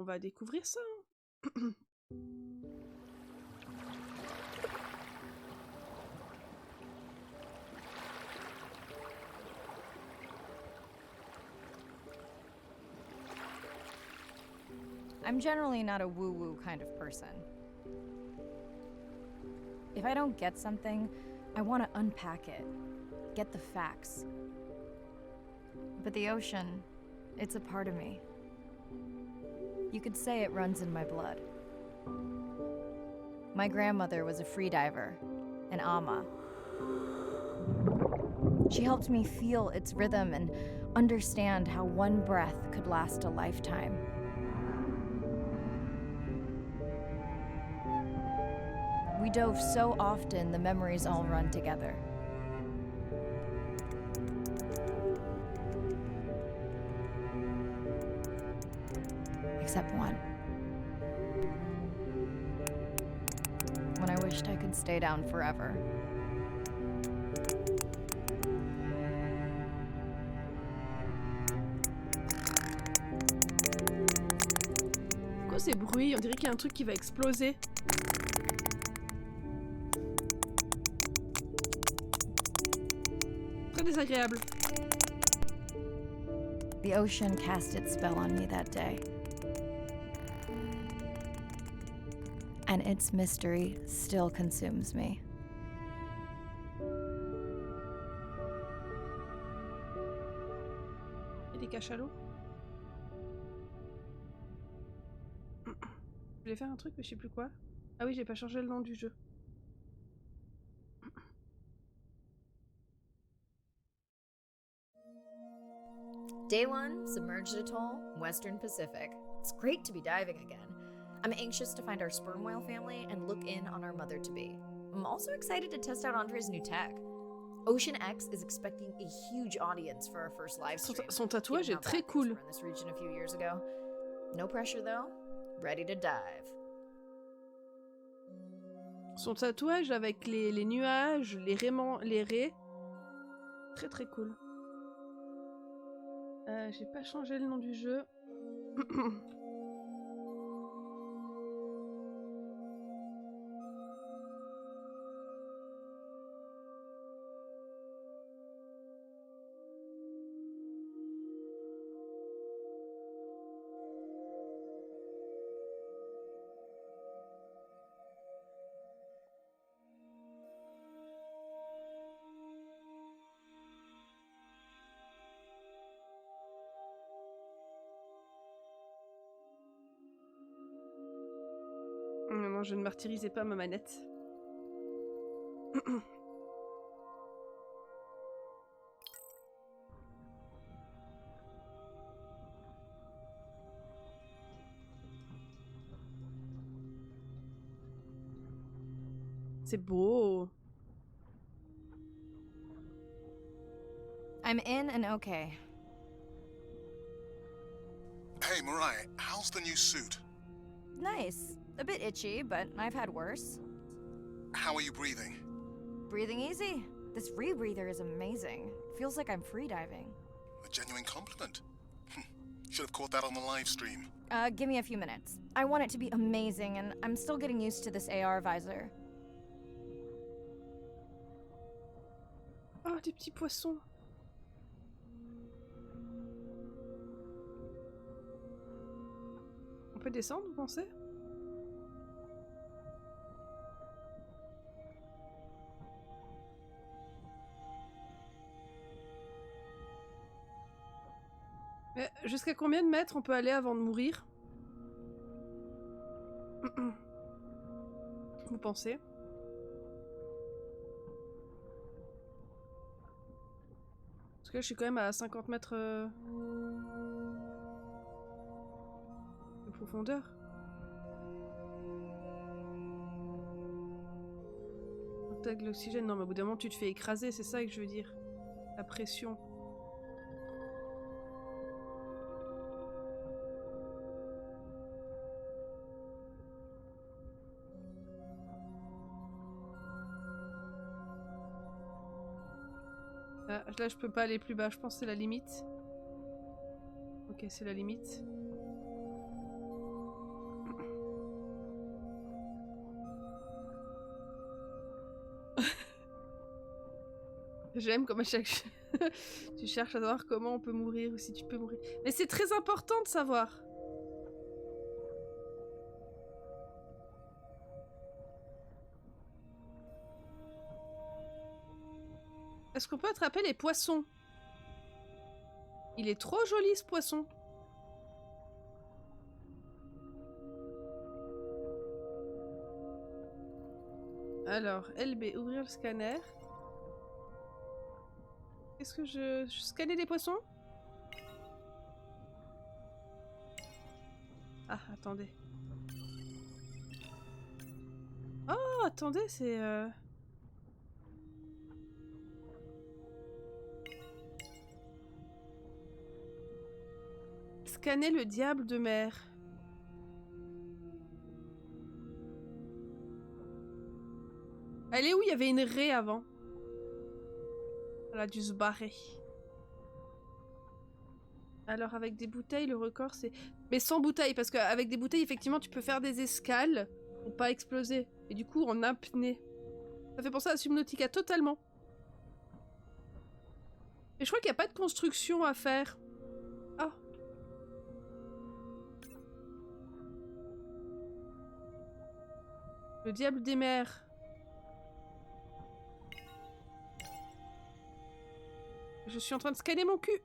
On va découvrir ça. I'm generally not a woo-woo kind of person. If I don't get something, I want to unpack it, get the facts. But the ocean, it's a part of me. You could say it runs in my blood. My grandmother was a freediver, an ama. She helped me feel its rhythm and understand how one breath could last a lifetime. We dove so often, the memories all run together. Except one. When I wished I could stay down forever. Pourquoi ces bruits? On dirait qu'il y a un truc qui va exploser. Très désagréable. The ocean cast its spell on me that day. And its mystery still consumes me. Il y a des cachalots. Je voulais faire un truc mais je sais plus quoi. Ah oui, j'ai pas changé le nom du jeu. Day 1, submerged atoll, Western Pacific. It's great to be diving again. I'm anxious to find our sperm whale family and look in on our mother-to-be. I'm also excited to test out Andre's new tech. Ocean X is expecting a huge audience for our first live stream. Son tatouage est très cool. In this region a few years ago. No pressure though. Ready to dive. Son tatouage avec les nuages, les raies. Très très cool. J'ai pas changé le nom du jeu. Non, je ne martyrisais pas ma manette. C'est beau. I'm in and okay. Hey, Mariah, how's the new suit? Nice. A bit itchy, but I've had worse. How are you breathing? Breathing easy. This rebreather is amazing. Feels like I'm freediving. A genuine compliment. Should have caught that on the live stream. Give me a few minutes. I want it to be amazing, and I'm still getting used to this AR visor. Oh, des petits poissons. On peut descendre, vous pensez? Mais jusqu'à combien de mètres on peut aller avant de mourir? Vous pensez? Parce que là, je suis quand même à 50 mètres de profondeur. Peut-être l'oxygène, non, mais au bout d'un moment, tu te fais écraser, c'est ça que je veux dire. La pression. Ah, là, je peux pas aller plus bas, je pense que c'est la limite. Ok, c'est la limite. J'aime comme à chaque... tu cherches à savoir comment on peut mourir ou si tu peux mourir. Mais c'est très important de savoir. Est-ce qu'on peut attraper les poissons? Il est trop joli ce poisson. Alors, LB, ouvrir le scanner. Est-ce que je scannais des poissons? Ah, attendez. Oh, attendez, c'est... Scanner le diable de mer. Elle est où? Il y avait une raie avant. Elle a dû se barrer. Alors avec des bouteilles, le record c'est... Mais sans bouteilles, parce qu'avec des bouteilles, effectivement, tu peux faire des escales pour pas exploser. Et du coup, en apnée. Ça fait penser à Subnautica totalement. Mais je crois qu'il n'y a pas de construction à faire. Ah. Le diable des mers. Je suis en train de scanner mon cul.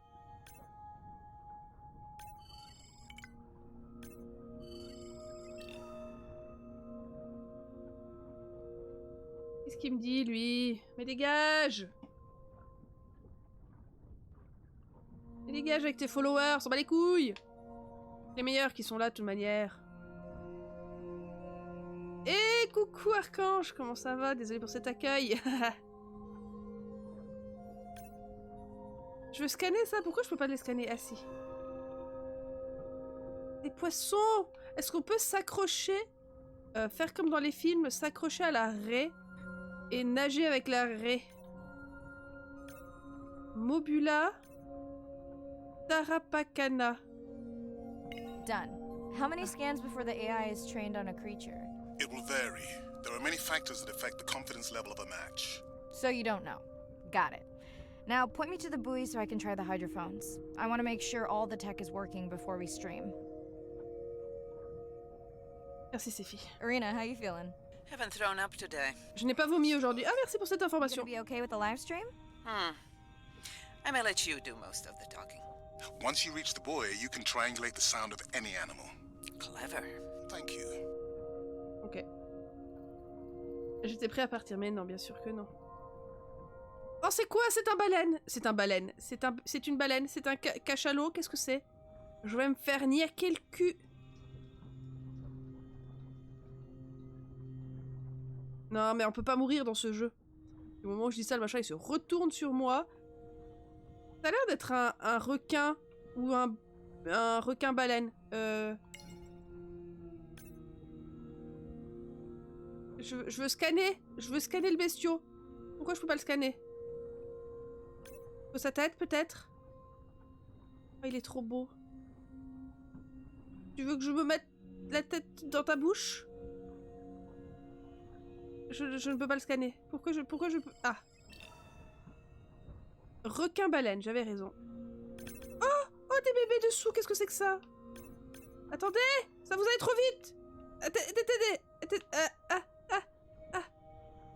Qu'est-ce qu'il me dit, lui? Mais dégage! Mais dégage avec tes followers, on s'en bat les couilles! Les meilleurs qui sont là de toute manière. Eh, coucou Archange, comment ça va? Désolé pour cet accueil. Je veux scanner ça, pourquoi je peux pas les scanner? Ah si. Des poissons! Est-ce qu'on peut s'accrocher? Faire comme dans les films, s'accrocher à la raie et nager avec la raie. Mobula Tarapacana. Done. How many scans before the AI is trained on a creature? It will vary. There are many factors that affect the confidence level of a match. So you don't know. Got it. Now point me to the buoy so I can try the hydrophones. I want to make sure all the tech is working before we stream. Merci Séphie. Irina, how you feeling? Haven't thrown up today. Je n'ai pas vomi aujourd'hui. Ah merci pour cette You information. gonna be okay with the live stream? I may let you do most of the talking. Once you reach the buoy, you can triangulate the sound of any animal. Clever. Thank you. Ok. J'étais prêt à partir, mais non, bien sûr que non. Oh, c'est quoi? C'est un baleine. C'est un baleine. C'est une baleine. C'est un cachalot. Qu'est-ce que c'est? Je vais me faire niaquer le cul. Non, mais on peut pas mourir dans ce jeu. Au moment où je dis ça, le machin, il se retourne sur moi. Ça a l'air d'être un requin ou un requin baleine. Je veux scanner. Je veux scanner le bestiau. Pourquoi je peux pas le scanner? Sa tête, peut-être? Oh, il est trop beau. Tu veux que je me mette la tête dans ta bouche? Je ne peux pas le scanner. Pourquoi je peux... Ah. Requin-baleine, j'avais raison. Oh! Oh, des bébés dessous, qu'est-ce que c'est que ça? Attendez! Ça vous allait trop vite!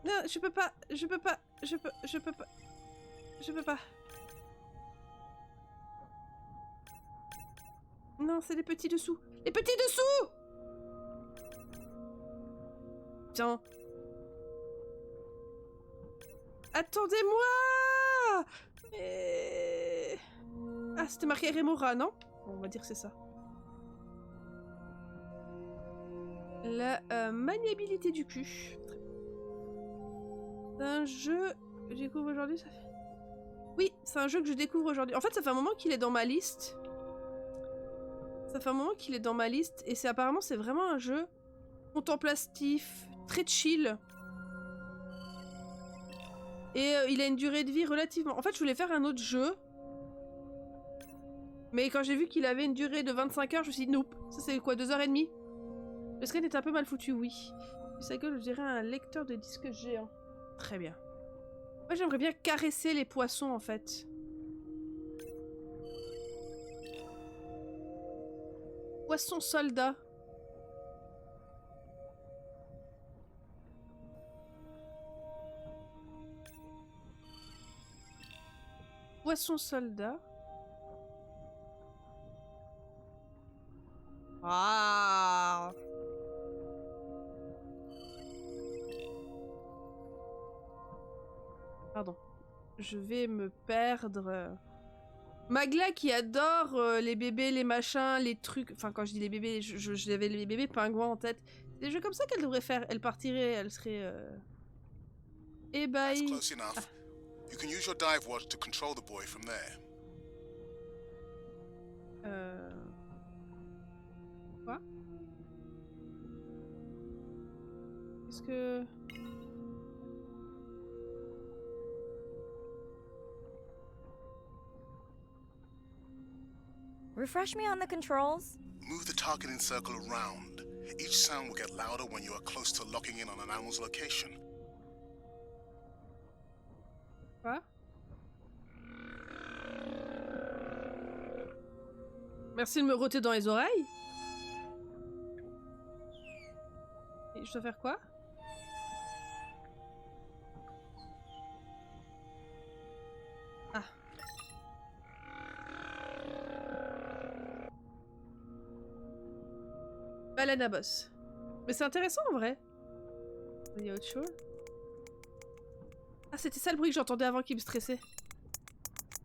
Non, je peux pas. Je peux pas. Non, c'est les petits dessous. Les petits dessous! Tiens. Attendez-moi! Ah, c'était marqué Remora, non? Bon, on va dire que c'est ça. La maniabilité du cul. C'est un jeu que je découvre aujourd'hui, ça fait... Oui, c'est un jeu que je découvre aujourd'hui. En fait, ça fait un moment qu'il est dans ma liste. Et c'est apparemment, c'est vraiment un jeu contemplatif, très chill. Et il a une durée de vie relativement... En fait, je voulais faire un autre jeu. Mais quand j'ai vu qu'il avait une durée de 25 heures, je me suis dit, nope. Ça, c'est quoi, 2h30? Le scan est un peu mal foutu, oui. Ça gueule, je dirais, un lecteur de disque géant. Très bien. Moi, j'aimerais bien caresser les poissons, en fait. Poisson soldat. Poisson soldat. Ah. Pardon. Je vais me perdre. Magla qui adore les bébés, les machins, les trucs... Enfin, quand je dis les bébés, j'avais les bébés pingouins en tête. C'est des jeux comme ça qu'elle devrait faire. Elle partirait, elle serait... That's ébahie. close enough. You can use your dive watch to control the boy from there. Quoi? Est-ce que... Refresh me on the controls. Move the targeting circle around. Each sound will get louder when you are close to locking in on an animal's location. Quoi? Merci de me roter dans les oreilles. Et je dois faire quoi? Ah. Balade à boss. Mais c'est intéressant en vrai. Il y a autre chose. Ah, c'était ça le bruit que j'entendais avant qui me stressait.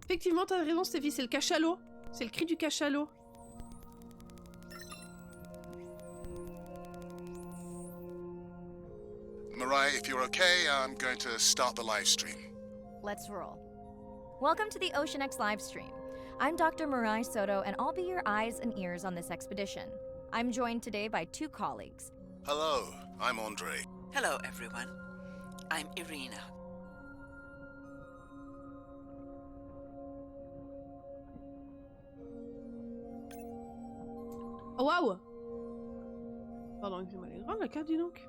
Effectivement, t'as raison, Stéphie, c'est le cachalot. C'est le cri du cachalot. Mariah, if you're okay, I'm going to start the live stream. Let's roll. Welcome to the OceanX livestream. I'm Dr. Mirai Soto, and I'll be your eyes and ears on this expedition. I'm joined today by two colleagues. Hello, I'm Andre. Hello, everyone. I'm Irina. Oh, waouh! Pardon, excusez-moi, elle est grande la carte, dis donc.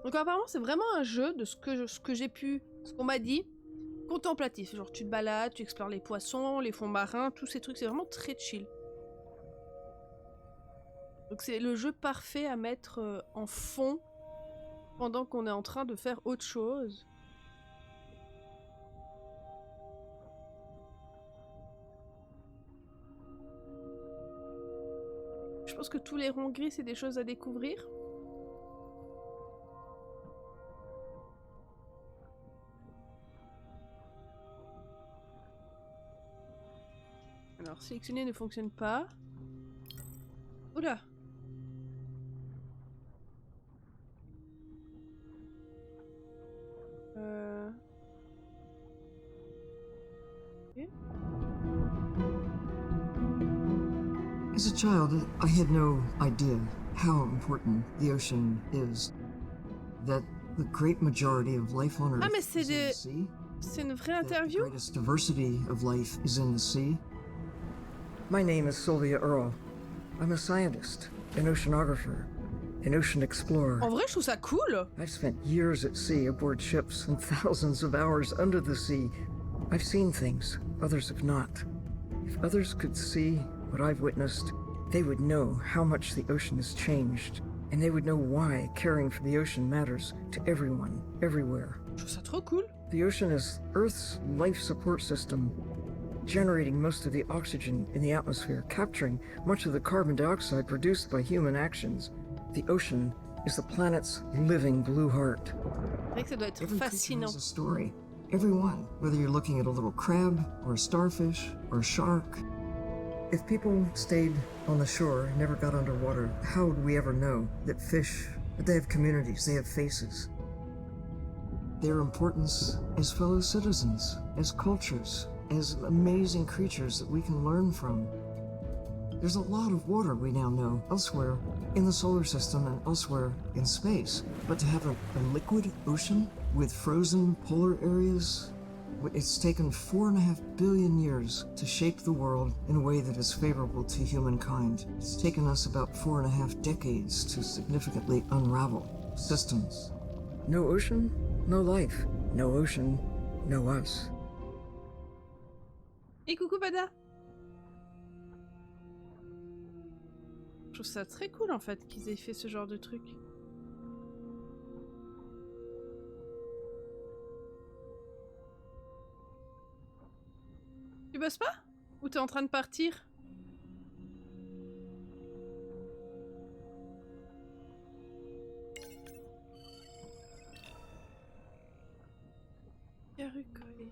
Donc apparemment, c'est vraiment un jeu de ce que j'ai pu... Ce qu'on m'a dit. Contemplatif. Genre, tu te balades, tu explores les poissons, les fonds marins, tous ces trucs. C'est vraiment très chill. Donc c'est le jeu parfait à mettre en fond pendant qu'on est en train de faire autre chose. Je pense que tous les ronds gris, c'est des choses à découvrir. Alors, sélectionner ne fonctionne pas. Oula! Ok. As a child, I had no idea how important the ocean is. That the great majority of life on Earth Ah, mais is in the sea. c'est une vraie That the interview? greatest diversity of life is in the sea. My name is Sylvia Earle. I'm a scientist, an oceanographer, an ocean explorer. En vrai, je trouve ça cool! I've spent years at sea aboard ships and thousands of hours under the sea. I've seen things others have not. If others could see what I've witnessed, they would know how much the ocean has changed, and they would know why caring for the ocean matters to everyone, everywhere. Je trouve ça trop cool! The ocean is Earth's life support system, generating most of the oxygen in the atmosphere, capturing much of the carbon dioxide produced by human actions. The ocean is the planet's living blue heart. C'est vrai que ça doit être Every creature fascinant. has a story. Every one, whether you're looking at a little crab, or a starfish, or a shark. If people stayed on the shore and never got underwater, how would we ever know that fish, that they have communities, they have faces? Their importance as fellow citizens, as cultures, as amazing creatures that we can learn from. There's a lot of water we now know elsewhere in the solar system and elsewhere in space. But to have a liquid ocean with frozen polar areas, it's taken 4.5 billion years to shape the world in a way that is favorable to humankind. It's taken us about 4.5 decades to significantly unravel systems. No ocean, No life, no ocean, no us. Et coucou Bada. Je trouve ça très cool en fait qu'ils aient fait ce genre de truc. Tu bosses pas? Ou t'es en train de partir? Recoller.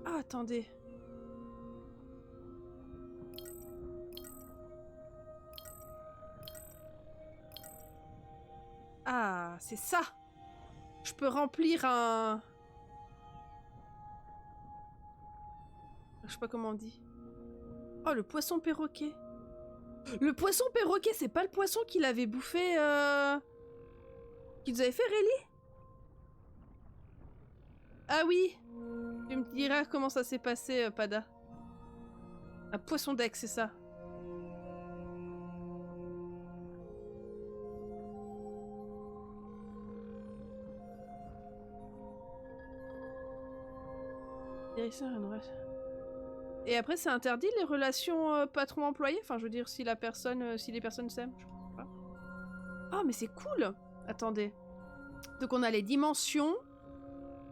Ah, attendez. Ah, c'est ça. Je peux remplir un... Je sais pas comment on dit. Oh, le poisson perroquet. Le poisson perroquet, c'est pas le poisson qu'il avait bouffé... Qu'il nous avait fait, Rayleigh? Ah oui! Tu me diras comment ça s'est passé, Pada. Un poisson deck, c'est ça. Et après, c'est interdit les relations patron-employé? Enfin, je veux dire, si la personne, si les personnes s'aiment. Je sais pas. Oh, mais c'est cool! Attendez. Donc, on a les dimensions,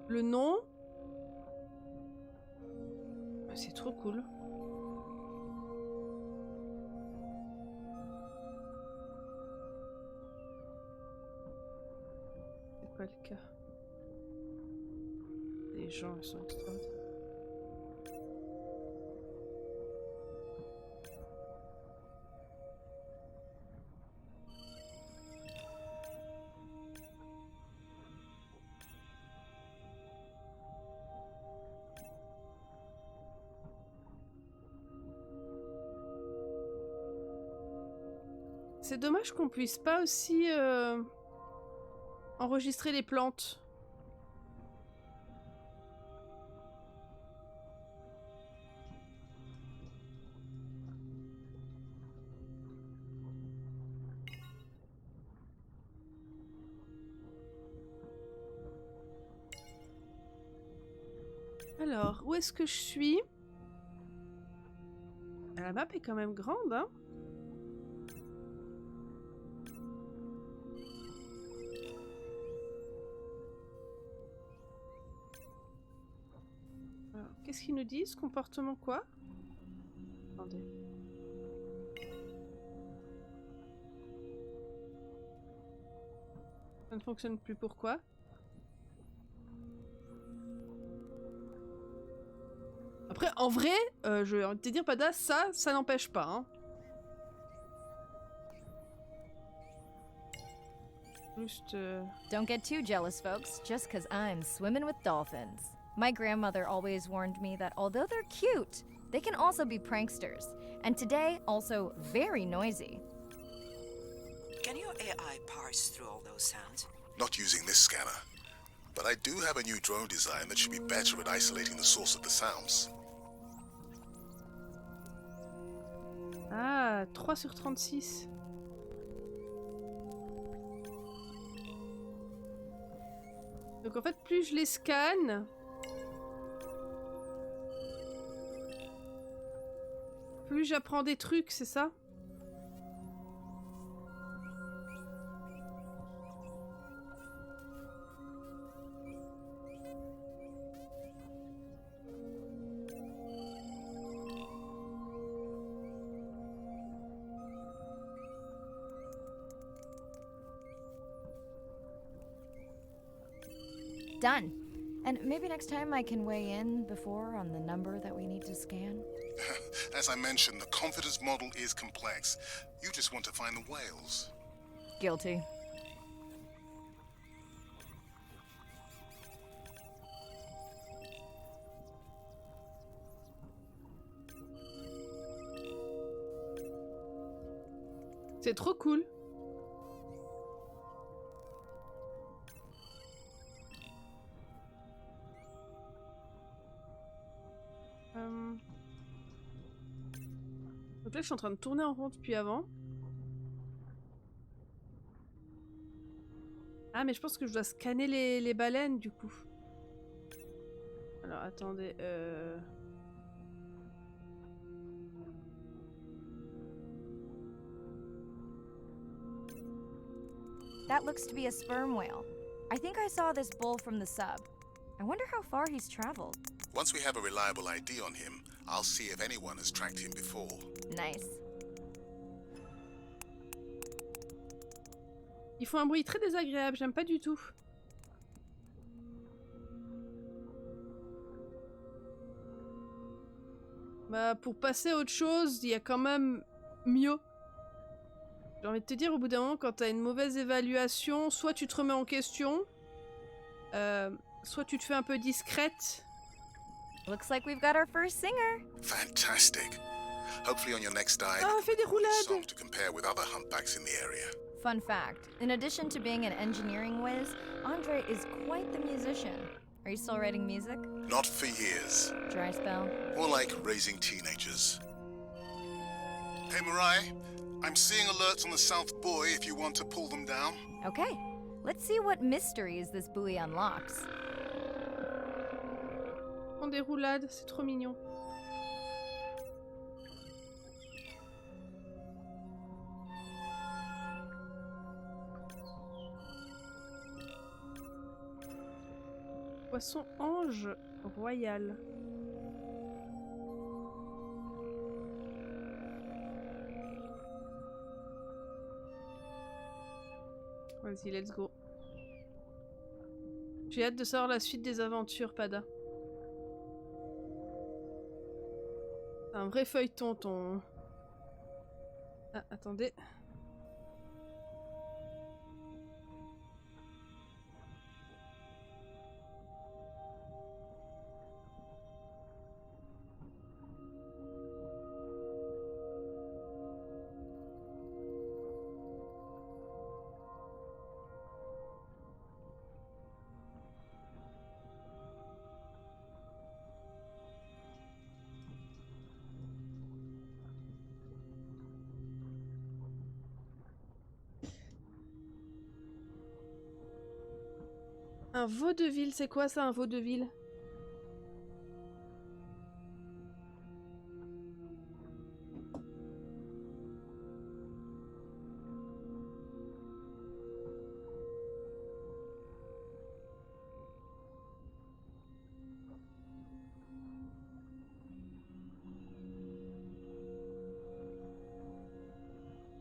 le nom. C'est trop cool. C'est pas le cas. Les gens, ils sont extraordinaires. C'est dommage qu'on puisse pas aussi enregistrer les plantes. Alors, où est-ce que je suis? La map est quand même grande, hein? Qu'est-ce qu'ils nous disent? Comportement quoi? Attendez. Ça ne fonctionne plus, pourquoi? Après, en vrai, je vais te dire, Pada, ça n'empêche pas, hein. Juste... Don't get too jealous, folks, just because I'm swimming with dolphins. My grandmother always warned me that although they're cute, they can also be pranksters. And today, also very noisy. Can your AI parse through all those sounds? Not using this scanner. But I do have a new drone design that should be better at isolating the source of the sounds. Ah, 3 sur 36. Donc en fait, plus je les scanne, plus j'apprends des trucs, c'est ça? Done. And maybe next time I can weigh in before on the number that we need to scan. As I mentioned, the confidence model is complex. You just want to find the whales. Guilty. C'est trop cool. Donc là, je suis en train de tourner en rond depuis avant. Ah, mais je pense que je dois scanner les baleines, du coup. Alors, attendez. That looks to be a sperm whale. I think I saw this bull from the sub. I wonder how far he's traveled. Once we have a reliable ID on him, I'll see if anyone has tracked him before. Nice. Ils font un bruit très désagréable, j'aime pas du tout. Bah, pour passer à autre chose, il y a quand même mieux. J'ai envie de te dire, au bout d'un moment, quand t'as une mauvaise évaluation, soit tu te remets en question, soit tu te fais un peu discrète. Looks like we've got our first singer. Fantastic. Hopefully on your next dive, Ah, fais des you'll have a roulades. song to compare with other humpbacks in the area. Fun fact, in addition to being an engineering whiz, Andre is quite the musician. Are you still writing music? Not for years. Dry spell? More like raising teenagers. Hey, Mariah, I'm seeing alerts on the South Buoy if you want to pull them down. Okay, let's see what mysteries this buoy unlocks. Font des roulades, c'est trop mignon. Poisson ange royal. Vas-y, let's go. J'ai hâte de savoir la suite des aventures, Pada. C'est un vrai feuilleton, ton... Ah, attendez. Un vaudeville, c'est quoi ça, un vaudeville?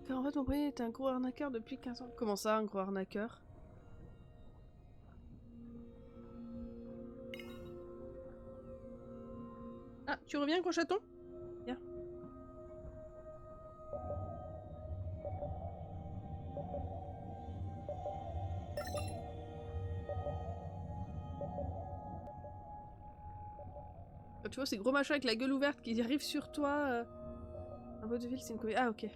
Car en fait, mon premier était un gros arnaqueur depuis 15 ans. Comment ça, un gros arnaqueur? Ah, tu reviens, gros chaton? Viens. Tu vois, ces gros machins avec la gueule ouverte qui arrivent sur toi. Un vaudeville, c'est une comédie. Ah, ok.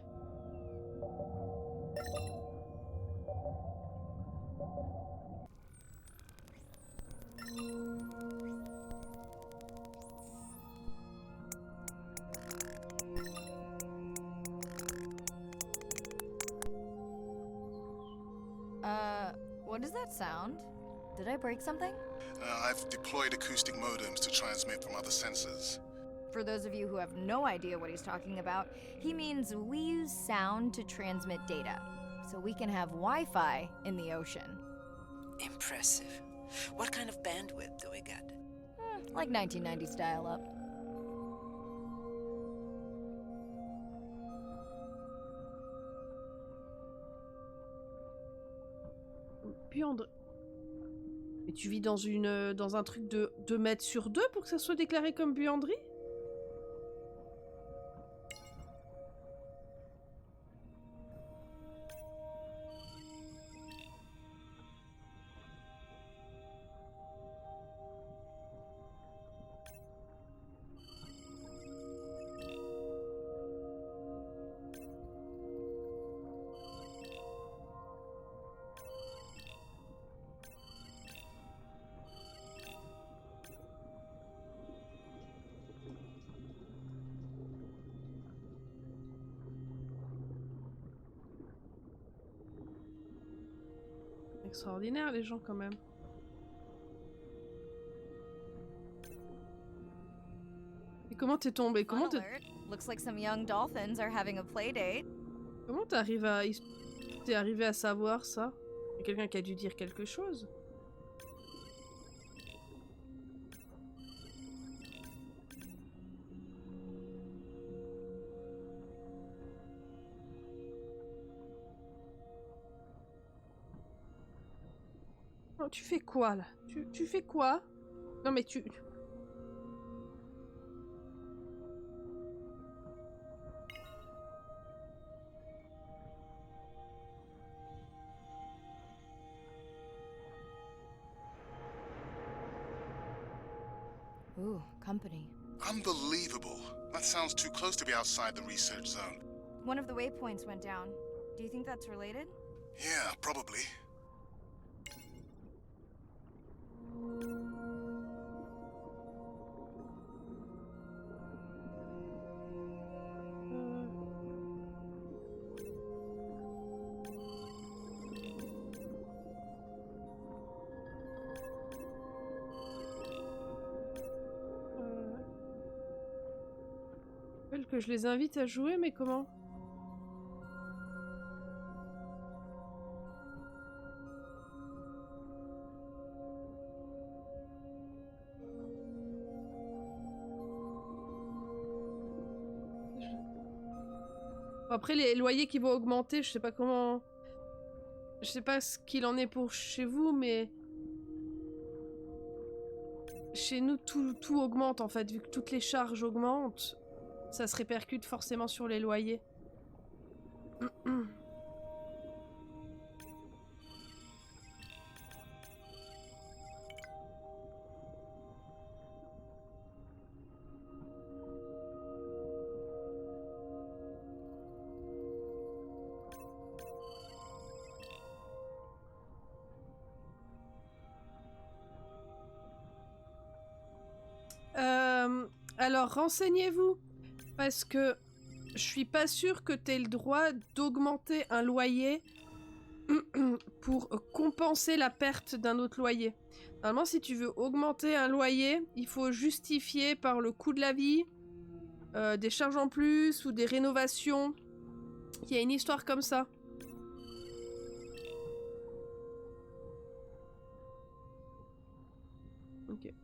What does that sound? Did I break something? I've deployed acoustic modems to transmit from other sensors. For those of you who have no idea what he's talking about, he means we use sound to transmit data, so we can have Wi-Fi in the ocean. Impressive. What kind of bandwidth do we get? Like 1990s dial-up. Buanderie. Mais tu vis dans un truc de 2 mètres sur 2 pour que ça soit déclaré comme buanderie? Extraordinaire les gens quand même. Et comment t'es tombé? Fun alert. Looks like some young dolphins are having a play date. Comment t'arrives à... T'es arrivé à savoir ça? Y a quelqu'un qui a dû dire quelque chose? Oh, tu fais quoi là? Tu fais quoi? Non mais tu... Ooh, company. Unbelievable. That sounds too close to be outside the research zone. One of the waypoints went down. Do you think that's related? Yeah, probably. Que je les invite à jouer, mais comment? Après, les loyers qui vont augmenter, je sais pas comment... Je sais pas ce qu'il en est pour chez vous, mais... Chez nous, tout augmente, en fait. Vu que toutes les charges augmentent, ça se répercute forcément sur les loyers. Alors, renseignez-vous, parce que je suis pas sûre que t'aies le droit d'augmenter un loyer pour compenser la perte d'un autre loyer. Normalement, si tu veux augmenter un loyer, il faut justifier par le coût de la vie, des charges en plus ou des rénovations. Il y a une histoire comme ça. Ok.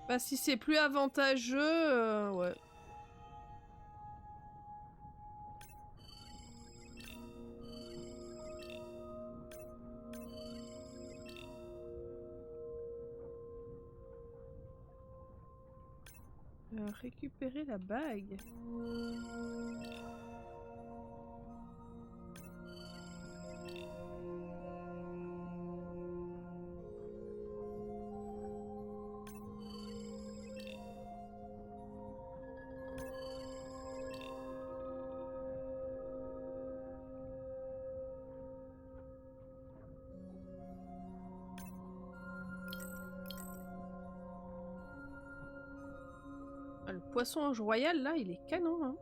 Bah si c'est plus avantageux, ouais. Récupérer la bague. Ah, le poisson ange royal, là, il est canon, hein.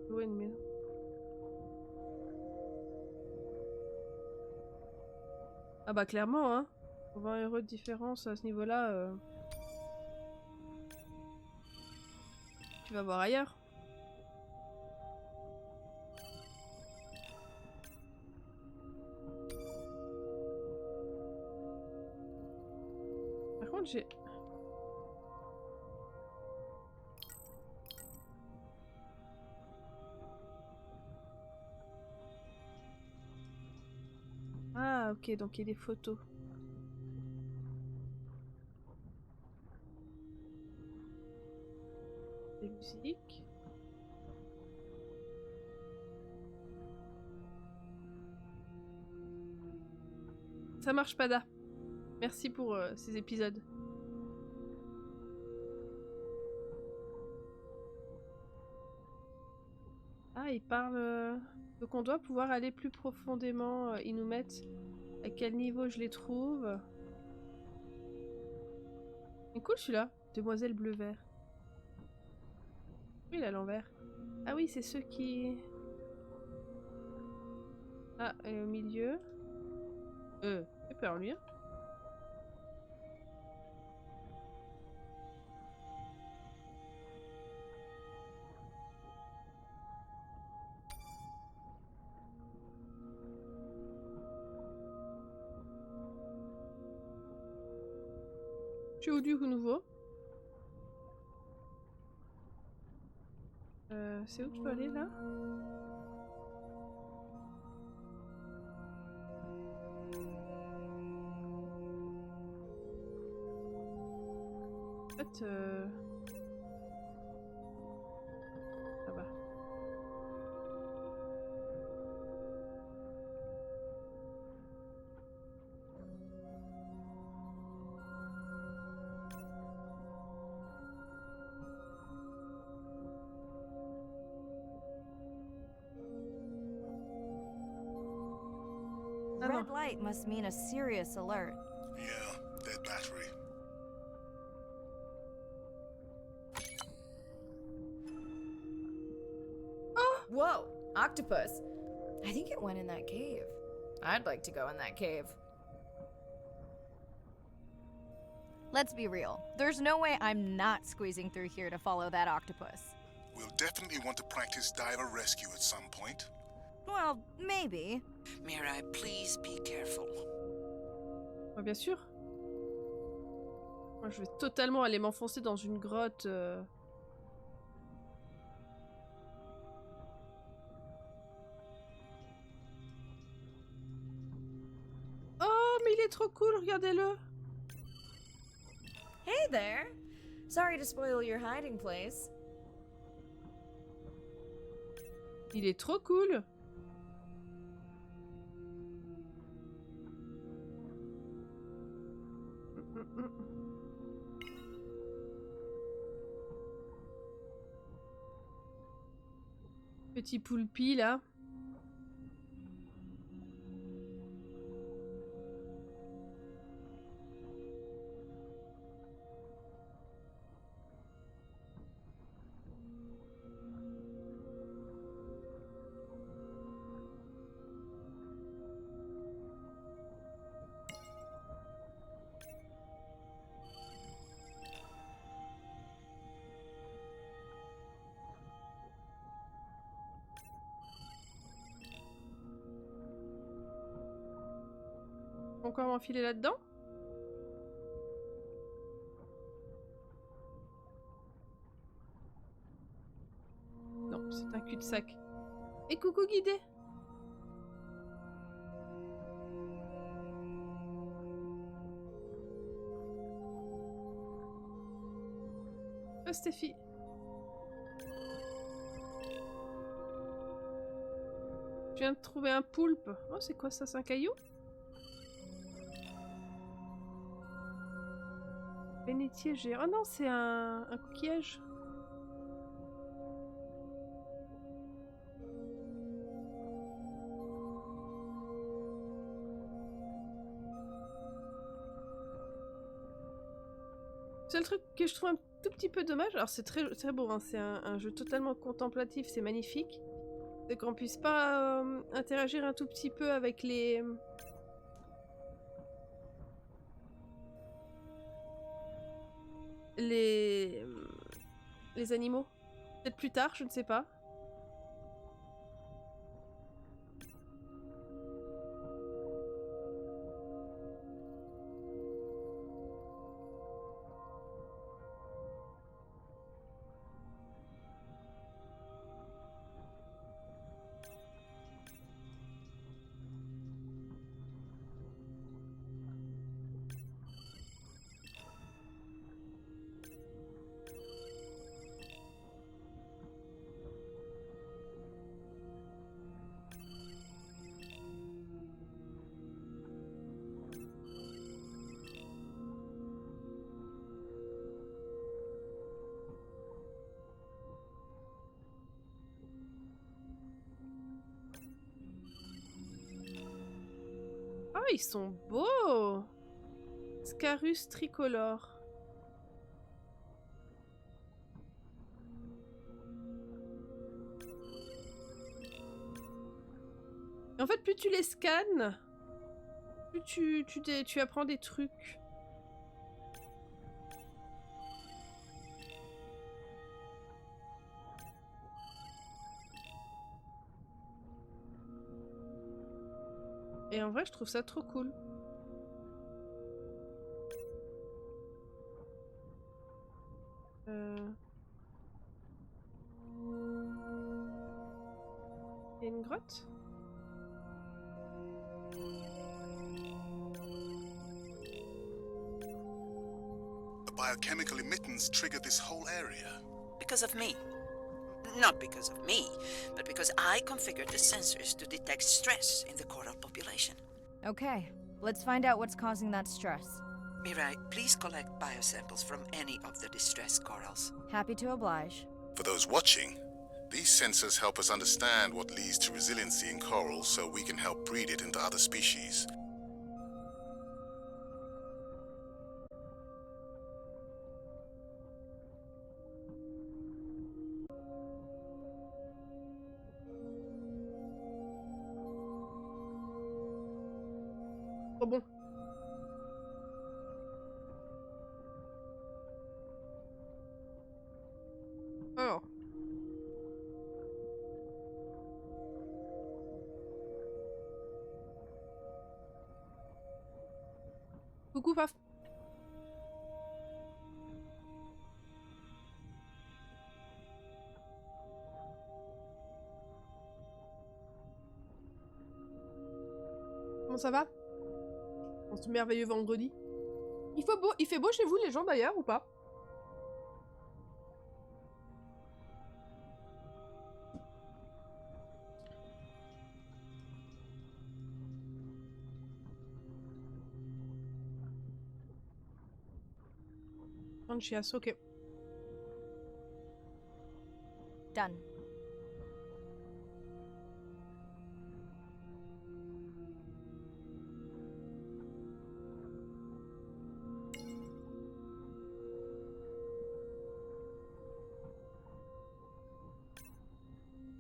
Louer une maison. Ah bah clairement, hein. 20 € de différence à ce niveau-là. Tu vas voir ailleurs. Par contre, j'ai... Ah, ok, donc il y a des photos. des musiques. Ça marche pas, Da. Merci pour ces épisodes. Ah, ils parlent... Donc on doit pouvoir aller plus profondément. Ils nous mettent à quel niveau je les trouve. C'est cool celui-là. Demoiselle bleu-vert. Oui, il est à l'envers. Ah oui, c'est ceux qui... Ah, et au milieu. J'ai peur lui. Hein. Je suis où du coup nouveau? C'est où que je dois aller là? En fait, là-bas. Ah non. Red light must mean a serious alert. Yeah, dead battery. Whoa, octopus. I think it went in that cave. I'd like to go in that cave. Let's be real. There's no way I'm not squeezing through here to follow that octopus. We'll definitely want to practice diver rescue at some point. Well, maybe. Mirai, please be careful. Ouais, bien sûr. Moi, je vais totalement aller m'enfoncer dans une grotte. Oh, mais il est trop cool, regardez-le. Hey there. Sorry to spoil your hiding place. Il est trop cool. Petit poulpi là. Encore m'enfiler là-dedans? Non, c'est un cul-de-sac. Et coucou guidé! Oh, Stéphie. Je viens de trouver un poulpe. Oh, c'est quoi ça? C'est un caillou? Bénitier géant. Oh non, c'est un coquillage. C'est le truc que je trouve un tout petit peu dommage. Alors c'est très, très beau, hein. C'est un jeu totalement contemplatif, c'est magnifique. C'est qu'on puisse pas interagir un tout petit peu avec les animaux. Peut-être plus tard, je ne sais pas. ils sont beaux! Scarus tricolore. Et en fait, plus tu les scannes, plus tu apprends des trucs. Et en vrai, je trouve ça trop cool. Il y a une grotte? The biochemical emittance triggered this whole area. Because of me. Not because of me, but because I configured the sensors to detect stress in the coral population. Okay, let's find out what's causing that stress. Mirai, please collect biosamples from any of the distressed corals. Happy to oblige. For those watching, these sensors help us understand what leads to resiliency in corals so we can help breed it into other species. Trop bon. Alors. Coucou Paf. Comment ça va? En ce merveilleux vendredi. Il fait beau chez vous les gens d'ailleurs ou pas? Chiasse, ok. Done.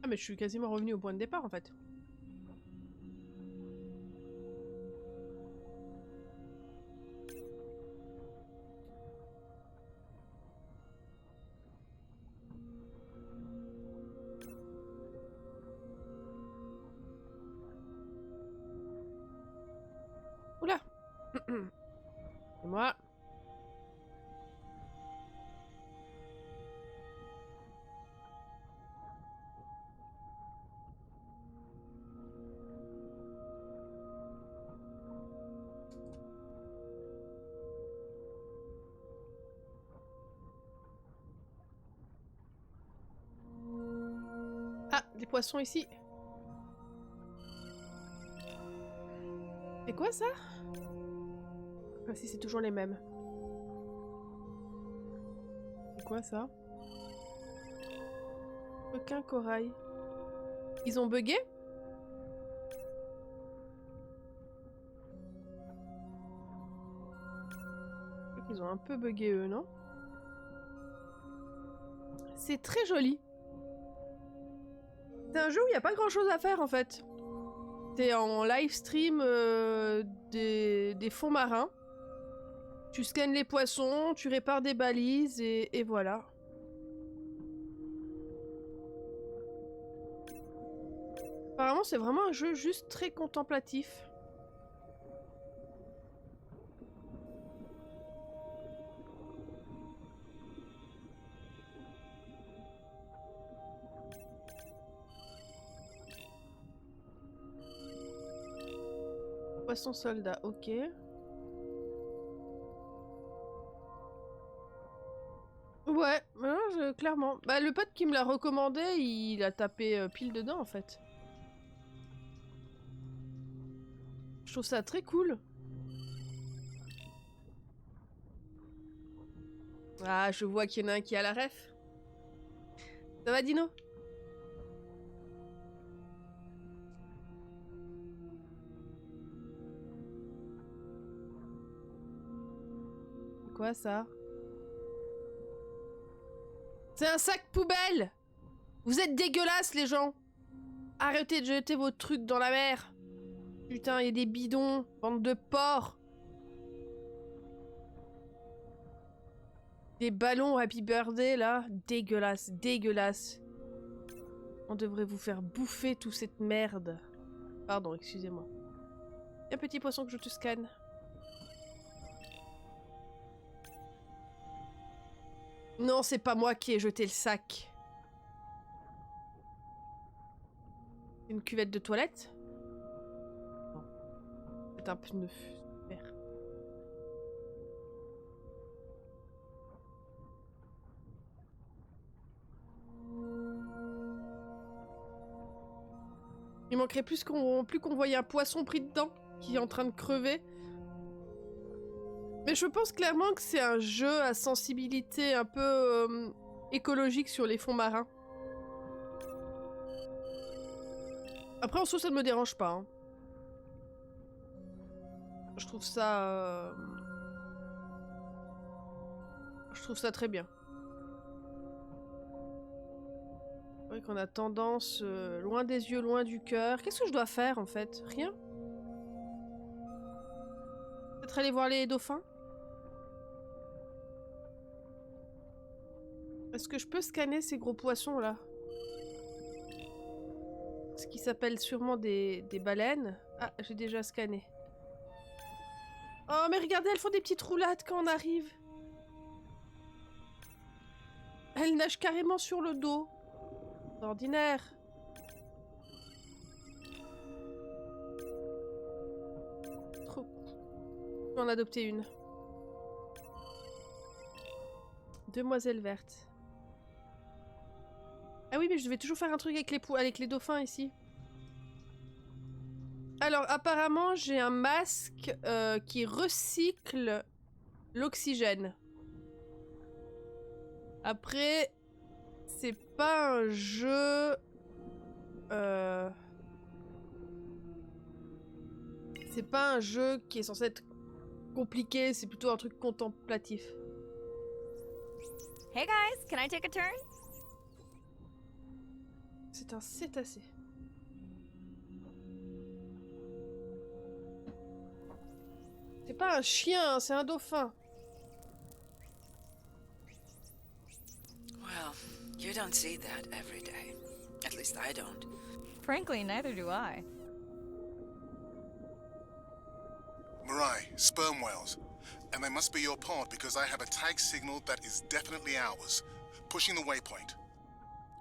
Ah mais je suis quasiment revenu au point de départ en fait. Oula. Et moi. Ah, des poissons ici. C'est quoi ça? Ah si, c'est toujours les mêmes. C'est quoi ça? Aucun corail. Ils ont bugué? Ils ont un peu bugué eux, non? C'est très joli. C'est un jeu où il n'y a pas grand chose à faire en fait. T'es en live stream des fonds marins. Tu scannes les poissons, tu répares des balises et voilà. Apparemment c'est vraiment un jeu juste très contemplatif. Poisson soldat, ok. Ouais, clairement. Bah, le pote qui me l'a recommandé, il a tapé pile dedans en fait. Je trouve ça très cool. Ah, je vois qu'il y en a un qui a la ref. Ça va, Dino? quoi ça? C'est un sac poubelle! Vous êtes dégueulasses les gens! Arrêtez de jeter vos trucs dans la mer! Putain, il y a des bidons, bande de porcs! Des ballons Happy Birthday là, dégueulasse, dégueulasse. On devrait vous faire bouffer toute cette merde. Pardon, excusez-moi. Un petit poisson que je te scanne. Non, c'est pas moi qui ai jeté le sac. Une cuvette de toilette? Non. C'est un pneu. Super. Il manquerait plus qu'on voyait un poisson pris dedans, qui est en train de crever. Mais je pense clairement que c'est un jeu à sensibilité un peu écologique sur les fonds marins. Après, en soi, ça ne me dérange pas. Hein. Je trouve ça... Je trouve ça très bien. C'est vrai qu'on a tendance, loin des yeux, loin du cœur. Qu'est-ce que je dois faire, en fait? Rien? Peut-être aller voir les dauphins? Est-ce que je peux scanner ces gros poissons, là? Ce qui s'appelle sûrement des baleines. Ah, j'ai déjà scanné. Oh, mais regardez, elles font des petites roulades quand on arrive. Elles nagent carrément sur le dos. Ordinaire. Trop. Je vais en adopter une. Demoiselle verte. Ah oui, mais je devais toujours faire un truc avec les dauphins ici. Alors, apparemment, j'ai un masque qui recycle l'oxygène. Après, c'est pas un jeu... C'est pas un jeu qui est censé être compliqué, c'est plutôt un truc contemplatif. Hey guys, can I take a turn? C'est un cétacé. C'est pas un chien, c'est un dauphin. Well, you don't see that every day. At least I don't. Frankly, neither do I. Mirai, sperm whales. And they must be your pod because I have a tag signal that is definitely ours. Pushing the waypoint.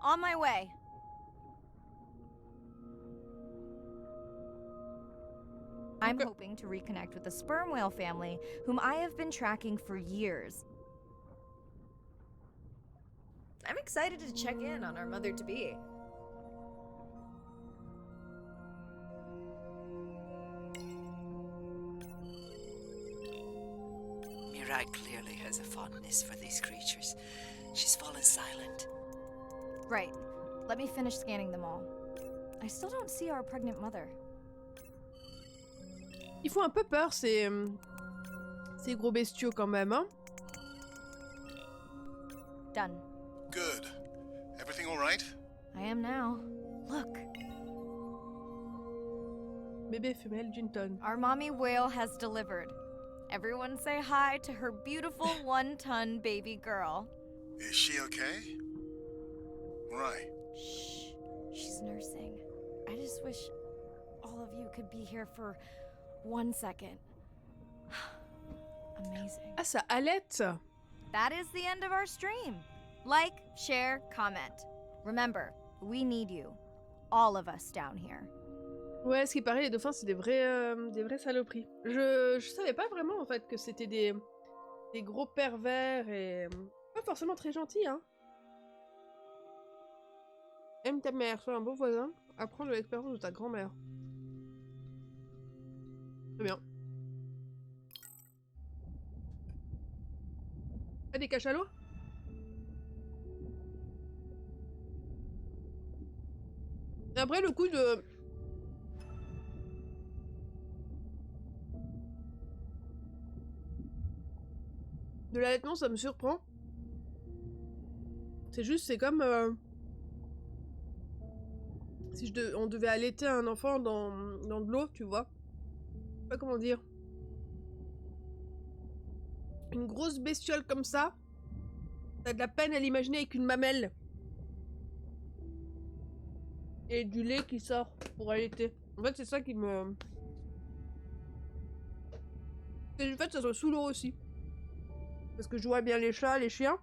On my way. I'm hoping to reconnect with the sperm whale family, whom I have been tracking for years. I'm excited to check in on our mother-to-be. Mirai clearly has a fondness for these creatures. She's fallen silent. Right. Let me finish scanning them all. I still don't see our pregnant mother. Ils font un peu peur, ces gros bestiaux quand même, hein. Done. Good. Everything all right? I am now. Look, Bébé femelle d'une tonne. our mommy whale has delivered. Everyone say hi to her beautiful 1-ton baby girl. Is she okay? Mirai, Shh. She's nursing. I just wish all of you could be here for 1 second. Amazing. Ah, ça halète. That is the end of our stream. Like, share, comment. Remember, we need you. All of us down here. Ouais, ce qui paraît, les dauphins, c'est des vraies saloperies. Je savais pas vraiment, en fait, que c'était des gros pervers et... pas forcément très gentils, hein. Aime ta mère, sois un bon voisin. Apprends de l'expérience de ta grand-mère. Très bien. Ah, des cachalots? Et après, le coup de... De l'allaitement, ça me surprend. C'est juste, c'est comme... si on devait allaiter un enfant dans de l'eau, tu vois. Je sais pas comment dire. Une grosse bestiole comme ça, t'as de la peine à l'imaginer avec une mamelle. Et du lait qui sort pour allaiter. En fait, c'est ça qui me... C'est du fait que ça soit sous l'eau aussi. Parce que je vois bien les chats, les chiens.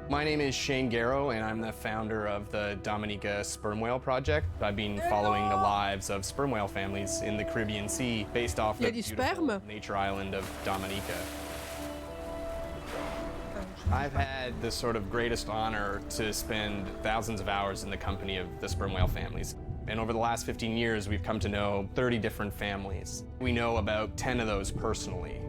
My name is Shane Garrow, and I'm the founder of the Dominica Sperm Whale Project. I've been following the lives of sperm whale families in the Caribbean Sea based off the beautiful nature island of Dominica. I've had the sort of greatest honor to spend thousands of hours in the company of the sperm whale families. And over the last 15 years, we've come to know 30 different families. We know about 10 of those personally.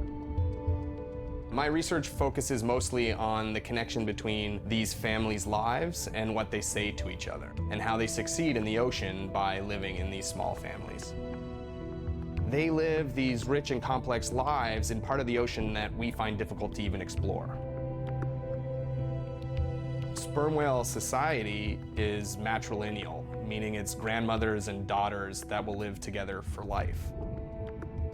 My research focuses mostly on the connection between these families' lives and what they say to each other, and how they succeed in the ocean by living in these small families. They live these rich and complex lives in part of the ocean that we find difficult to even explore. Sperm whale society is matrilineal, meaning it's grandmothers and daughters that will live together for life.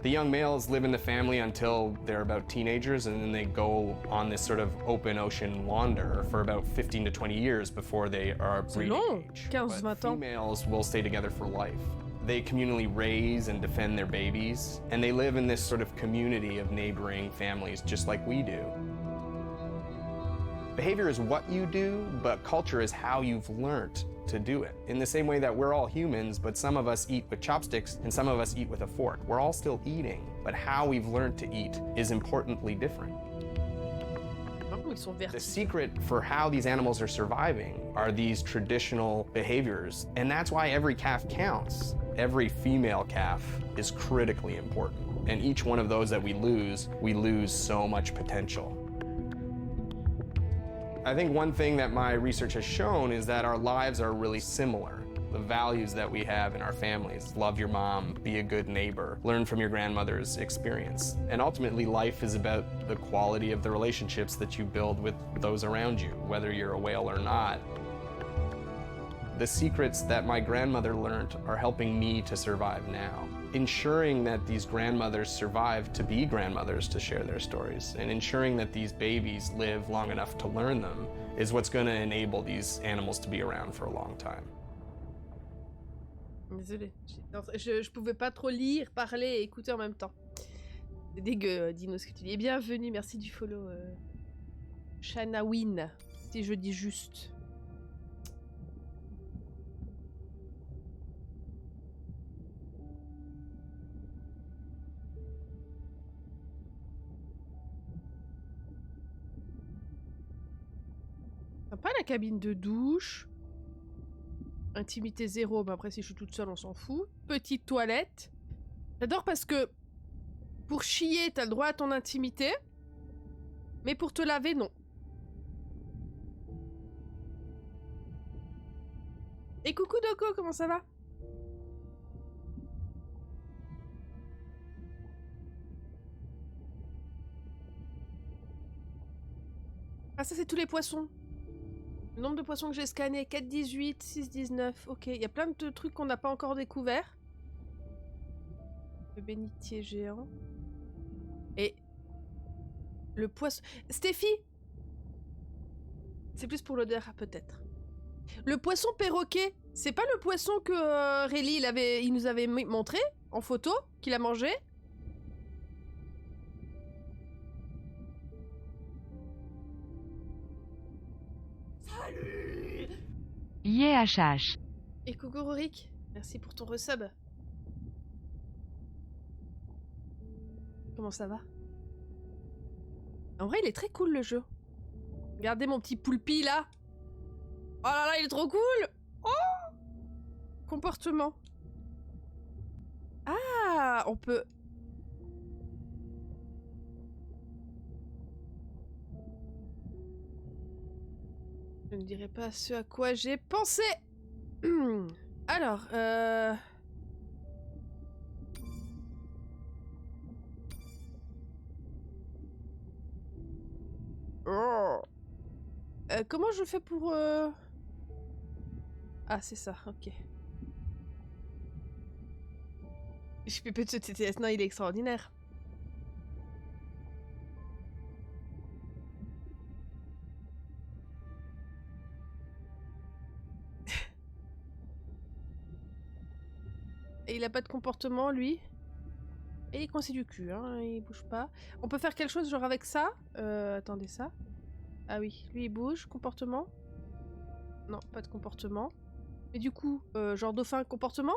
The young males live in the family until they're about teenagers, and then they go on this sort of open ocean wander for about 15 to 20 years before they are breeding age. 15-20 But ans. females will stay together for life. They communally raise and defend their babies, and they live in this sort of community of neighboring families just like we do. Behavior is what you do, but culture is how you've learned to do it. In the same way that we're all humans, but some of us eat with chopsticks and some of us eat with a fork. We're all still eating, but how we've learned to eat is importantly different. The secret for how these animals are surviving are these traditional behaviors, and that's why every calf counts. Every female calf is critically important, and each one of those that we lose so much potential. I think one thing that my research has shown is that our lives are really similar. The values that we have in our families, love your mom, be a good neighbor, learn from your grandmother's experience. And ultimately, life is about the quality of the relationships that you build with those around you, whether you're a whale or not. The secrets that my grandmother learned are helping me to survive now. Ensuring that these grandmothers survive to be grandmothers to share their stories, and ensuring that these babies live long enough to learn them is what's going to enable these animals to be around for a long time. Désolée, je pouvais pas trop lire, parler et écouter en même temps. C'est dégueu, Dino, ce que tu dis. Et bienvenue, merci du follow, Shanawin, si je dis juste. Sympa la cabine de douche. Intimité 0, mais après si je suis toute seule on s'en fout. Petite toilette. J'adore parce que pour chier t'as le droit à ton intimité, mais pour te laver non. Et coucou Doko, comment ça va? Ah ça c'est tous les poissons. Le nombre de poissons que j'ai scannés, 4,18, 6,19, ok. Il y a plein de trucs qu'on n'a pas encore découverts. Le bénitier géant. Et... le poisson... Stéphie! C'est plus pour l'odeur, peut-être. Le poisson perroquet, c'est pas le poisson que Rayleigh il nous avait montré en photo, qu'il a mangé? YHH. Et coucou Rorik, merci pour ton resub. Comment ça va? En vrai, il est très cool le jeu. Regardez mon petit poulpi là. Oh là là, il est trop cool. Oh, comportement. Ah, Ah, on peut... Je ne dirai pas ce à quoi j'ai pensé. Alors, comment je fais pour... Ah, c'est ça, ok. Je peux pas de ce TTS, non, il est extraordinaire. Et il a pas de comportement, lui. Et il est coincé du cul, hein, il bouge pas. On peut faire quelque chose genre avec ça. Attendez, ça. Ah oui, lui il bouge, comportement. Non, pas de comportement. Mais du coup, genre dauphin, comportement?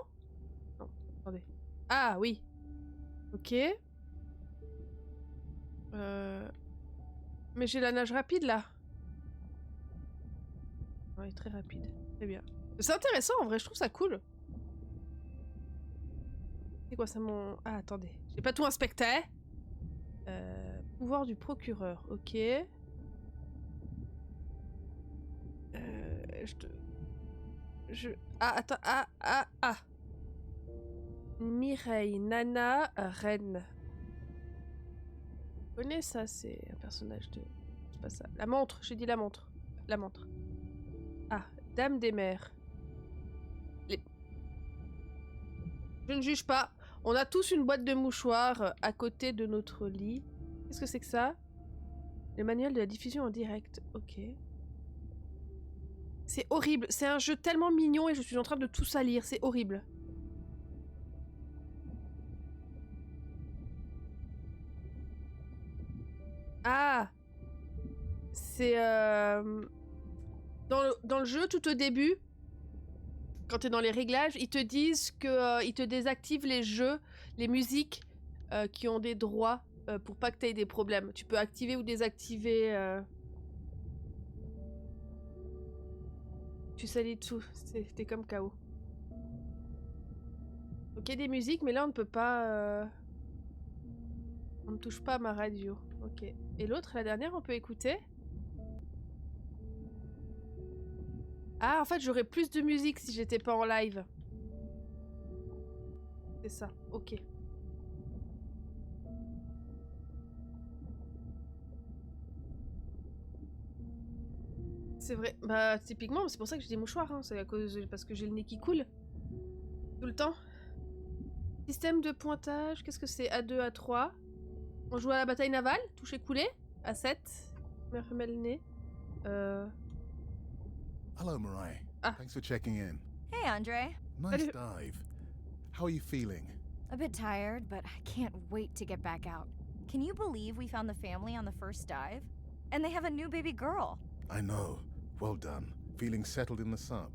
Non, attendez. Ah oui. Ok. Mais j'ai la nage rapide là. Ouais, très rapide. Très bien. C'est intéressant en vrai, je trouve ça cool. C'est quoi ça mon... Ah attendez, j'ai pas tout inspecté. Pouvoir du procureur, ok. Ah attends, ah. Mireille, Nana, Reine. Je connais ça, c'est un personnage de... C'est pas ça. La montre, j'ai dit la montre. La montre. Ah, Dame des mers. Je ne juge pas. On a tous une boîte de mouchoirs à côté de notre lit. Qu'est-ce que c'est que ça? Le manuel de la diffusion en direct. Ok. C'est horrible. C'est un jeu tellement mignon et je suis en train de tout salir. C'est horrible. Ah! C'est... Dans le jeu, tout au début, quand t'es dans les réglages, ils te disent que ils te désactivent les jeux, les musiques qui ont des droits pour pas que t'aies des problèmes. Tu peux activer ou désactiver. Tu salis tout. C'était comme KO. Ok, des musiques, mais là on ne peut pas. On ne touche pas à ma radio. Ok. Et l'autre, la dernière, on peut écouter? Ah, en fait, j'aurais plus de musique si j'étais pas en live. C'est ça, ok. C'est vrai. Bah, typiquement, c'est pour ça que j'ai des mouchoirs. Hein. C'est parce que j'ai le nez qui coule. Tout le temps. Système de pointage, qu'est-ce que c'est? A2, A3. On joue à la bataille navale, toucher couler. A7. Mère femelle nez. Hello, Mariah. Ah. Thanks for checking in. Hey, Andre. Nice Salut. dive. How are you feeling? A bit tired, but I can't wait to get back out. Can you believe we found the family on the first dive? And they have a new baby girl. I know. Well done. Feeling settled in the sub.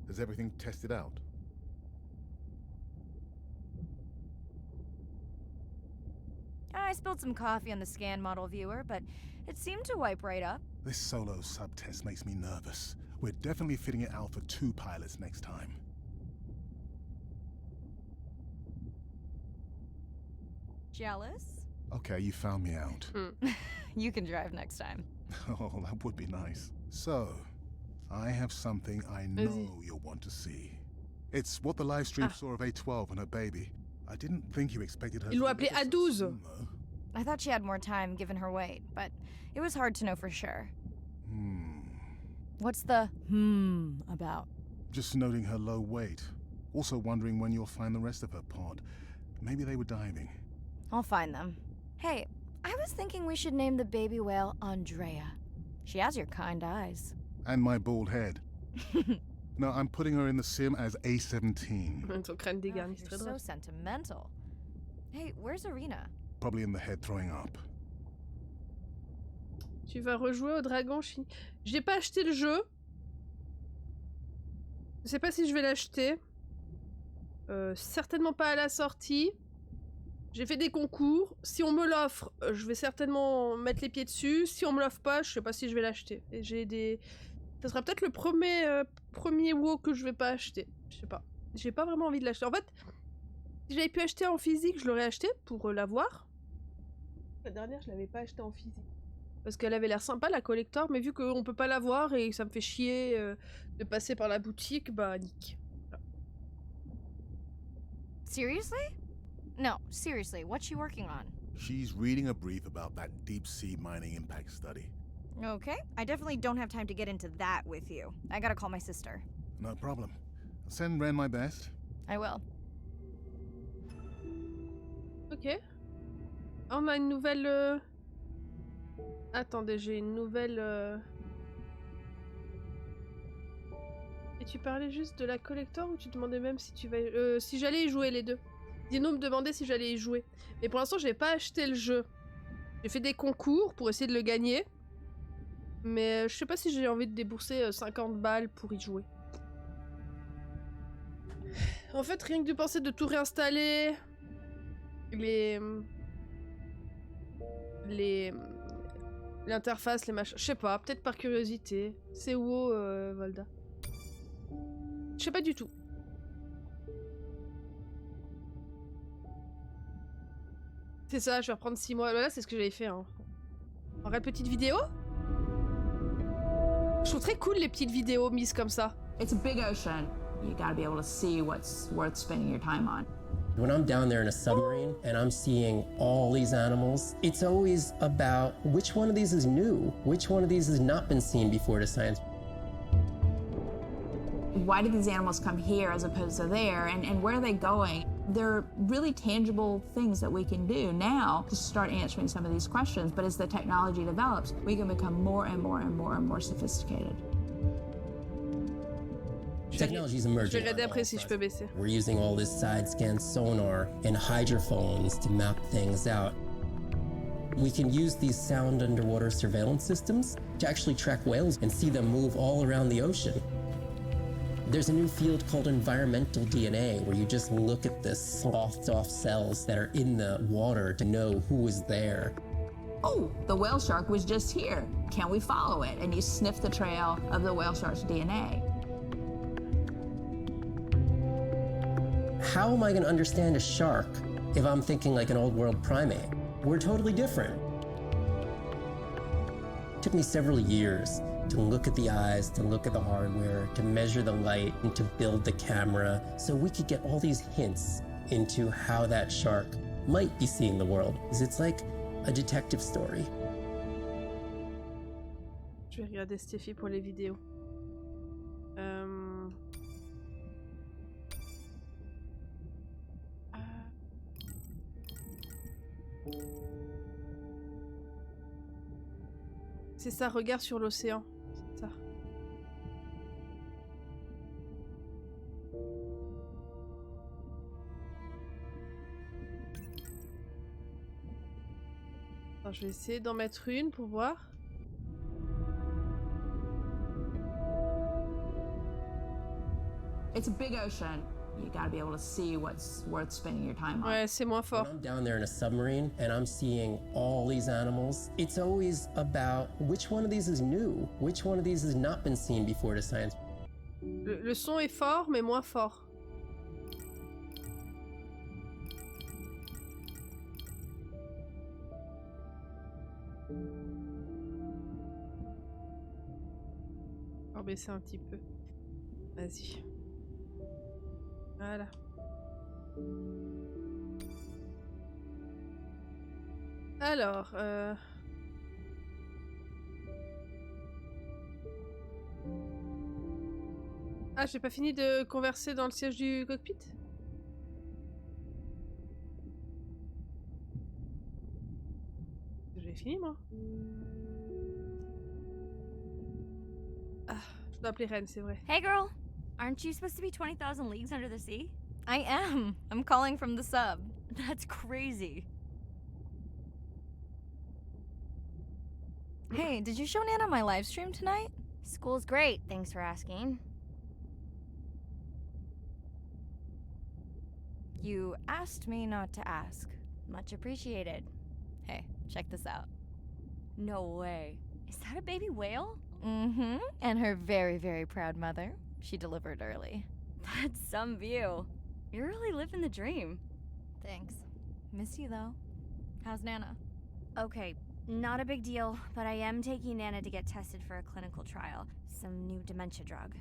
Has everything tested out? I spilled some coffee on the scan model viewer, but it seemed to wipe right up. This solo sub test makes me nervous. We're definitely fitting it out for 2 pilots next time. Jealous? Okay, you found me out. You can drive next time. Oh, that would be nice. So, I have something I know you'll want to see. It's what the live stream saw of A12 and her baby. I didn't think you expected her Ils to l'ont appelée look so A12. soon, though. I thought she had more time given her weight, but it was hard to know for sure. What's the about? Just noting her low weight. Also wondering when you'll find the rest of her pod. Maybe they were diving. I'll find them. Hey, I was thinking we should name the baby whale Andrea. She has your kind eyes. And my bald head. No, I'm putting her in the sim as A17. Ton crâne dégarni, c'est You're très so drôle. sentimental. Hey, where's Arena? Probably in the head throwing up. Tu vas rejouer au dragon chinois. J'ai pas acheté le jeu. Je sais pas si je vais l'acheter. Certainement pas à la sortie. J'ai fait des concours. Si on me l'offre, je vais certainement mettre les pieds dessus. Si on me l'offre pas, je sais pas si je vais l'acheter. Et j'ai des... Ça sera peut-être le premier WoW que je vais pas acheter. Je sais pas. J'ai pas vraiment envie de l'acheter. En fait, Si j'avais pu acheter en physique, je l'aurais acheté pour l'avoir. La dernière, je l'avais pas acheté en physique. Parce qu'elle avait l'air sympa, la collector, mais vu qu'on peut pas l'avoir et que ça me fait chier de passer par la boutique, bah nique. Seriously? No, seriously, what's she working on? She's reading a brief about that deep sea mining impact study. Okay, I definitely don't have time to get into that with you. I gotta call my sister. No problem. Send Ren my best. I will. Ok. On a une nouvelle... Attendez, j'ai une nouvelle... Et tu parlais juste de la collector ou tu demandais même si tu vas... si j'allais y jouer les deux. Dino me demandait si j'allais y jouer. Mais pour l'instant, j'ai pas acheté le jeu. J'ai fait des concours pour essayer de le gagner. Mais je sais pas si j'ai envie de débourser 50 balles pour y jouer. En fait, rien que de penser de tout réinstaller... L'interface, les machins... Je sais pas, peut-être par curiosité. C'est où, Volda? Je sais pas du tout. C'est ça, je vais reprendre 6 mois. Voilà, c'est ce que j'avais fait. Hein. En vrai, petite vidéo. Je trouve très cool les petites vidéos mises comme ça. It's a big ocean. You gotta be able to see what's worth spending your time on. When I'm down there in a submarine and I'm seeing all these animals, it's always about which one of these is new, which one of these has not been seen before to science. Why did these animals come here as opposed to there, and where are they going? They're really tangible things that we can do now to start answering some of these questions, but as the technology develops, we can become more and more and more and more sophisticated. Technology is emerging. Je vais regarder après si je peux baisser. We're using all this side scan sonar and hydrophones to map things out. We can use these sound underwater surveillance systems to actually track whales and see them move all around the ocean. There's a new field called environmental DNA where you just look at the sloughed off cells that are in the water to know who was there. Oh, the whale shark was just here. Can we follow it? And you sniff the trail of the whale shark's DNA. How am I going to understand a shark if I'm thinking like an old world primate? We're totally different. It took me several years to look at the eyes, to look at the hardware, to measure the light, and to build the camera so we could get all these hints into how that shark might be seeing the world. It's like a detective story. Je vais regarder Steffi pour les vidéos. C'est ça, regard sur l'océan. C'est ça. Alors, je vais essayer d'en mettre une pour voir. It's a big ocean. You gotta be able to see what's worth spending your time on. Ouais, c'est moins fort. When I'm down there in a submarine and I'm seeing all these animals, it's always about which one of these is new, which one of these has not been seen before to science. Le son est fort, mais moins fort. On va baisser un petit peu. Vas-y. Voilà. Alors, Ah, j'ai pas fini de converser dans le siège du cockpit? J'ai fini, moi. Ah, je dois appeler Ren, c'est vrai. Hey girl, aren't you supposed to be 20,000 leagues under the sea? I am. I'm calling from the sub. That's crazy. Hey, did you show Nana my live stream tonight? School's great, thanks for asking. You asked me not to ask. Much appreciated. Hey, check this out. No way. Is that a baby whale? Mm-hmm. And her very, very proud mother. She delivered early. That's some view. You're really living the dream. Thanks. Miss you though. How's Nana? Okay, not a big deal, but I am taking Nana to get tested for a clinical trial. Some new dementia drug.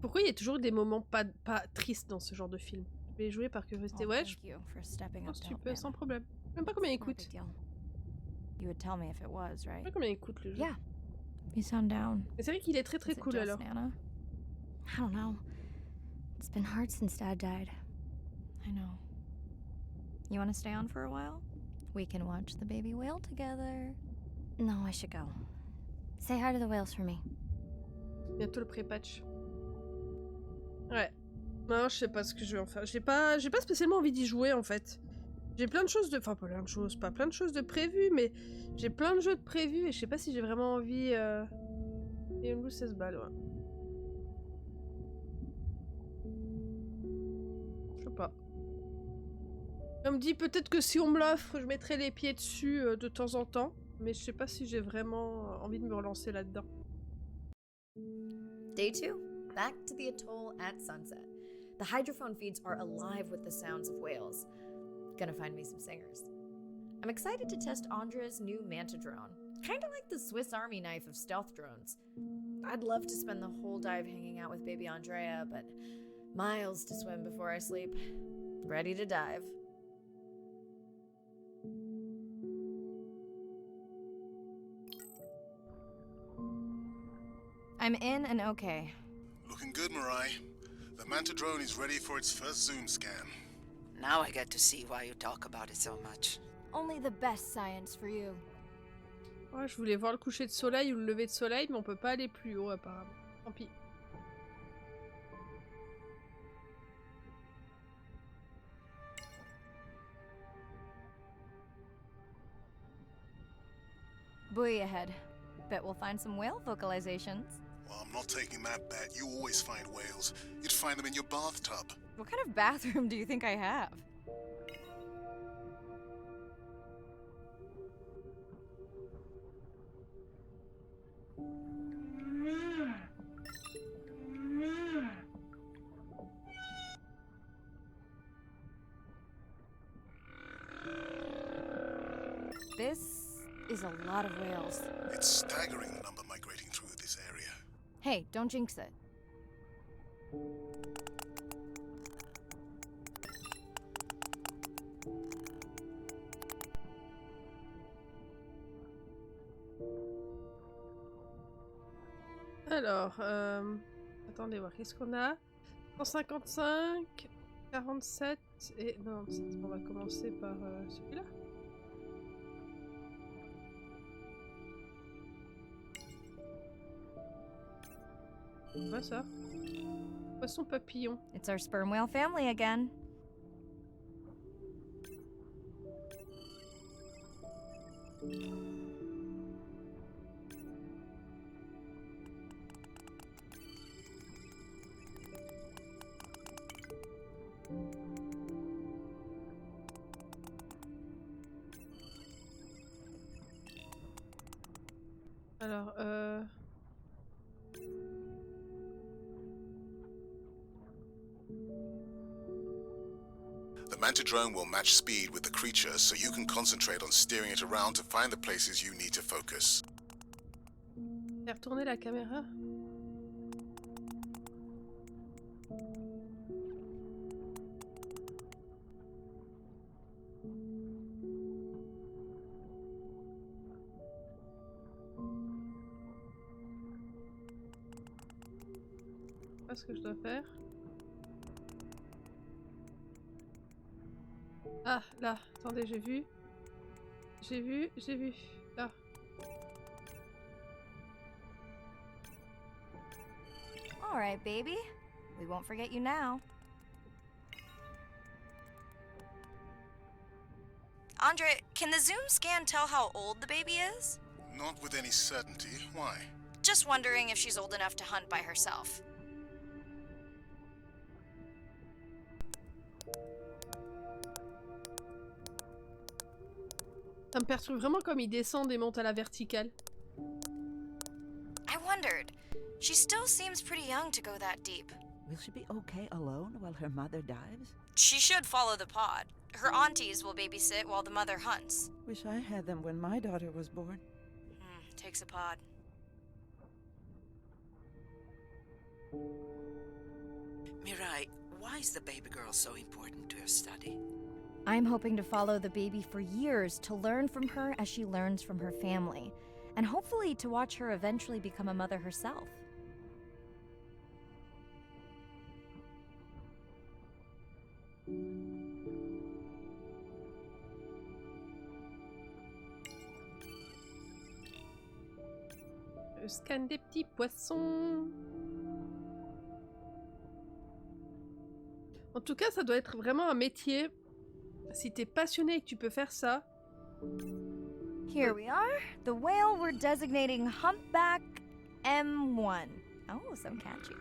Pourquoi il y a toujours des moments pas tristes dans ce genre de film? Je vais jouer par curiosité. Ouais, je pense que tu peux sans problème. Je sais même pas combien il coûte. You would tell me if it was, Je sais right? pas combien il coûte le jeu. Yeah. You sound down. Mais c'est vrai qu'il est très très Is it cool just alors. Nana? I don't know. It's been hard since Dad died. I know. You want to stay on for a while? We can watch the baby whale together. No, I should go. Say hi to the whales for me. Bientôt le pré-patch. Ouais. Non, je sais pas ce que je vais en faire. J'ai pas spécialement envie d'y jouer en fait. J'ai plein de choses de... Enfin, pas plein de choses de prévues, mais j'ai plein de jeux de prévus et je sais pas si j'ai vraiment envie... Et une 16 balles, ouais. Je sais pas. On me dit peut-être que si on me l'offre, je mettrai les pieds dessus de temps en temps. Mais je sais pas si j'ai vraiment envie de me relancer là-dedans. Day 2, back to the atoll at sunset. The hydrophone feeds are alive with the sounds of whales. Gonna find me some singers. I'm excited to test Andrea's new Manta drone. Kinda like the Swiss Army knife of stealth drones. I'd love to spend the whole dive hanging out with baby Andrea, but miles to swim before I sleep. Ready to dive. I'm in and okay. Looking good, Mirai. The Manta drone is ready for its first zoom scan. Now I get to see why you talk about it so much. Only the best science for you. Ouais, je voulais voir le coucher de soleil ou le lever de soleil, mais on peut pas aller plus haut apparemment. Tant pis. Buoy ahead. Bet we'll find some whale vocalizations. Well, I'm not taking that bet. You always find whales. You'd find them in your bathtub. What kind of bathroom do you think I have? This is a lot of whales. It's staggering the number migrating through this area. Hey, don't jinx it. Alors, attendez voir, qu'est-ce qu'on a? 155, 47 et 97. On va commencer par celui-là. Quoi ça? Poisson papillon. It's our sperm whale family again. Alors, The Manta drone will match speed with the creature so you can concentrate on steering it around to find the places you need to focus. faire tourner la caméra. Je sais pas ce que je dois faire. Ah, là, attendez, j'ai vu. Là. All right, baby. We won't forget you now. Andre, can the zoom scan tell how old the baby is? Not with any certainty. Why? Just wondering if she's old enough to hunt by herself. Ça me perturbe vraiment comme ils descendent et montent à la verticale. I wondered. She still seems pretty young to go that deep. Will she be okay alone while her mother dives? She should follow the pod. Her aunties will babysit while the mother hunts. Wish I had them when my daughter was born. Takes a pod. Mirai, why is the baby girl so important to your study? I'm hoping to follow the baby for years to learn from her as she learns from her family, and hopefully to watch her eventually become a mother herself. Je scanne des petits poissons. En tout cas, ça doit être vraiment un métier. Si t'es passionné et que tu peux faire ça. Here we are. The whale we're designating Humpback M1. Oh, so catchy.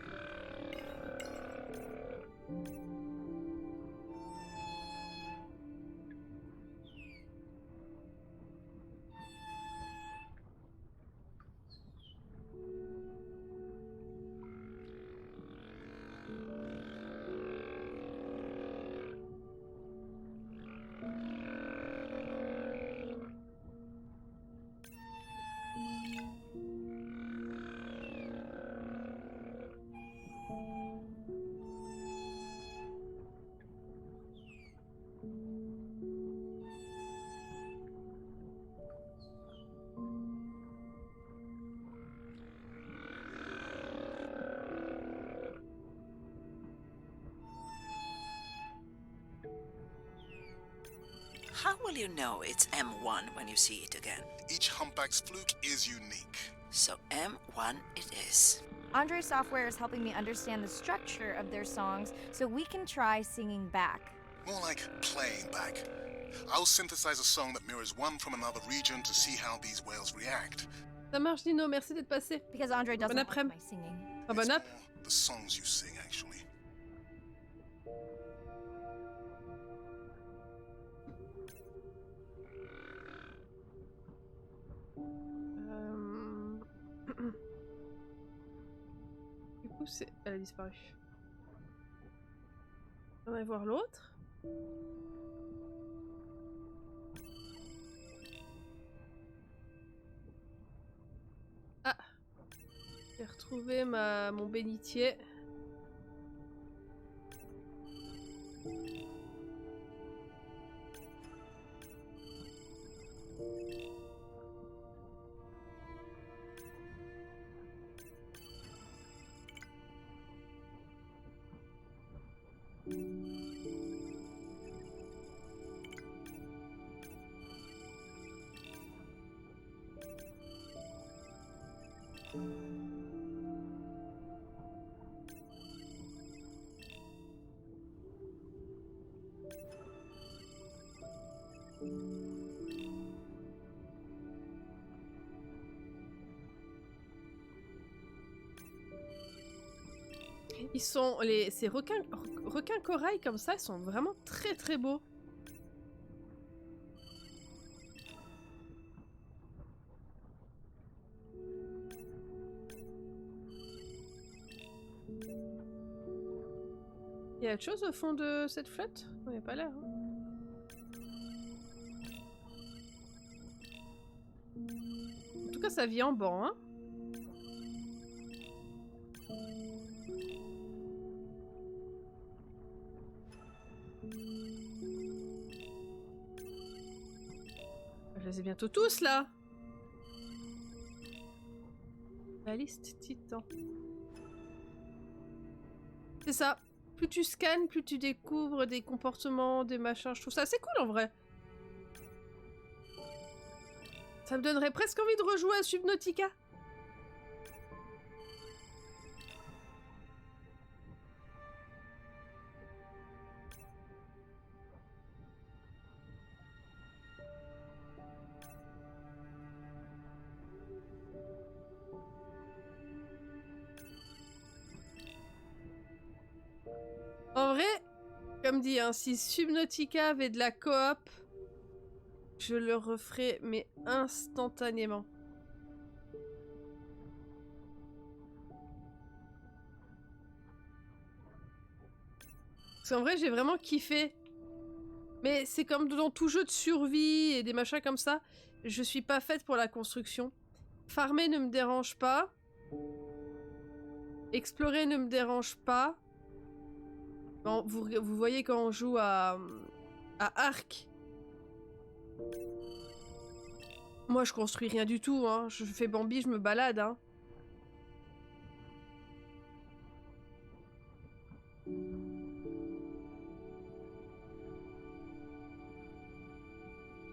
How will you know it's M1 when you see it again? Each humpback's fluke is unique. So M1 it is. Andre Software is helping me understand the structure of their songs so we can try singing back. More like playing back. I'll synthesize a song that mirrors one from another region to see how these whales react. Ça marche, Dino, merci d'être passé. Because Andre doesn't Bon like my singing. Ah, bon app. The songs you sing, actually. Du coup, c'est... Elle a disparu. On va voir l'autre. Ah! J'ai retrouvé mon bénitier. Ils sont ces requins corail comme ça, ils sont vraiment très très beaux. Il y a autre chose au fond de cette flotte? Il n'y a pas l'air. En tout cas, ça vit en banc, hein. Je les ai bientôt tous là. La liste titan. C'est ça. Plus tu scannes, plus tu découvres des comportements, des machins. Je trouve ça assez cool en vrai. Ça me donnerait presque envie de rejouer à Subnautica. En vrai, comme dit, hein, si Subnautica avait de la coop, je le referais, mais instantanément. Parce qu'en vrai, j'ai vraiment kiffé. Mais c'est comme dans tout jeu de survie et des machins comme ça. Je suis pas faite pour la construction. Farmer ne me dérange pas. Explorer ne me dérange pas. Bon, vous voyez quand on joue à Ark. Moi, je construis rien du tout, hein. Je fais Bambi, je me balade, hein.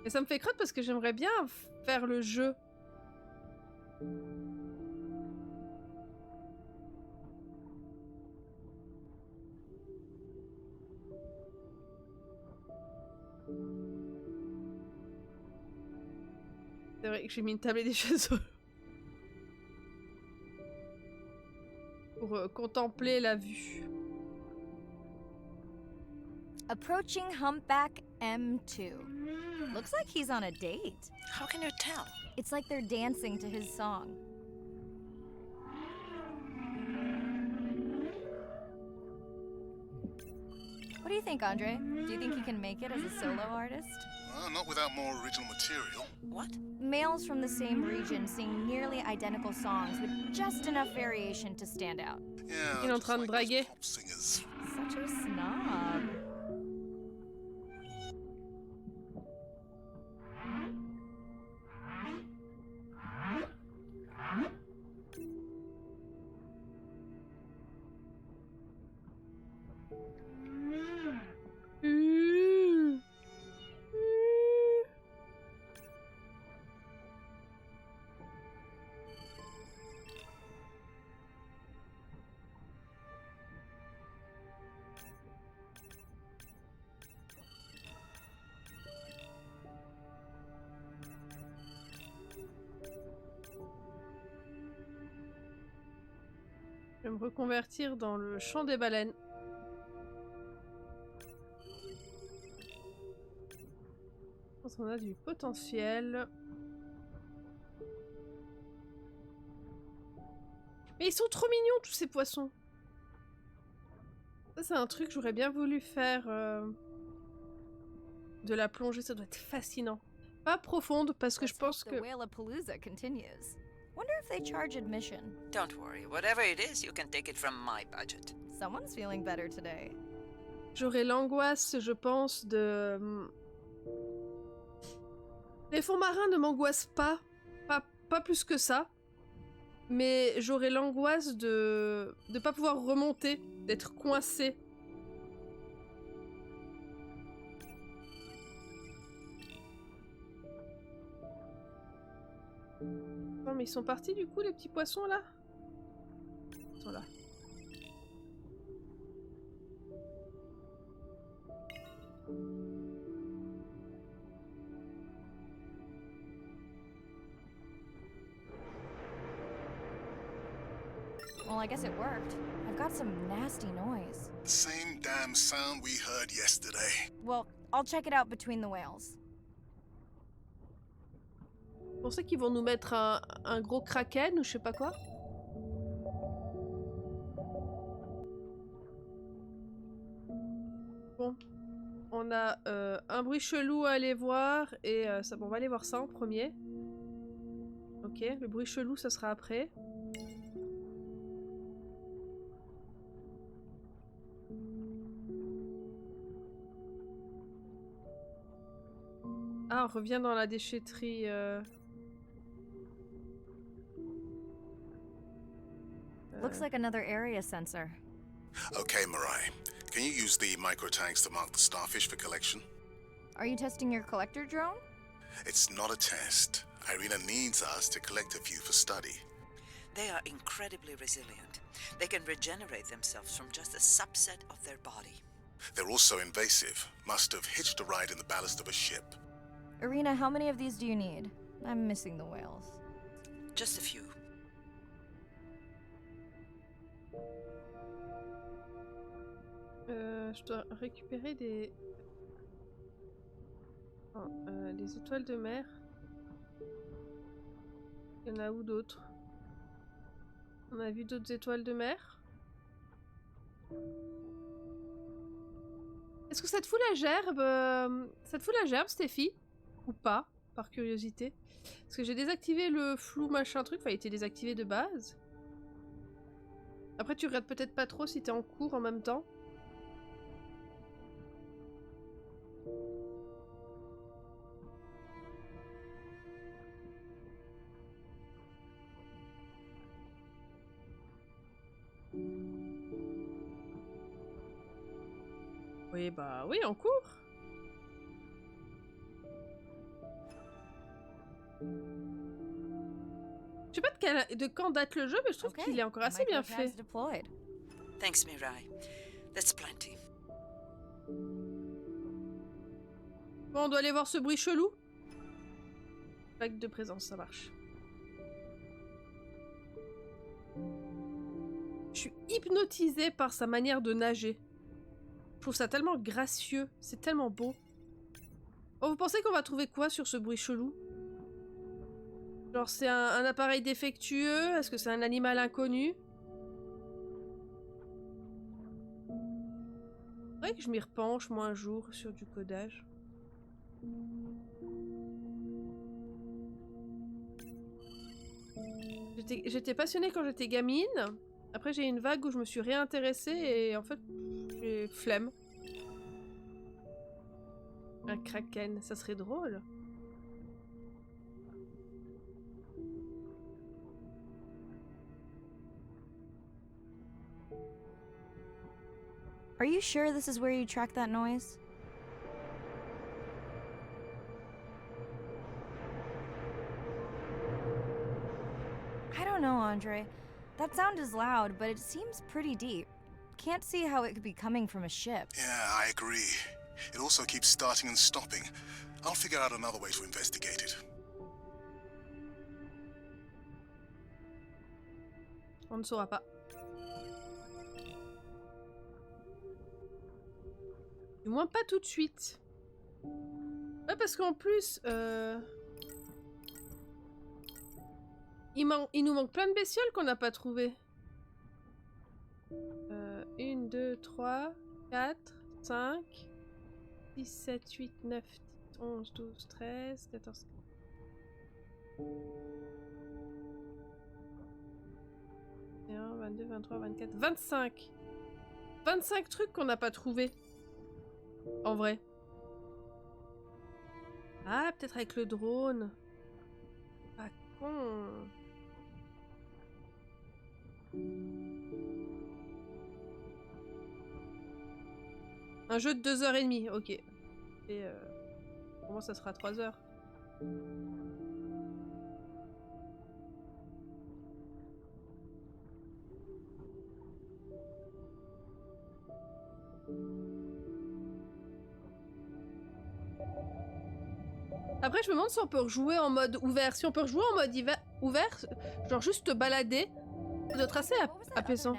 Et ça me fait crotte parce que j'aimerais bien faire le jeu. C'est vrai que j'ai mis une table et des chaises pour contempler la vue. Approaching Humpback M2. Looks like he's on a date. How can you tell? It's like they're dancing to his song. What do you think, Andre? Do you think he can make it as a solo artist? Not without more original material. What? Males from the same region sing nearly identical songs with just enough variation to stand out. Yeah, Il est en train de draguer. pop singers. Such a snob. Je vais me reconvertir dans le chant des baleines. Je pense qu'on a du potentiel. Mais ils sont trop mignons tous ces poissons. Ça c'est un truc que j'aurais bien voulu faire. De la plongée, ça doit être fascinant. Pas profonde parce que je pense que... The Whale-a-Palooza continues. Wonder if they charge admission. Don't worry. Whatever it is, you can take it from my budget. Someone's feeling better today. J'aurais l'angoisse, je pense, de... Les fonds marins ne m'angoissent pas. Pas plus que ça. Mais j'aurais l'angoisse de pas pouvoir remonter, d'être coincé. Non mais ils sont partis du coup les petits poissons là? Ils sont là. Well, I guess it worked. I've got some nasty noise. Same damn sound we heard yesterday. Well, I'll check it out between the whales. Vous pensez qu'ils vont nous mettre un gros kraken ou je sais pas quoi? Bon. On a un bruit chelou à aller voir et ça, bon, on va aller voir ça en premier. Ok, le bruit chelou ça sera après. Ah, on revient dans la déchetterie. Looks like another area sensor. Okay, Mirai. Can you use the microtanks to mark the starfish for collection? Are you testing your collector drone? It's not a test. Irina needs us to collect a few for study. They are incredibly resilient. They can regenerate themselves from just a subset of their body. They're also invasive. Must have hitched a ride in the ballast of a ship. Irina, how many of these do you need? I'm missing the whales. Just a few. Je dois récupérer des... Oh, des étoiles de mer. Il y en a où d'autres? On a vu d'autres étoiles de mer? Est-ce que ça te fout la gerbe ça te fout la gerbe, Steffi? Ou pas, par curiosité? Parce que j'ai désactivé le flou machin truc, enfin il était désactivé de base. Après tu regardes peut-être pas trop si t'es en cours en même temps. Oui, bah oui, en cours. Je sais pas de quand date le jeu, mais je trouve qu'il est encore assez bien fait. Thanks, Mirai. That's plenty. Bon, on doit aller voir ce bruit chelou. Vague de présence, ça marche. Je suis hypnotisée par sa manière de nager. Je trouve ça tellement gracieux, c'est tellement beau. Oh, vous pensez qu'on va trouver quoi sur ce bruit chelou? Genre c'est un appareil défectueux? Est-ce que c'est un animal inconnu? C'est vrai que je m'y repenche moi un jour sur du codage. J'étais passionnée quand j'étais gamine. Après j'ai eu une vague où je me suis réintéressée et en fait j'ai flemme. Un kraken, ça serait drôle. Are you sure this is where you track that noise? I don't know, Andre. That sound is loud, but it seems pretty deep. Can't see how it could be coming from a ship. Yeah, I agree. It also keeps starting and stopping. I'll figure out another way to investigate it. On ne saura pas. Du moins pas tout de suite. Ouais, parce qu'en plus, il nous manque plein de bestioles qu'on n'a pas trouvées. 1, 2, 3, 4, 5, 6, 7, 8, 9, 10, 11, 12, 13, 14... 21, 22, 23, 24, 25! 25 trucs qu'on n'a pas trouvés. En vrai. Ah, peut-être avec le drone. Pas con. Un jeu de 2h30, ok. Et pour moi, ça sera 3 heures. Après, je me demande si on peut rejouer en mode ouvert. Si on peut rejouer en mode ouvert, genre juste te balader, ça doit être assez apaisant.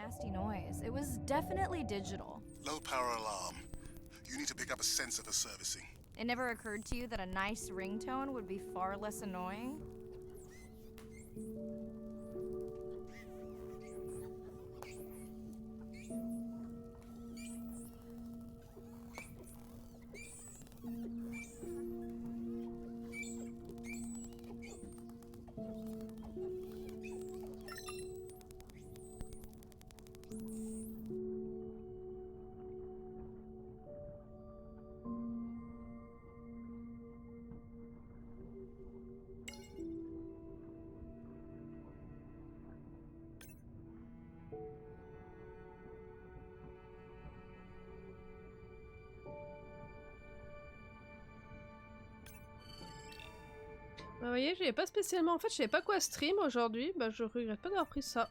Low power alarm. You need to pick up a sensor for servicing. It never occurred to you that a nice ringtone would be far less annoying? Vous voyez, j'avais pas spécialement... En fait, je savais pas quoi stream aujourd'hui. Bah, je regrette pas d'avoir pris ça.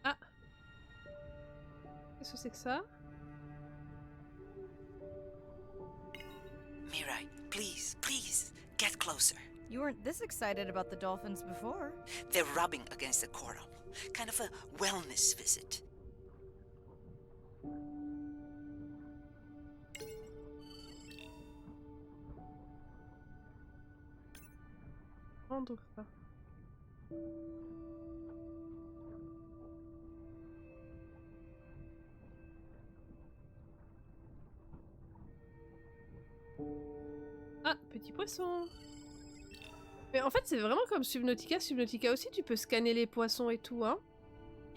Ah! Qu'est-ce que c'est que ça? Mirai, please, please, get closer. You weren't this excited about the dolphins before. They're rubbing against the coral. Kind of a wellness visit. Prendre ça. petit poisson. Mais en fait, c'est vraiment comme Subnautica. Subnautica aussi, tu peux scanner les poissons et tout, hein.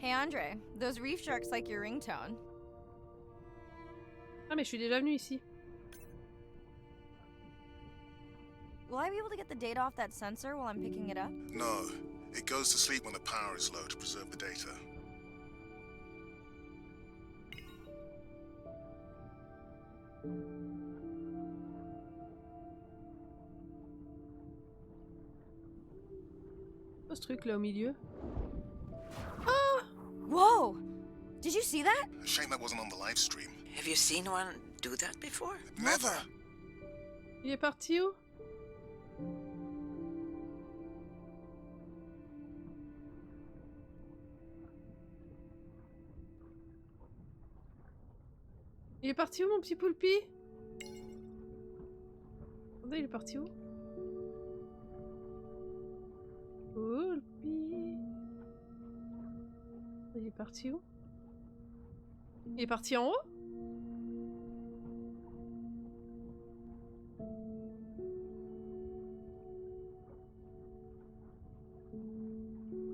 Hey Andre, those reef sharks like your ringtone. Ah, mais je suis déjà venue ici. Will I be able to get the data off that sensor while I'm picking it up? No, it goes to sleep when the power is low to preserve the data. Oh, ce truc là au milieu. Whoa! Did you see that? Shame that wasn't on the live stream. Have you seen one do that before? Never! Il est parti où? Il est parti où mon petit poulpi? Attendez, il est parti où? Poulpi. Il est parti où? Il est parti en haut?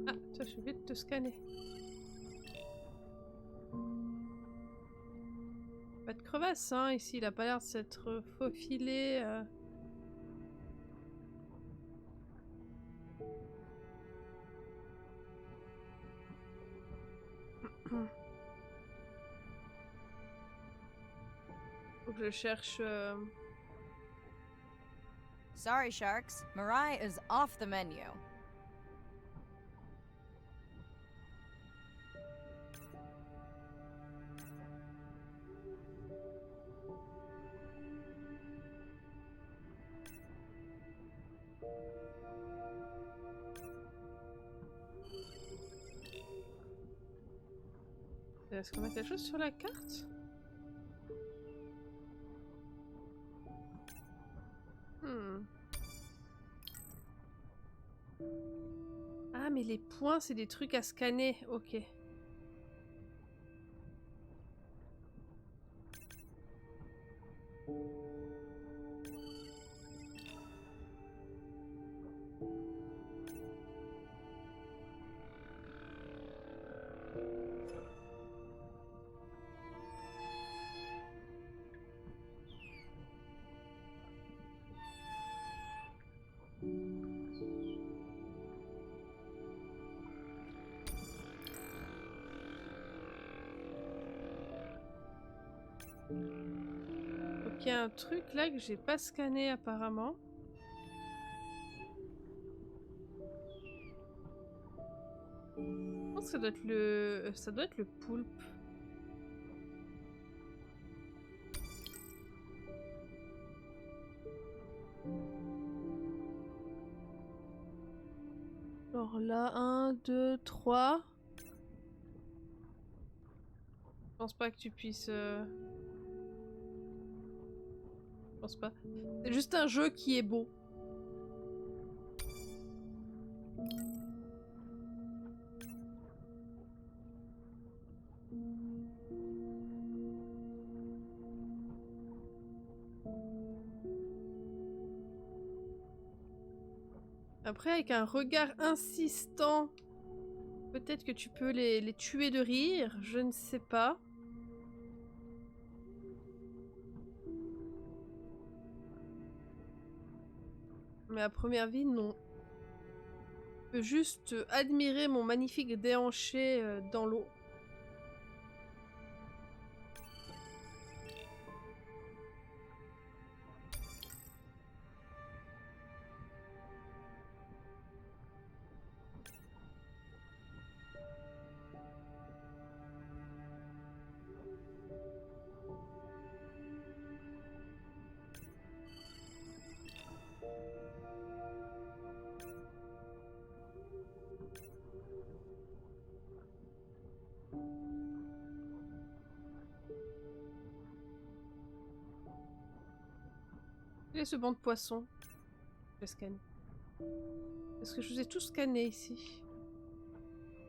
Ah, toi, je vais te scanner. Pas de crevasse, hein, ici, il a pas l'air de s'être faufilé. Faut que je cherche... Sorry, sharks. Mirai is off the menu. Est-ce qu'on a quelque chose sur la carte? Ah, mais les points, c'est des trucs à scanner. Ok. Donc il y a un truc là que j'ai pas scanné apparemment. Je pense que ça doit être le poulpe. Alors là, 1, 2, 3. Je pense pas que tu puisses... Je pense pas. C'est juste un jeu qui est beau. Après, avec un regard insistant, peut-être que tu peux les tuer de rire, je ne sais pas. Mais à première vue, non. Je peux juste admirer mon magnifique déhanché dans l'eau. Quel est ce banc de poissons? Je vais scanner. Est-ce que je vous ai tous scanné ici?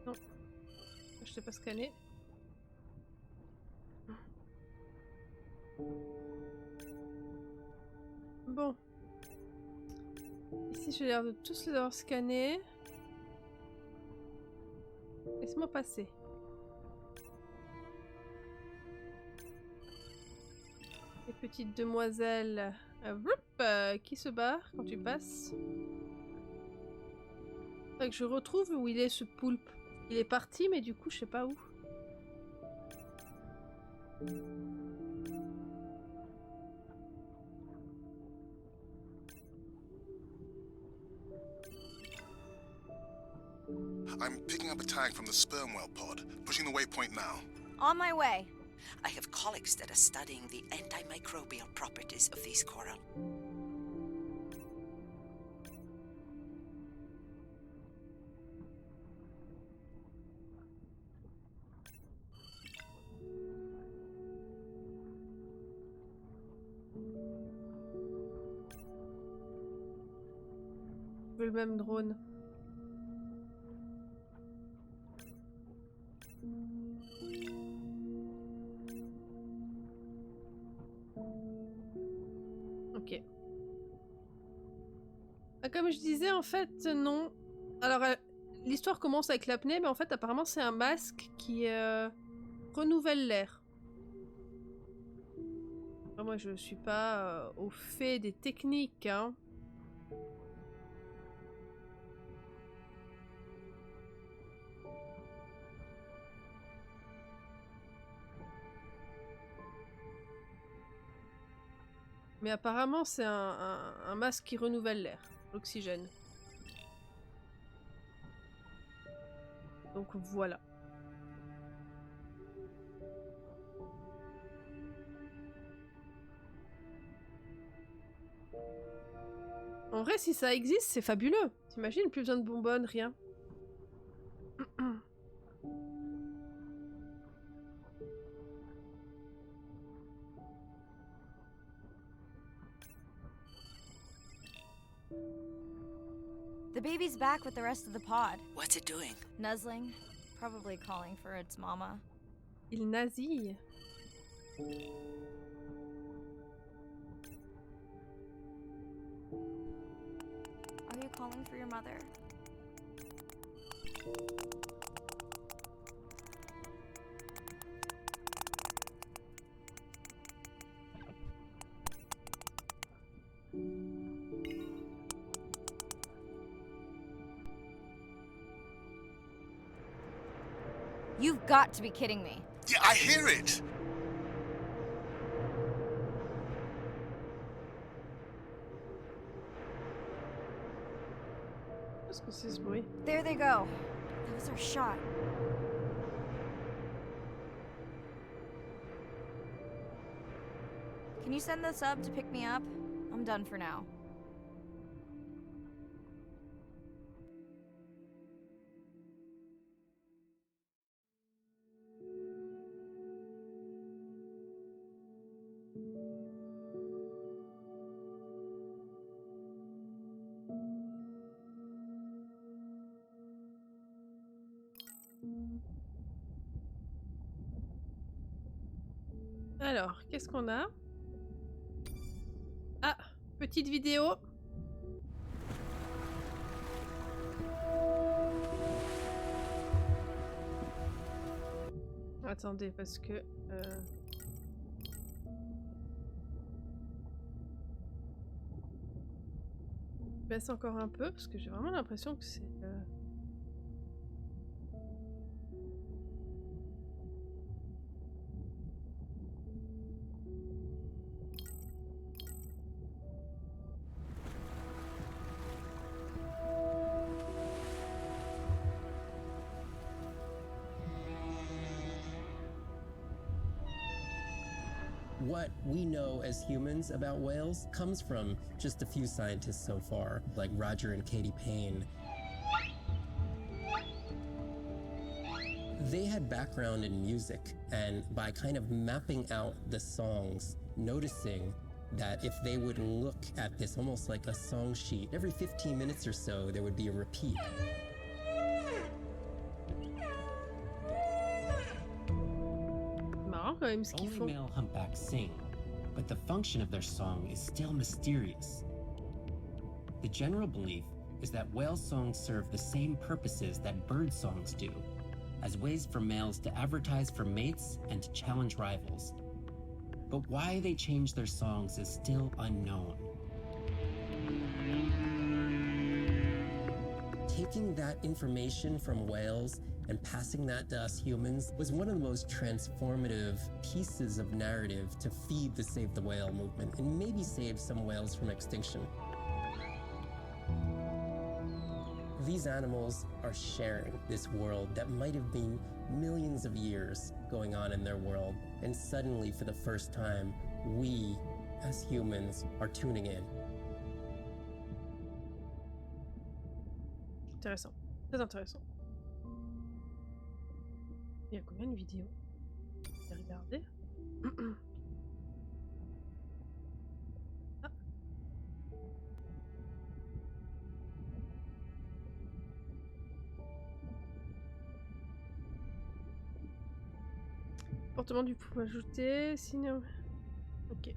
Non. Je t'ai pas scanné. Bon. Ici, j'ai l'air de tous les avoir scannés. Laisse-moi passer. Les petites demoiselles qui se barrent quand tu passes. Faudrait que je retrouve où il est ce poulpe. Il est parti, mais du coup, je sais pas où. I'm picking up a tag from the sperm whale pod, pushing the waypoint now. On my way. I have colleagues that are studying the antimicrobial properties of these coral. Je veux le même drone. Ok. Comme je disais, en fait, non. Alors, l'histoire commence avec l'apnée, mais en fait, apparemment, c'est un masque qui renouvelle l'air. Enfin, moi, je suis pas au fait des techniques, hein. Mais apparemment, c'est un masque qui renouvelle l'air, l'oxygène. Donc voilà. En vrai, si ça existe, c'est fabuleux. T'imagines, plus besoin de bonbonnes, rien. The baby's back with the rest of the pod. What's it doing? Nuzzling. Probably calling for its mama. Il nasille. Are you calling for your mother? You've got to be kidding me. Yeah, I hear it! Qu'est-ce que c'est ce bruit? There they go. That was our shot. Can you send the sub to pick me up? I'm done for now. Alors, qu'est-ce qu'on a? Ah, petite vidéo. Attendez, parce que... Je baisse encore un peu, parce que j'ai vraiment l'impression que c'est... What we know as humans about whales comes from just a few scientists so far, like Roger and Katie Payne. They had background in music, and by kind of mapping out the songs, noticing that if they would look at this almost like a song sheet, every 15 minutes or so there would be a repeat. Only male humpbacks sing, but the function of their song is still mysterious. The general belief is that whale songs serve the same purposes that bird songs do, as ways for males to advertise for mates and to challenge rivals. But why they change their songs is still unknown. Taking that information from whales and passing that to us humans was one of the most transformative pieces of narrative to feed the Save the Whale movement and maybe save some whales from extinction. These animals are sharing this world that might have been millions of years going on in their world, and suddenly, for the first time, we, as humans, are tuning in. Intéressant. Très intéressant. Il y a combien de vidéos? J'ai regardé. Ah. Comportement du pouvoir ajouté, sinon... Ok.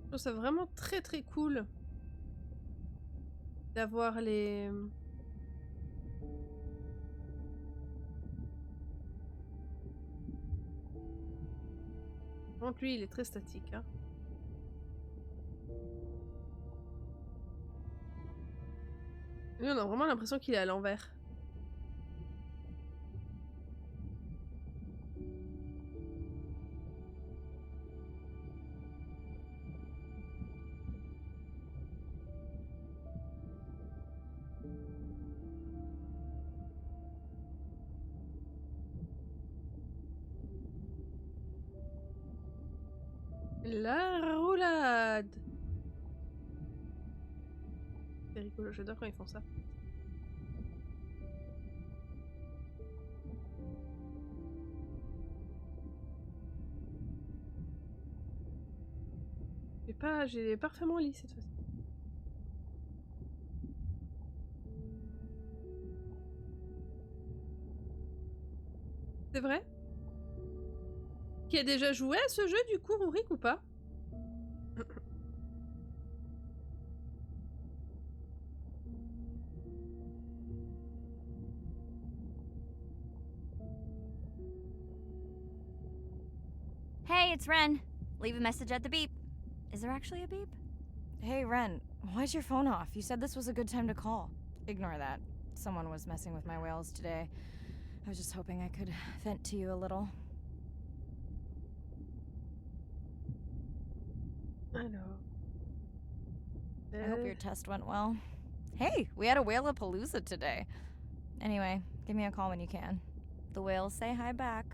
Je trouve ça vraiment très très cool d'avoir les... Donc lui il est très statique, hein. Lui on a vraiment l'impression qu'il est à l'envers. La roulade. C'est rigolo, j'adore quand ils font ça. J'ai parfaitement lisse cette fois-ci. C'est vrai? Qui a déjà joué à ce jeu du coup, Rurik, ou pas? Hey, it's Ren. Leave a message at the beep. Is there actually a beep? Hey, Ren, why's your phone off? You said this was a good time to call. Ignore that. Someone was messing with my whales today. I was just hoping I could vent to you a little. I know. I hope your test went well. Hey, we had a Whale-a-Palooza today. Anyway, give me a call when you can. The whales say hi back.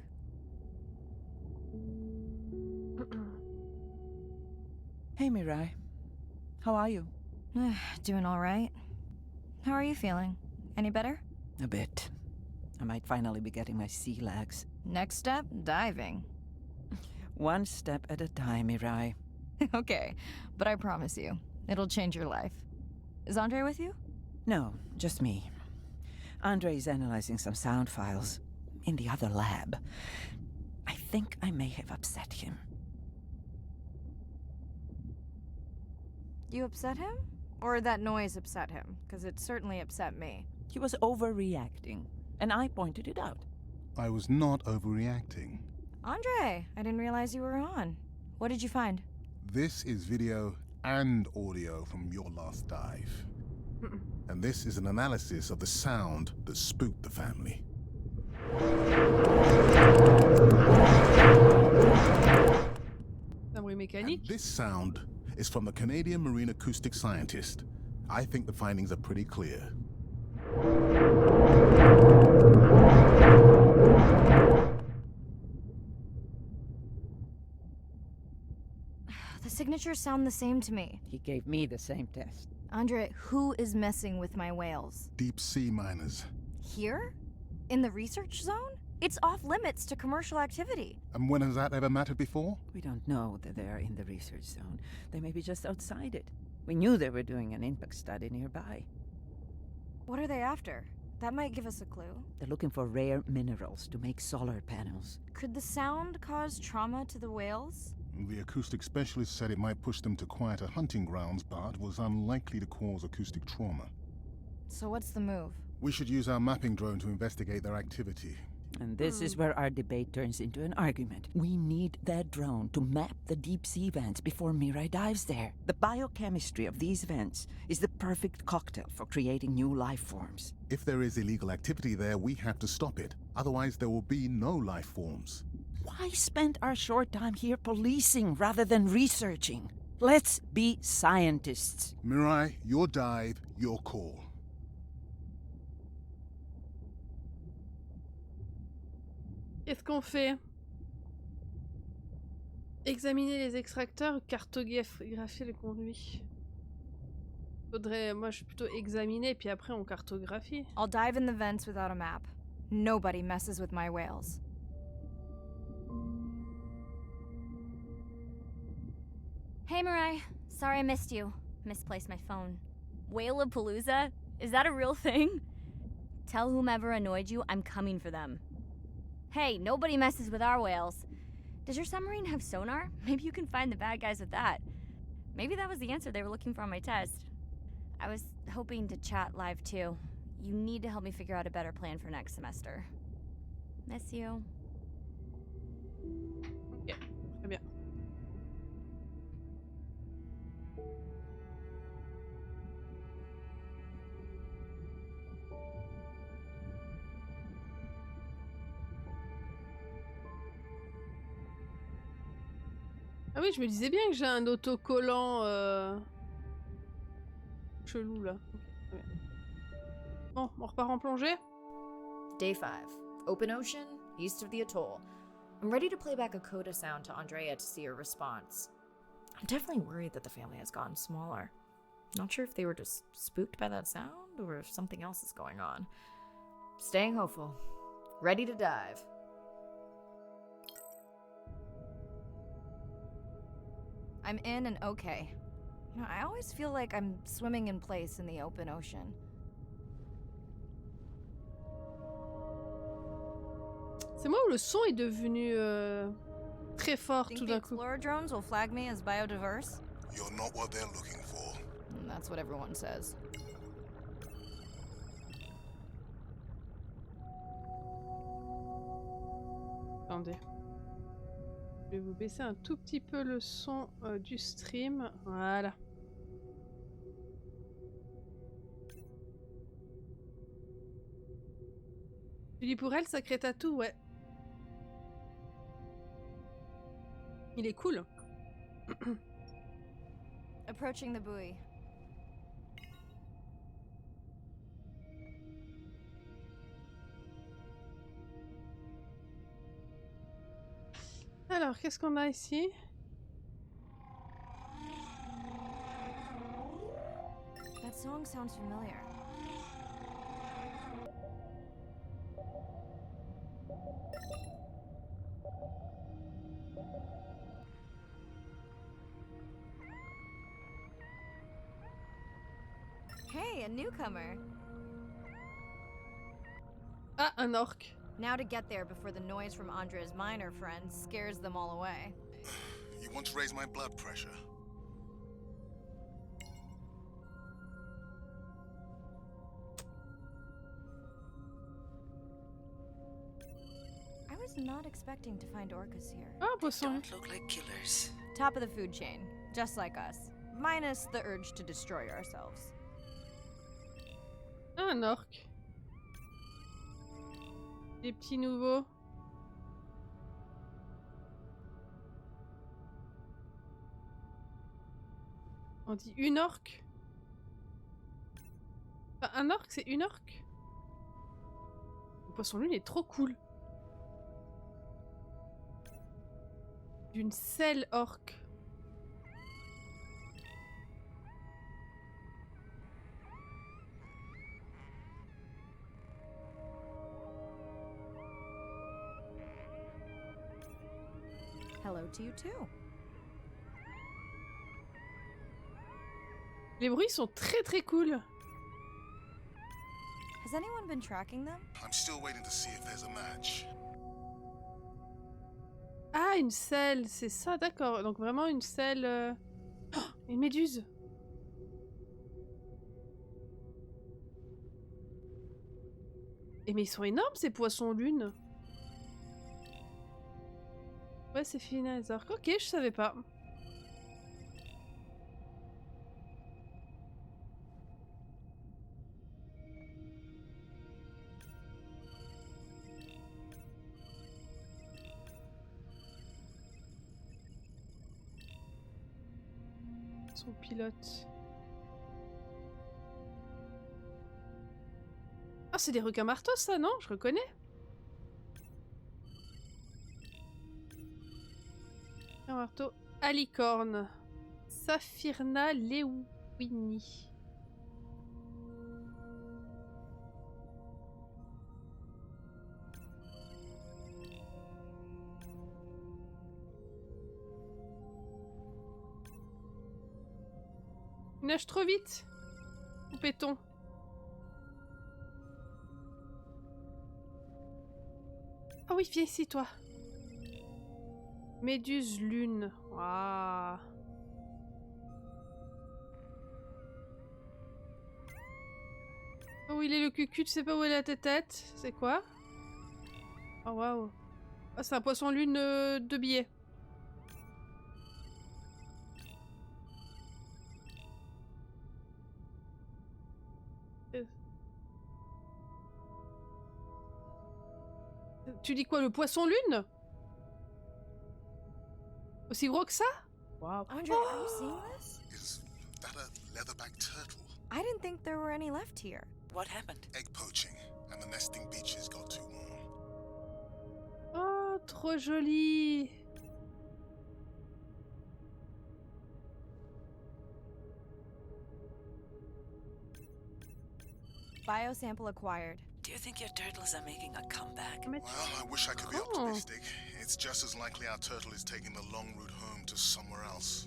Hey, Mirai. How are you? Doing all right. How are you feeling? Any better? A bit. I might finally be getting my sea legs. Next step, diving. One step at a time, Mirai. Okay, but I promise you, it'll change your life. Is Andre with you? No, just me. Andre is analyzing some sound files in the other lab. I think I may have upset him. You upset him? Or that noise upset him? Because it certainly upset me. He was overreacting, and I pointed it out. I was not overreacting. Andre, I didn't realize you were on. What did you find? This is video and audio from your last dive. And this is an analysis of the sound that spooked the family. And this sound is from the Canadian marine acoustic scientist. I think the findings are pretty clear. signatures sound the same to me. He gave me the same test. Andre, who is messing with my whales? Deep sea miners. Here? In the research zone? It's off limits to commercial activity. And when has that ever mattered before? We don't know that they are in the research zone. They may be just outside it. We knew they were doing an impact study nearby. What are they after? That might give us a clue. They're looking for rare minerals to make solar panels. Could the sound cause trauma to the whales? The acoustic specialist said it might push them to quieter hunting grounds, but was unlikely to cause acoustic trauma. So what's the move? We should use our mapping drone to investigate their activity. And this is where our debate turns into an argument. We need that drone to map the deep sea vents before Mirai dives there. The biochemistry of these vents is the perfect cocktail for creating new life forms. If there is illegal activity there, we have to stop it. Otherwise, there will be no life forms. Why spend our short time here policing rather than researching? Let's be scientists. Mirai, your dive, your call. Qu'est-ce qu'on fait? Examiner les extracteurs ou cartographier le conduit? Faudrait... Moi, je suis plutôt examiner, puis après on cartographie. I'll dive in the vents without a map. Nobody messes with my whales. Hey, Mirai. Sorry I missed you. Misplaced my phone. Whale-a-palooza? Is that a real thing? Tell whomever annoyed you I'm coming for them. Hey, nobody messes with our whales. Does your submarine have sonar? Maybe you can find the bad guys with that. Maybe that was the answer they were looking for on my test. I was hoping to chat live too. You need to help me figure out a better plan for next semester. Miss you. Ok, très bien. Ah oui, je me disais bien que j'ai un autocollant chelou là. Okay. Bon, on repart en plongée. Day 5. Open ocean, east of the atoll. I'm ready to play back a coda sound to Andrea to see her response. I'm definitely worried that the family has gotten smaller. Not sure if they were just spooked by that sound or if something else is going on. Staying hopeful. Ready to dive. I'm in and okay. You know, I always feel like I'm swimming in place in the open ocean. C'est moi où le son est devenu très fort Think tout the d'un coup. Explorer drones will flag me as biodiverse? You're not what they're looking for. That's what everyone says. Attendez. Je vais vous baisser un tout petit peu le son du stream. Voilà. Tu dis pour elle, sacré tatou, ouais. Il est cool. Approaching the buoy. Alors, qu'est-ce qu'on a ici? That song sounds familiar. Hey, a newcomer. Ah, un orque. Now to get there before the noise from Andrea's miner friends scares them all away. You want to raise my blood pressure? I was not expecting to find orcas here. Ah, poisson. Don't look like killers. Top of the food chain, just like us. Minus the urge to destroy ourselves. Ah, un orque. Des petits nouveaux. On dit une orque. Enfin, un orque, c'est une orque. Le poisson lune est trop cool. D'une selle orque. hello to you too. Les bruits sont très très cool. Has anyone been tracking them? I'm still waiting to see if there's a match. Ah, une selle, c'est ça, d'accord. Donc vraiment une selle... Oh, une méduse. Et mais ils sont énormes ces poissons lunes. Ouais, c'est Finazor. Ok, je savais pas. Son pilote. Ah, c'est des requins marteaux, ça, non? Je reconnais. Un marteau à licorne. Saphirna lewini. Il nage trop vite. Où peut-on? Ah oui, viens ici, toi. Méduse lune. Waouh. Oh, il est le cucu, tu sais pas où est la tête. C'est quoi? Oh, waouh. Ah, c'est un poisson lune de billets. Tu dis quoi, le poisson lune? Aussi gros que ça? Wow. Andre, are you seeing this? Is that a leatherback turtle? I didn't think there were any left here. What happened? Egg poaching, and the nesting beaches got too warm. Oh, trop joli. Biosample acquired. Do you think your turtles are making a comeback? Well, I wish I could be optimistic. It's just as likely our turtle is taking the long route home to somewhere else.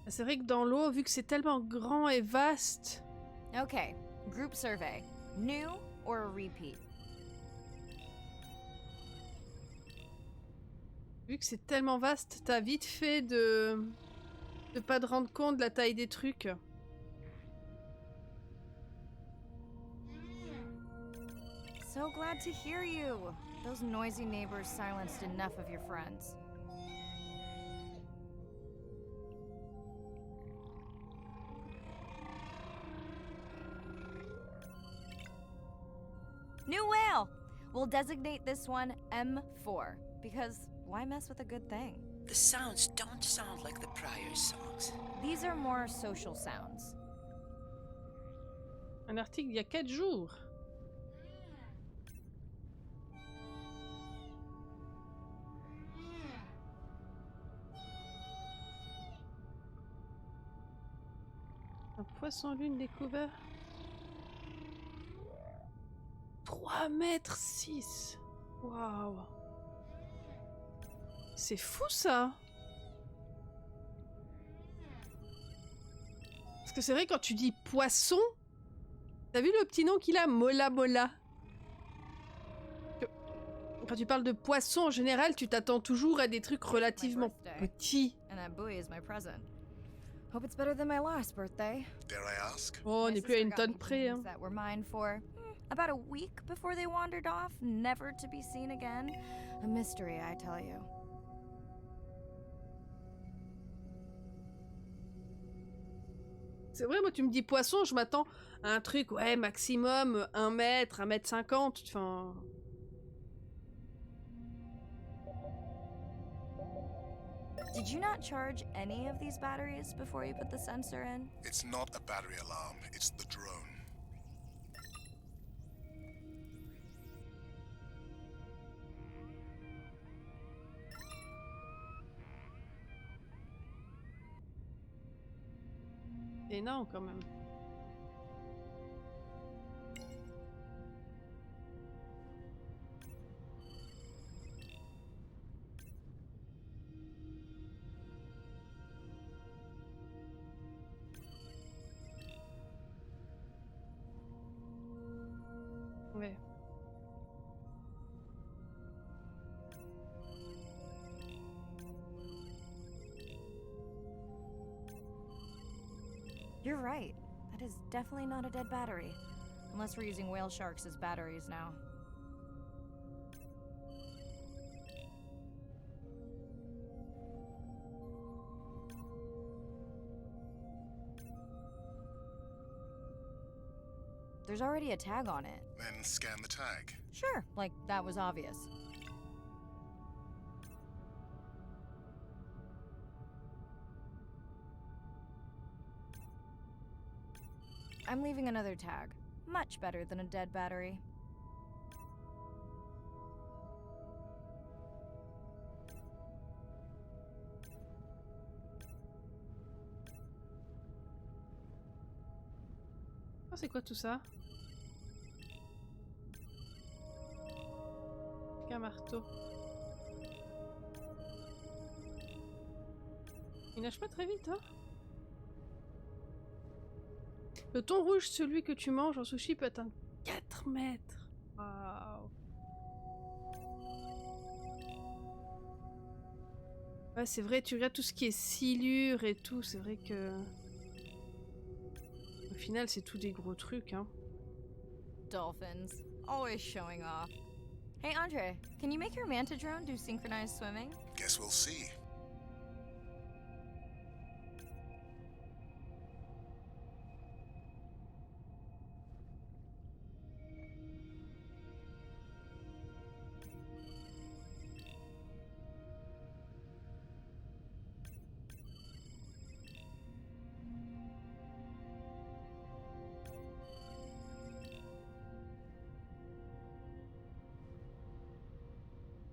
C'est vrai que dans l'eau, vu que c'est tellement grand et vaste... Okay, group survey. New or a repeat? Vu que c'est tellement vaste, t'as vite fait de pas te rendre compte de la taille des trucs. So glad to hear you. Those noisy neighbors silenced enough of your friends. New whale! We'll designate this one M4, because why mess with a good thing? The sounds don't sound like the prior songs. These are more social sounds. Un article d'il y a 4 jours. Un poisson lune découvert. 3 mètres 6. Waouh. C'est fou ça. Parce que c'est vrai quand tu dis poisson, t'as vu le petit nom qu'il a, Mola Mola? Quand tu parles de poisson en général, tu t'attends toujours à des trucs relativement petits. And that buoy is my present. Hope it's better than my last birthday. Dare I ask? Oh, on n'est plus à une tonne près, hein. That were mine for about a week before they wandered off, never to be seen again. A mystery, I tell you. C'est vrai, moi tu me dis poisson, je m'attends à un truc, ouais, maximum 1 mètre, 1 mètre 50, enfin... Did you not charge any of these batteries before you put the sensor in? It's not a battery alarm, it's the drone. C'est énorme quand même. Ouais. You're right. That is definitely not a dead battery. Unless we're using whale sharks as batteries now. There's already a tag on it. Then scan the tag. Sure, like that was obvious. I'm leaving another tag. Much better than a dead battery. Oh, c'est quoi tout ça? Un marteau. Il nage pas très vite, hein? Le thon rouge, celui que tu manges en sushi, peut atteindre 4 mètres. Waouh. Ouais, c'est vrai, tu regardes tout ce qui est silure et tout, c'est vrai que... Au final, c'est tout des gros trucs, hein. Dolphins, always showing off. Hey Andre, can you make your manta drone do synchronized swimming? Guess we'll see.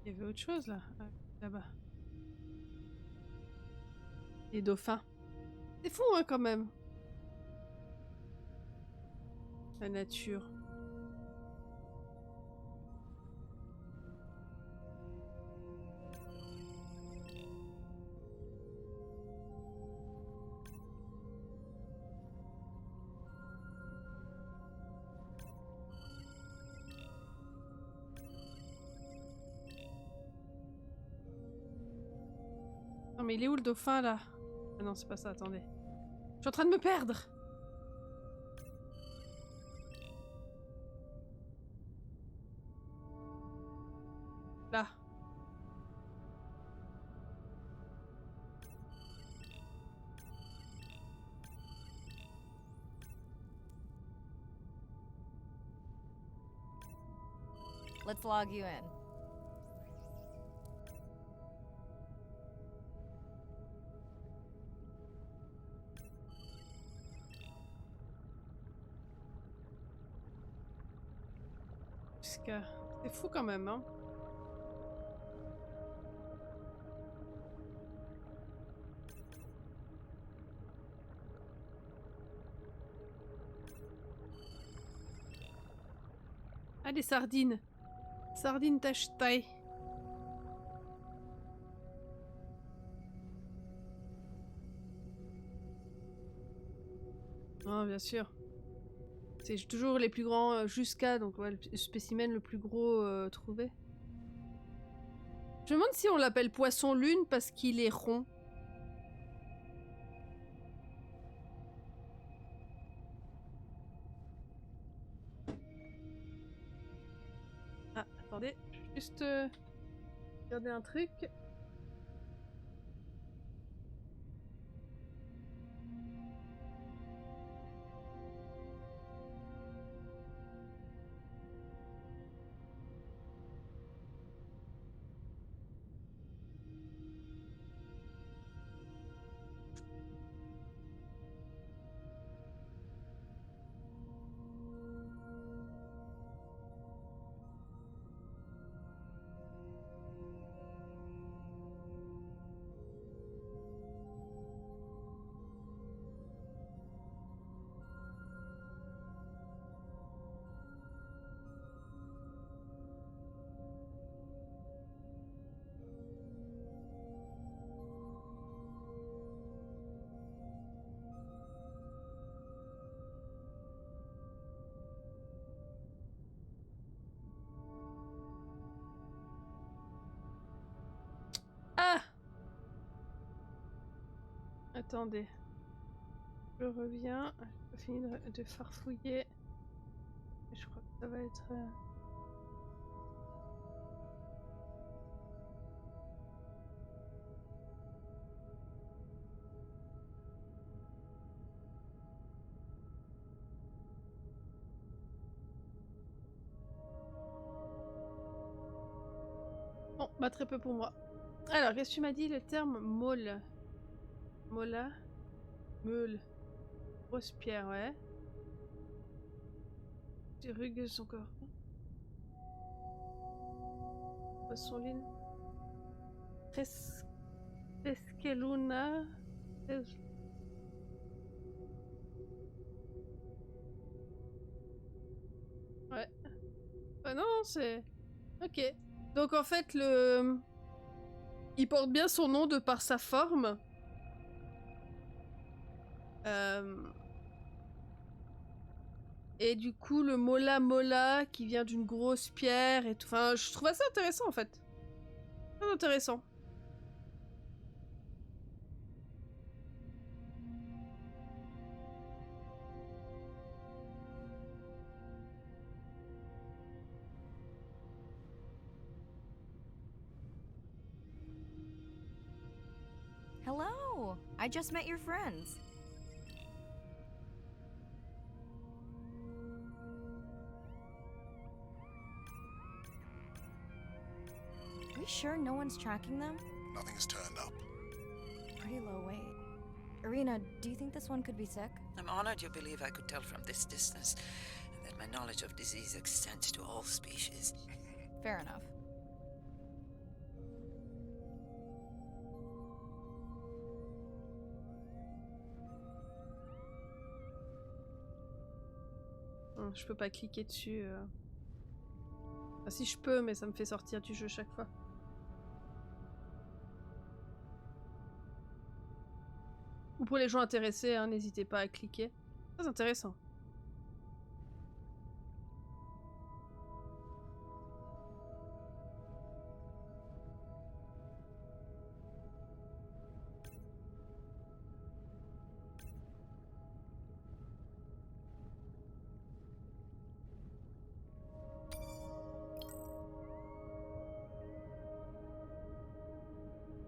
Il y avait autre chose là, là-bas. Les dauphins. C'est fou hein quand même. La nature. Non mais il est où le dauphin là? Ah non c'est pas ça, attendez. Je suis en train de me perdre. Là. Let's log you in. C'est fou quand même, hein. Ah, des sardines. Sardines taille. Ah, bien sûr. C'est toujours les plus grands jusqu'à, donc ouais, le spécimen le plus gros trouvé. Je me demande si on l'appelle poisson lune parce qu'il est rond. Ah, attendez, juste regarder un truc. Attendez. Je reviens. J'ai fini de farfouiller. Je crois que ça va être... Bon, bah très peu pour moi. Alors, qu'est-ce que tu m'as dit? Le terme molle. Molla? Meule. Grosse pierre, ouais. Des rugueuses encore. Poisson-line. Esqueluna. Ouais. Bah non, c'est... Ok. Donc en fait, le... Il porte bien son nom de par sa forme. Et du coup, le Mola Mola qui vient d'une grosse pierre et tout. Enfin, je trouve ça intéressant en fait. Très intéressant. Hello! I just met your friends. Are you sure no one's tracking them? Nothing's turned up. Pretty low weight. Irina, do you think this one could be sick? I'm honored you believe I could tell from this distance that my knowledge of disease extends to all species. Fair enough. Je peux pas cliquer dessus. Enfin, si je peux, mais ça me fait sortir du jeu chaque fois. Ou pour les gens intéressés, hein, n'hésitez pas à cliquer. Très intéressant.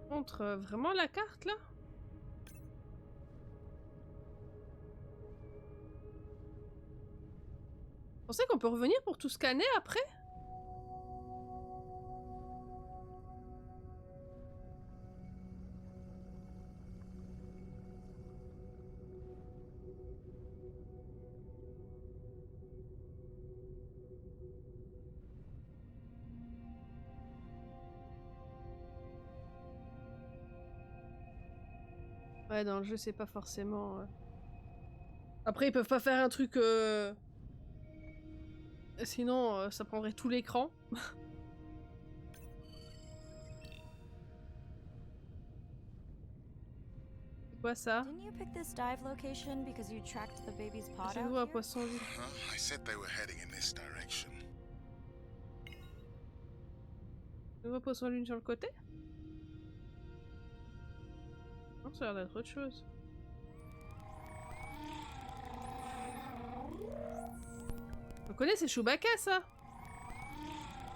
Montre vraiment la carte là? Vous pensez qu'on peut revenir pour tout scanner après? Ouais, dans le jeu, c'est pas forcément... Après, ils peuvent pas faire un truc... Sinon, ça prendrait tout l'écran. C'est quoi ça? Didn't you pick this dive location because you tracked the baby's pod C'est out nouveau un here? poisson vide. I said they were heading in this direction. Nouveau poisson lune sur le côté? Non, ça a l'air d'être autre chose. On connaît, c'est Chewbacca, ça?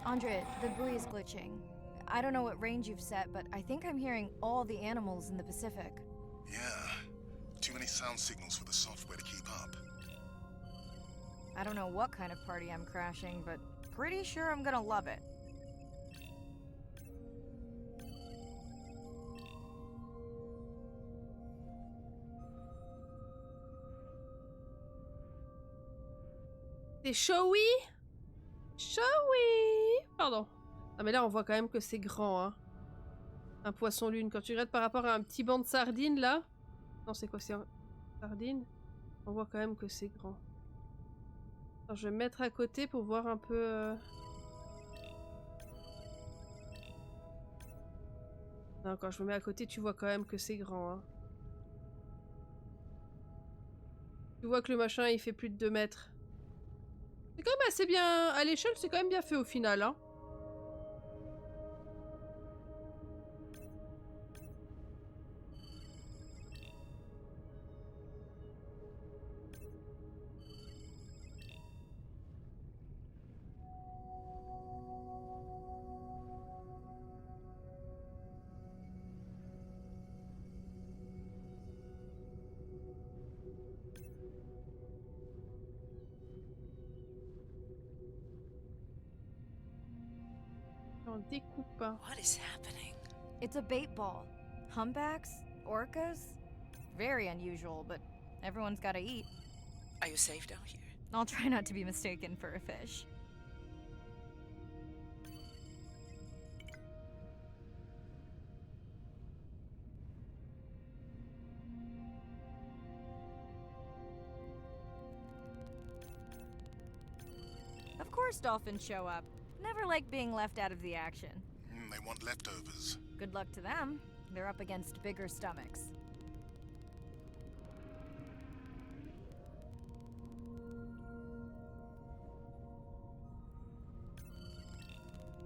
Andre, the buoy is glitching. I don't know what range you've set, but I think I'm hearing all the animals in the Pacific. Yeah. Too many sound signals for the software to keep up. I don't know what kind of party I'm crashing, but pretty sure I'm gonna love it. C'est Showy? Showy! Pardon. Ah mais là on voit quand même que c'est grand, hein. Un poisson lune. Quand tu regardes par rapport à un petit banc de sardines là... Non, c'est quoi? C'est un... Sardine? On voit quand même que c'est grand. Alors, je vais me mettre à côté pour voir un peu... Non, quand je me mets à côté, tu vois quand même que c'est grand, hein. Tu vois que le machin il fait plus de 2 mètres. C'est quand même assez bien... À l'échelle, c'est quand même bien fait au final, hein. On découpe. What is happening? It's a bait ball. Humpbacks? Orcas? Very unusual, but everyone's gotta eat. Are you safe down here? I'll try not to be mistaken for a fish. Of course dolphins show up. Never like being left out of the action. They want leftovers. Good luck to them. They're up against bigger stomachs.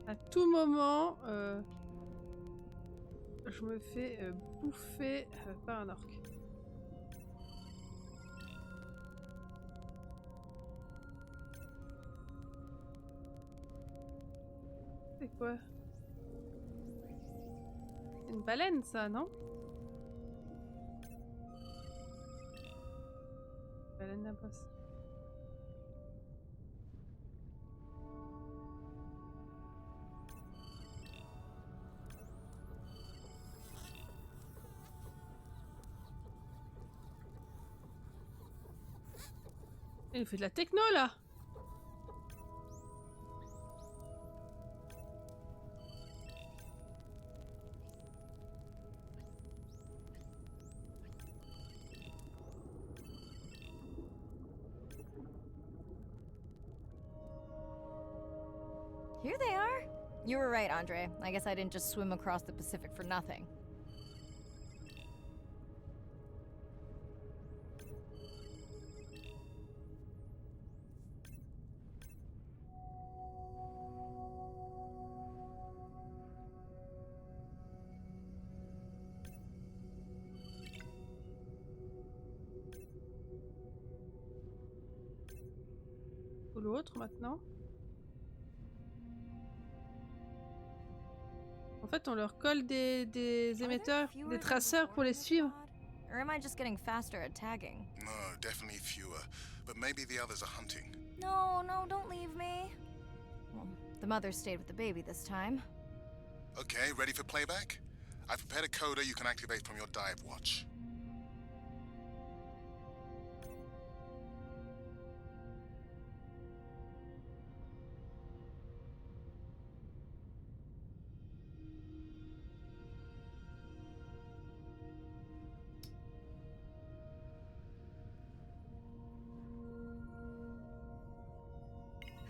À tout moment, je me fais bouffer par un orque. C'est quoi? C'est une baleine, ça, non? Baleine à bosse. Il fait de la techno, là! Here they are. You were right, Andre. I guess I didn't just swim across the Pacific for nothing. Ou l'autre, maintenant? En fait, on leur colle des émetteurs, des traceurs pour les suivre. Or am I just getting faster at tagging? No, definitely fewer. But maybe the others are hunting. No, don't leave me. Well, the mother stayed with the baby this time. Okay, ready for playback? I've prepared a coder you can activate from your dive watch.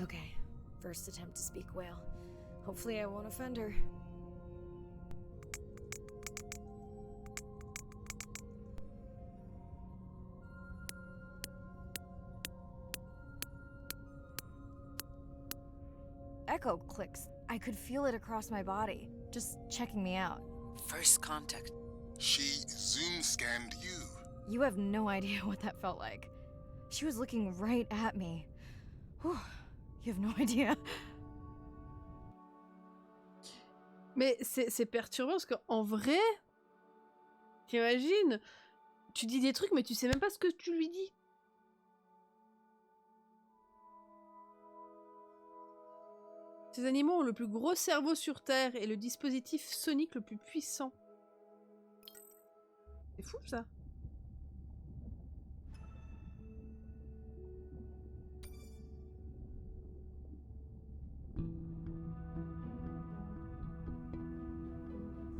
Okay, first attempt to speak whale. Hopefully I won't offend her. Echo clicks. I could feel it across my body, just checking me out. First contact. She zoom scanned you. You have no idea what that felt like. She was looking right at me. Whew, you have no idea. Mais c'est perturbant parce qu'en vrai, t'imagines, tu dis des trucs mais tu sais même pas ce que tu lui dis. Ces animaux ont le plus gros cerveau sur Terre et le dispositif sonique le plus puissant. C'est fou ça.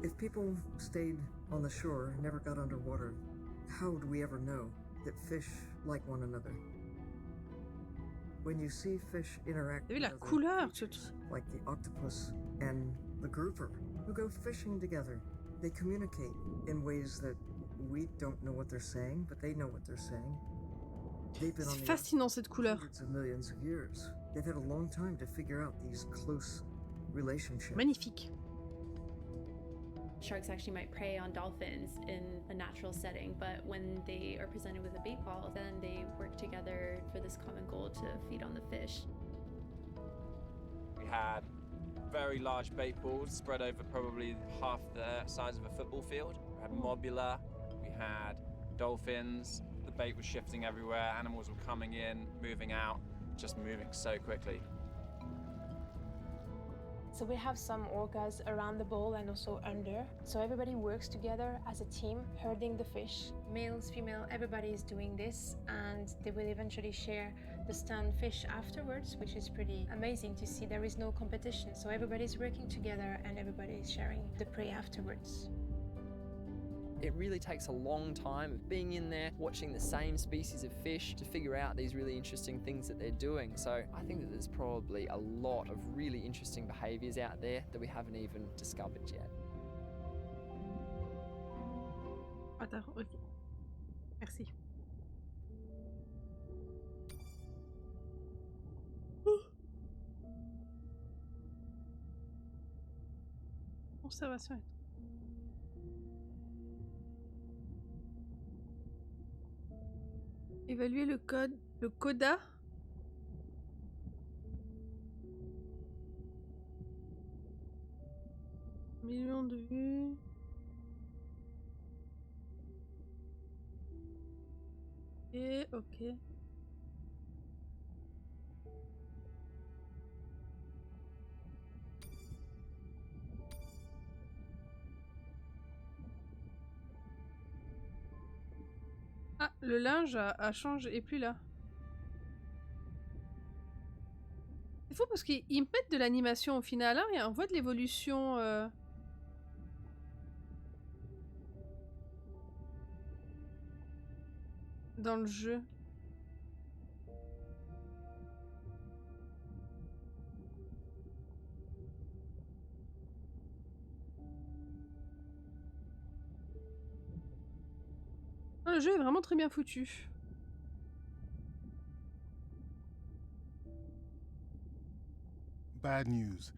If people stayed on the shore and never got underwater, how would we ever know that fish like one another? When you see fish interact T'as vu la with other couleur, creatures, like the octopus and the grouper, who go fishing together, they communicate in ways that we don't know what they're saying, but they know what they're saying. They've been on C'est the fascinant cette couleur. hundreds of millions of years. They've had a long time to figure out these close relationships. Magnifique. Sharks actually might prey on dolphins in a natural setting, but when they are presented with a bait ball, then they work together for this common goal to feed on the fish. We had very large bait balls spread over probably half the size of a football field. We had mobula, we had dolphins, the bait was shifting everywhere, animals were coming in, moving out, just moving so quickly. So we have some orcas around the bowl and also under. So everybody works together as a team, herding the fish. Males, female, everybody is doing this, and they will eventually share the stunned fish afterwards, which is pretty amazing to see. There is no competition, so everybody's working together and everybody is sharing the prey afterwards. It really takes a long time of being in there, watching the same species of fish to figure out these really interesting things that they're doing. So I think that there's probably a lot of really interesting behaviours out there that we haven't even discovered yet. Attends, ok. Merci. Conservation. Évaluer le coda. Millions de vues. Et ok. Ah, le linge a changé, est plus là. C'est fou parce qu'ils me mettent de l'animation au final, hein, et on voit de l'évolution. Dans le jeu. Le jeu est vraiment très bien foutu. Bad news.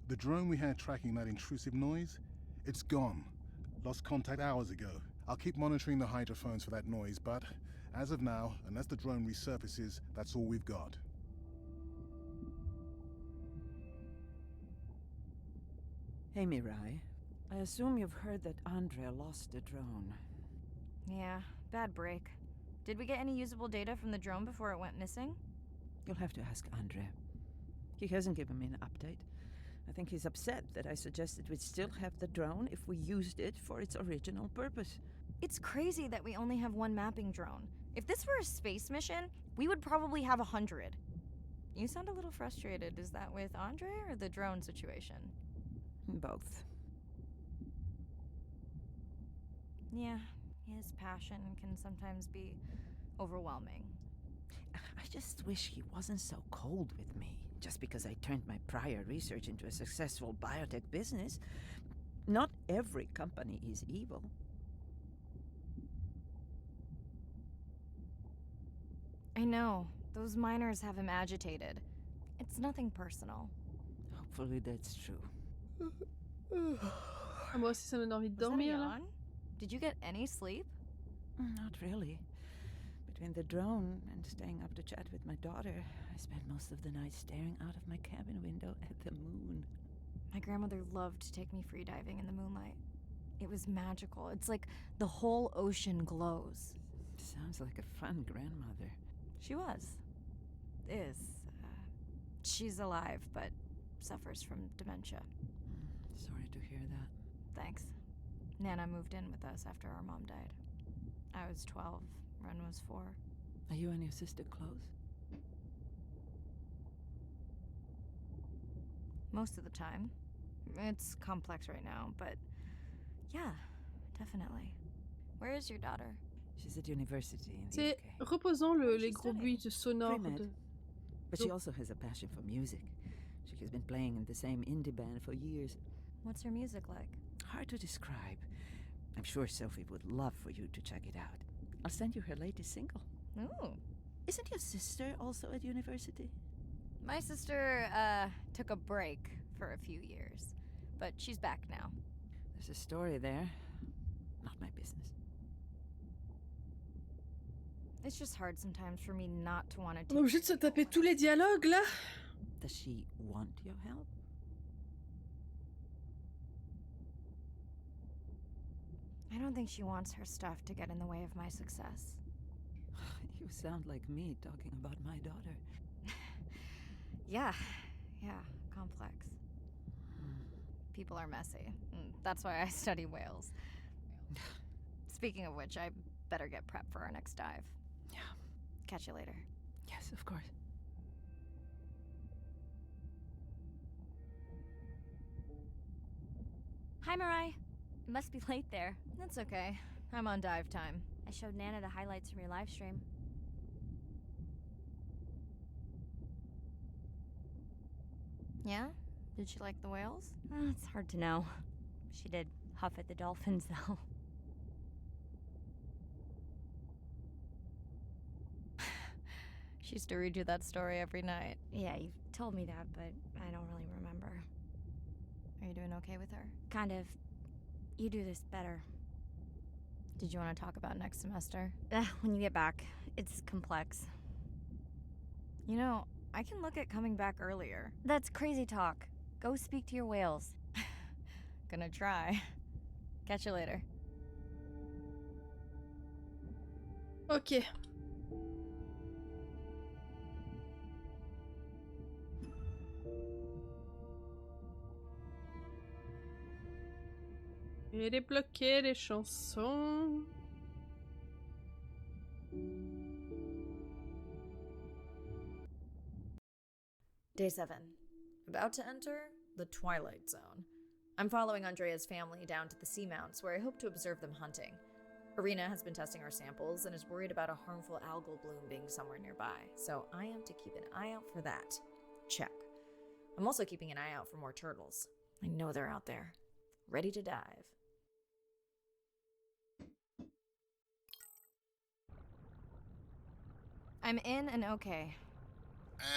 The drone we had tracking that intrusive noise, it's gone. Lost contact hours ago. I'll keep monitoring the hydrophones for that noise, but as of now, unless the drone resurfaces, that's all we've got. Hey, Mirai. I assume you've heard that Andrea lost the drone. Yeah, bad break. Did we get any usable data from the drone before it went missing? You'll have to ask Andrea. He hasn't given me an update. I think he's upset that I suggested we'd still have the drone if we used it for its original purpose. It's crazy that we only have one mapping drone. If this were a space mission, we would probably have 100. You sound a little frustrated. Is that with Andre or the drone situation? Both. Yeah, his passion can sometimes be overwhelming. I just wish he wasn't so cold with me, just because I turned my prior research into a successful biotech business. Not every company is evil. I know. Those miners have him agitated. It's nothing personal. Hopefully that's true. Moi aussi ça me donne envie de dormir là. Did you get any sleep? Not really. Between the drone and staying up to chat with my daughter, I spent most of the night staring out of my cabin window at the moon. My grandmother loved to take me free diving in the moonlight. It was magical. It's like the whole ocean glows. Sounds like a fun grandmother. She was. Is. She's alive, but suffers from dementia. Sorry to hear that. Thanks. Nana moved in with us after our mom died. I was 12. Ren was 4. Are you and your sister close? Most of the time. It's complex right now, but yeah, definitely. Where is your daughter? She's at university in the C'est UK. reposant les gros bruits sonores. But she also has a passion for music. She has been playing in the same indie band for years. What's her music like? Hard to describe. I'm sure Sophie would love for you to check it out. I'll send you her latest single. Ooh. Isn't your sister also at university? My sister, took a break for a few years, but she's back now. There's a story there. Not my business. It's just hard sometimes for me not to want to On est obligé de se taper tous les dialogues là. Does she want your help? I don't think she wants her stuff to get in the way of my success. You sound like me talking about my daughter. Yeah, complex. people are messy. That's why I study whales. Speaking of which, I better get prepped for our next dive. Yeah. Catch you later. Yes, of course. Hi, Mirai. It must be late there. That's okay. I'm on dive time. I showed Nana the highlights from your live stream. Yeah? Did she like the whales? It's hard to know. She did huff at the dolphins, though. She used to read you that story every night. Yeah, you've told me that, but I don't really remember. Are you doing okay with her? Kind of. You do this better. Did you want to talk about next semester? When you get back. It's complex. You know, I can look at coming back earlier. That's crazy talk. Go speak to your whales. Gonna try. Catch you later. Ok. Et débloquer les chansons. Day 7. About to enter the Twilight Zone. I'm following Andrea's family down to the seamounts where I hope to observe them hunting. Irina has been testing our samples and is worried about a harmful algal bloom being somewhere nearby, so I am to keep an eye out for that. Check. I'm also keeping an eye out for more turtles. I know they're out there, ready to dive. I'm in and okay.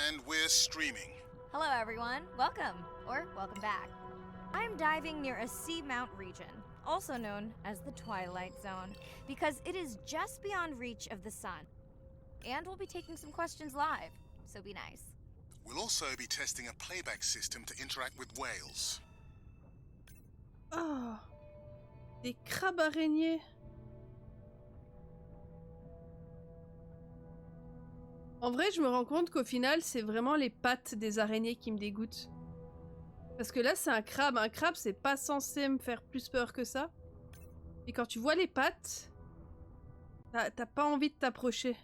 And we're streaming. Hello, everyone. Welcome, or welcome back. I'm diving near a seamount region, also known as the Twilight Zone, because it is just beyond reach of the sun. And we'll be taking some questions live, so be nice. We'll also be testing a playback system to interact with whales. Oh, des crabes araignées. En vrai, je me rends compte qu'au final, c'est vraiment les pattes des araignées qui me dégoûtent. Parce que là, c'est un crabe. Un crabe, c'est pas censé me faire plus peur que ça. Et quand tu vois les pattes, t'as pas envie de t'approcher.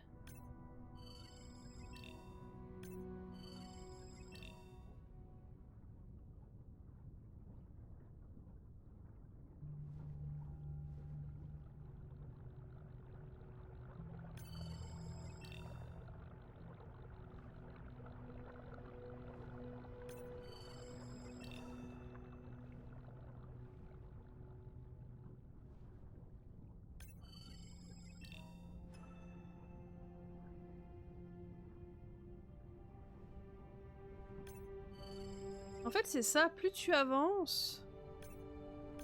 En fait, c'est ça, plus tu avances,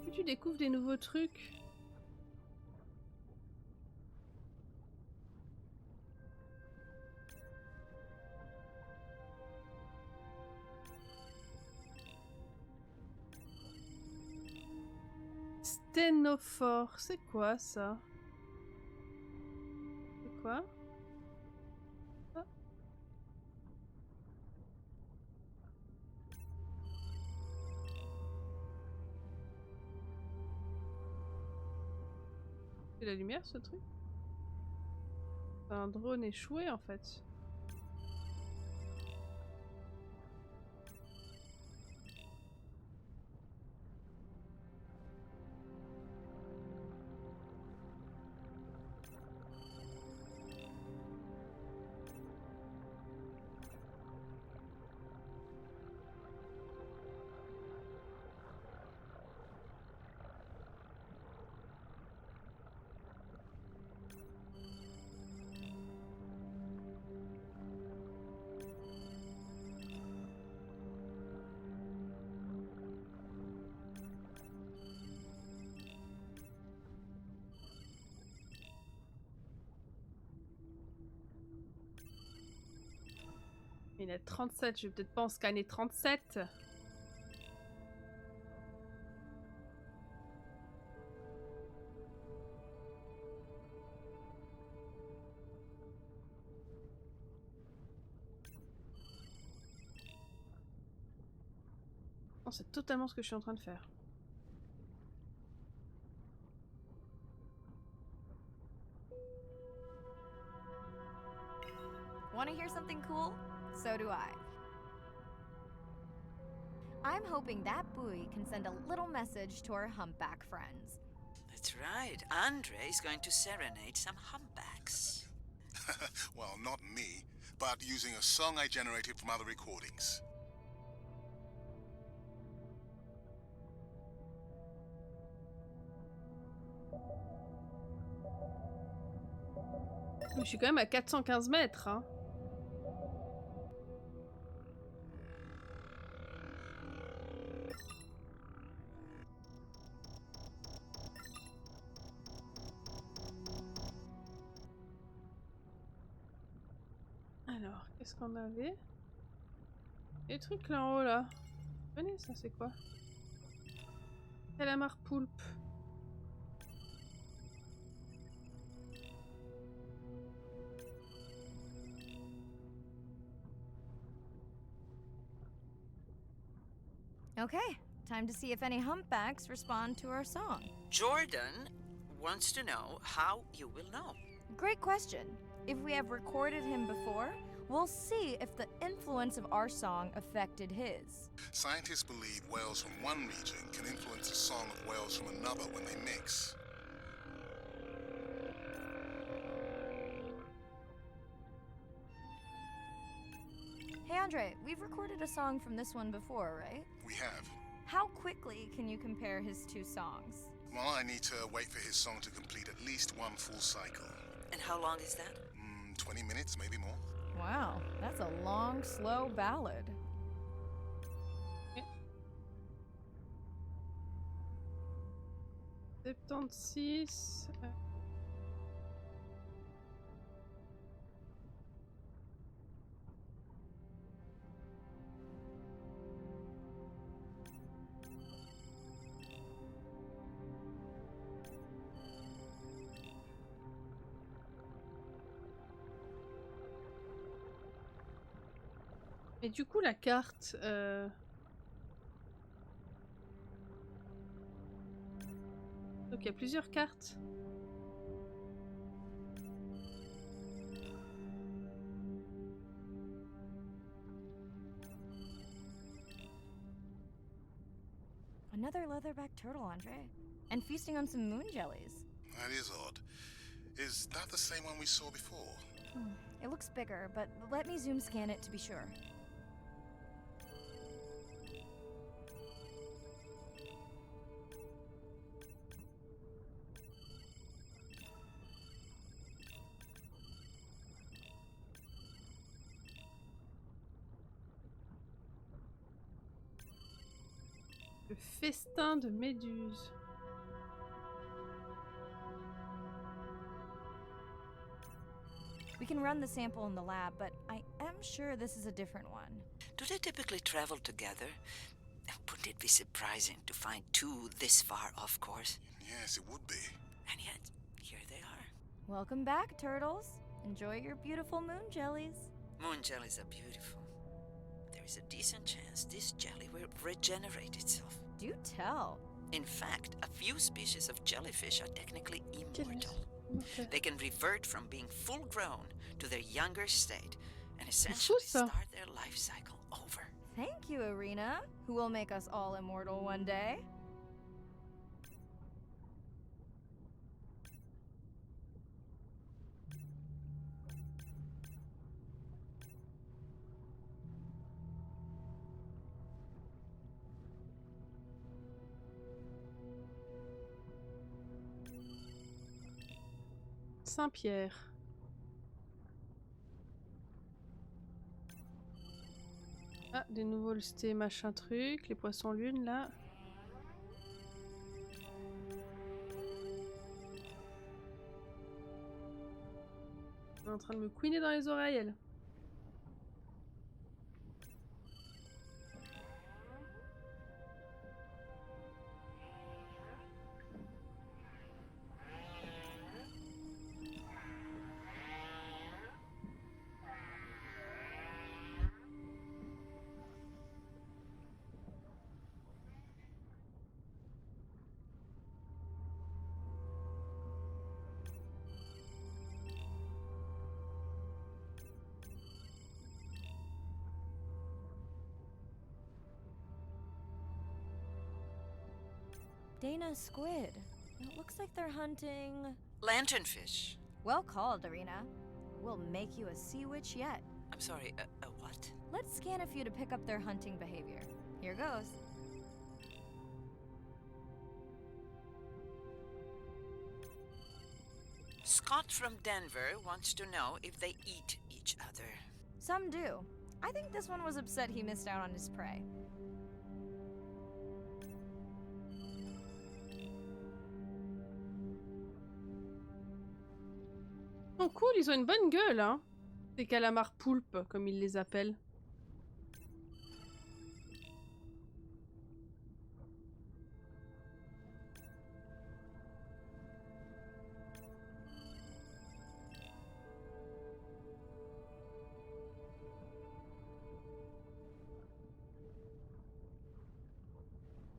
plus tu découvres des nouveaux trucs. Sténophore, c'est quoi ça? C'est quoi? C'est la lumière, ce truc? C'est un drone échoué, en fait. Il y en a 37, je vais peut-être pas en scanner 37. Non, c'est totalement ce que je suis en train de faire. Want to hear something cool? So do I. I'm hoping that buoy can send a little message to our humpback friends. That's right. Andre is going to serenade some humpbacks. Well, not me, but using a song I generated from other recordings. Je suis quand même à 415 mètres, hein. Alors, qu'est-ce qu'on avait? Les trucs là en haut là. Venez, ça c'est quoi? Calamar poulpe. Okay, time to see if any humpbacks respond to our song. Jordan wants to know how you will know. Great question. If we have recorded him before, we'll see if the influence of our song affected his. Scientists believe whales from one region can influence the song of whales from another when they mix. Hey Andre, we've recorded a song from this one before, right? We have. How quickly can you compare his two songs? Well, I need to wait for his song to complete at least one full cycle. And how long is that? 20 minutes, maybe more. Wow, that's a long, slow ballad. 76. Et du coup, la carte. Donc il y a plusieurs cartes. Another leatherback turtle, Andre. And feasting on some moon jellies. That is odd. Is that the same one we saw before? It looks bigger, but let me zoom scan it to be sure. Le festin de méduses. We can run the sample in the lab, but I am sure this is a different one. Do they typically travel together? Wouldn't it be surprising to find two this far off course? Yes, it would be. And yet, here they are. Welcome back, turtles. Enjoy your beautiful moon jellies. Moon jellies are beautiful. There is a decent chance this jelly will regenerate itself. Do tell. In fact, a few species of jellyfish are technically immortal. They can revert from being full grown to their younger state and essentially start their life cycle over. Thank you, Irina, who will make us all immortal one day. Saint-Pierre. Ah, des nouveaux listés machin truc, les poissons lunes là. Elle est en train de me couiner dans les oreilles, elle. Dana squid. It looks like they're hunting... Lanternfish. Well called, Irina. We'll make you a sea witch yet. I'm sorry, a what? Let's scan a few to pick up their hunting behavior. Here goes. Scott from Denver wants to know if they eat each other. Some do. I think this one was upset he missed out on his prey. Oh cool, ils ont une bonne gueule, hein. Ces calamars poulpes, comme ils les appellent.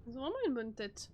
Ils ont vraiment une bonne tête.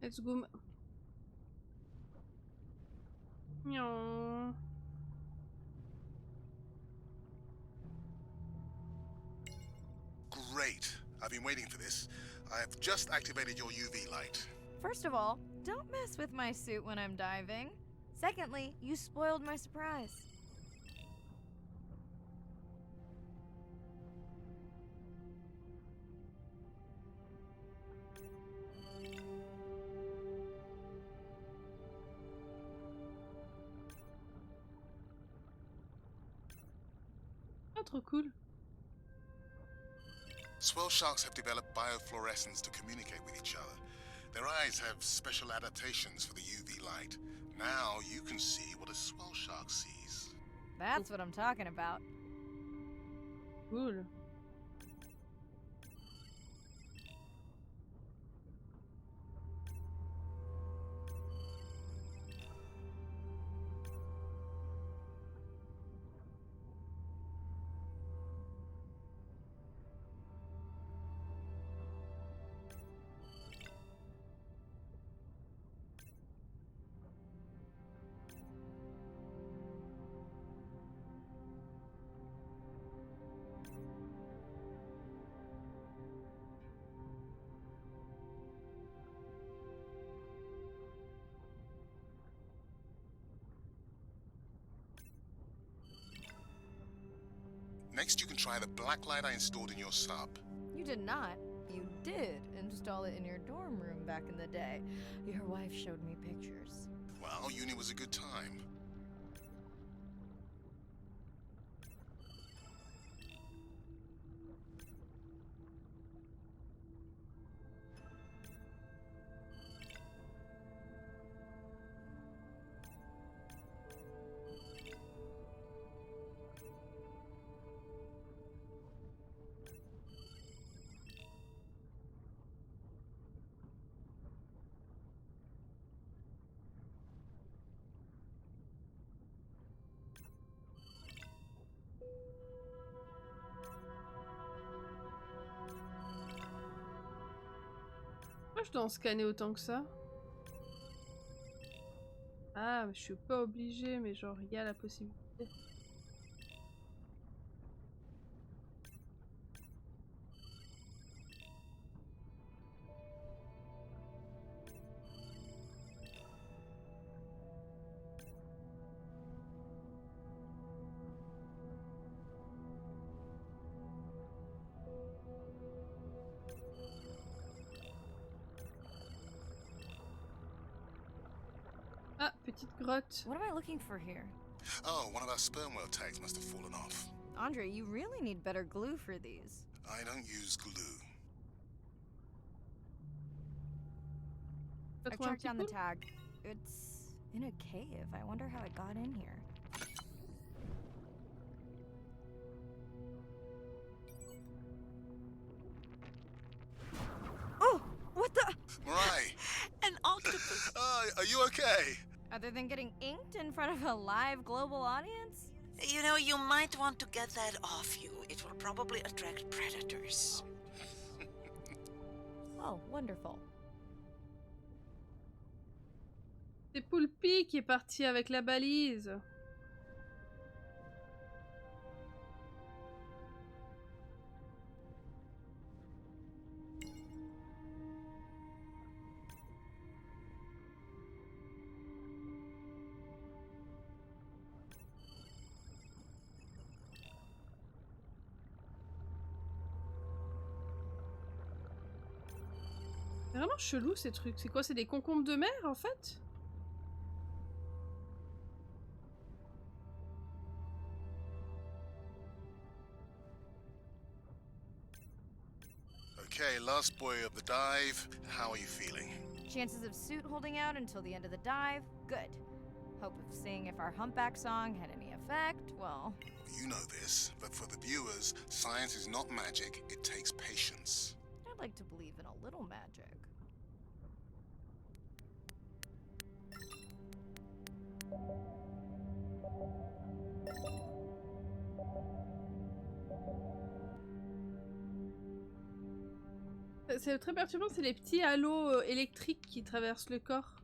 Let's go. Meow. Great. I've been waiting for this. I've just activated your UV light. First of all, don't mess with my suit when I'm diving. Secondly, you spoiled my surprise. Ah, trop cool. Swell sharks have developed biofluorescence to communicate with each other. Their eyes have special adaptations for the UV light. Now you can see what a swell shark sees. That's what I'm talking about. Cool. Next, you can try the black light I installed in your sub. You did not. You did install it in your dorm room back in the day. Your wife showed me pictures. Well, uni was a good time. Pourquoi je dois en scanner autant que ça? Ah, je suis pas obligée, mais genre, il y a la possibilité. Ah, petite grotte. What am I looking for here? Oh, one of our sperm whale tags must have fallen off. Andre, you really need better glue for these. I don't use glue. I tracked down the tag. It's in a cave. I wonder how it got in here. Oh, what the? Mirai! An octopus! Are you okay? Other than getting inked in front of a live global audience? You know, you might want to get that off you. It will probably attract predators. Oh, wonderful. C'est Poulpi qui est parti avec la balise. C'est vraiment chelou ces trucs. C'est quoi? C'est des concombres de mer en fait? Okay, last boy of the dive. How are you feeling? Chances of suit holding out until the end of the dive? Good. Hope of seeing if our humpback song had any effect? Well... You know this, but for the viewers, science is not magic, it takes patience. I'd like to believe in a little magic. C'est très perturbant, c'est les petits halos électriques qui traversent le corps.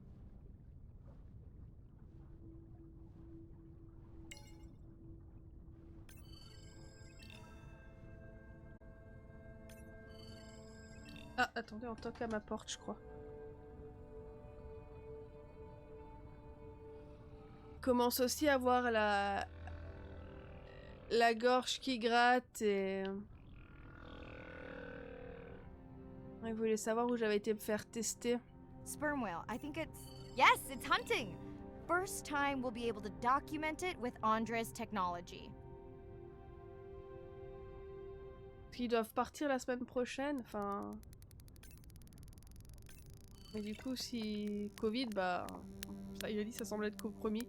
Ah, attendez, on toque à ma porte, je crois. Commence aussi à avoir la gorge qui gratte et... Il voulait savoir où j'avais été me faire tester. Sperm whale, I think it's... Yes, it's hunting! First time we'll be able to document it with Andre's technology. Ils doivent partir la semaine prochaine, enfin... Mais du coup, si Covid, bah... Ça, il a dit, ça semble être compromis.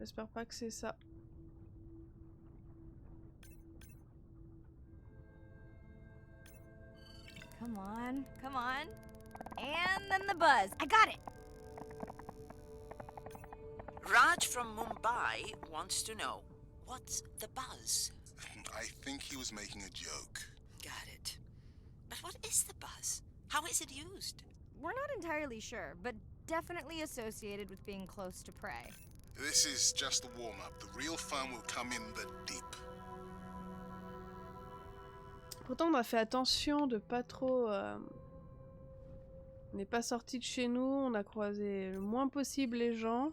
J'espère pas que c'est ça. Come on, come on. And then the buzz. I got it! Raj from Mumbai wants to know, what's the buzz? I think he was making a joke. Got it. But what is the buzz? How is it used? We're not entirely sure, but definitely associated with being close to prey. This is just the warm-up. The real fun will come in the deep. Pourtant, on a fait attention de pas trop... On n'est pas sorti de chez nous, on a croisé le moins possible les gens.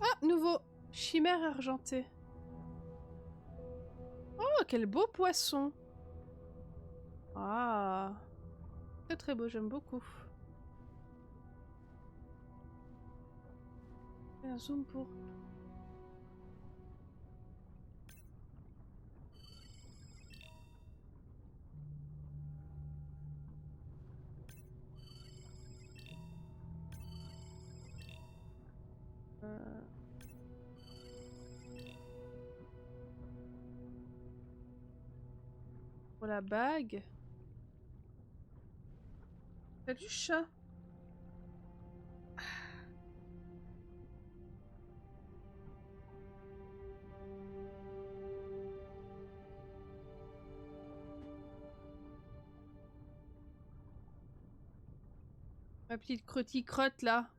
Ah, nouveau chimère argentée. Oh, quel beau poisson. Ah, très très beau, j'aime beaucoup. Et un zoom pour... Pour la bague. T'as du chat. Ma petite crotty-crotte là.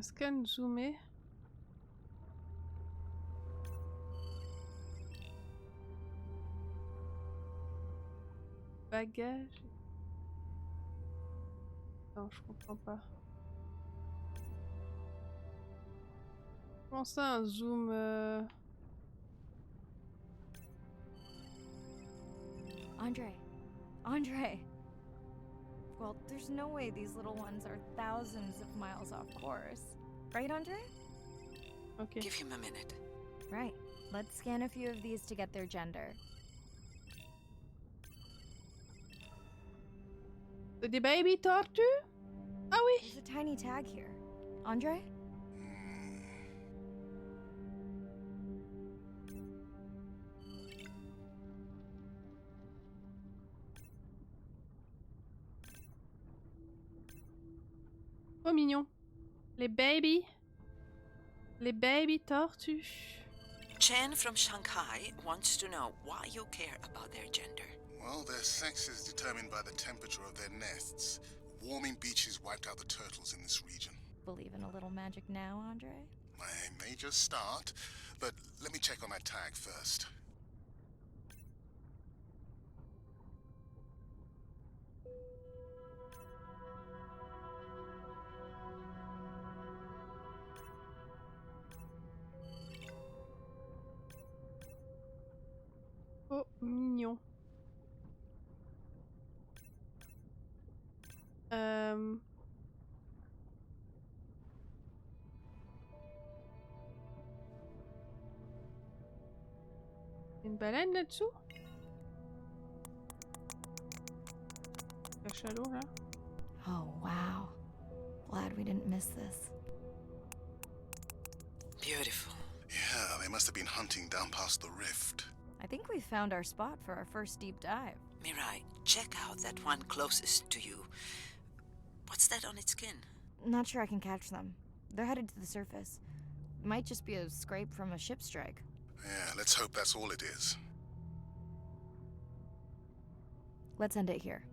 scan zoomé. Bagage. Non, je comprends pas. Comment ça, un zoom Andre. Well, there's no way these little ones are thousands of miles off course. Right, Andre? Okay. Give him a minute. Right. Let's scan a few of these to get their gender. Des baby tortues? Ah oui. There's a tiny tag here. Andre? Trop mignon. Les baby tortues. Chen from Shanghai wants to know why you care about their gender. Well, their sex is determined by the temperature of their nests. Warming beaches wiped out the turtles in this region. Believe in a little magic now, Andre? I may just start, but let me check on that tag first. Oh, mignon. Une baleine là-dessous? Cachalot là? Oh, wow. Glad we didn't miss this. Beautiful. Yeah, they must have been hunting down past the rift. I think we found our spot for our first deep dive. Mirai, check out that one closest to you. What's that on its skin? Not sure I can catch them. They're headed to the surface. Might just be a scrape from a ship strike. Yeah, let's hope that's all it is. Let's end it here.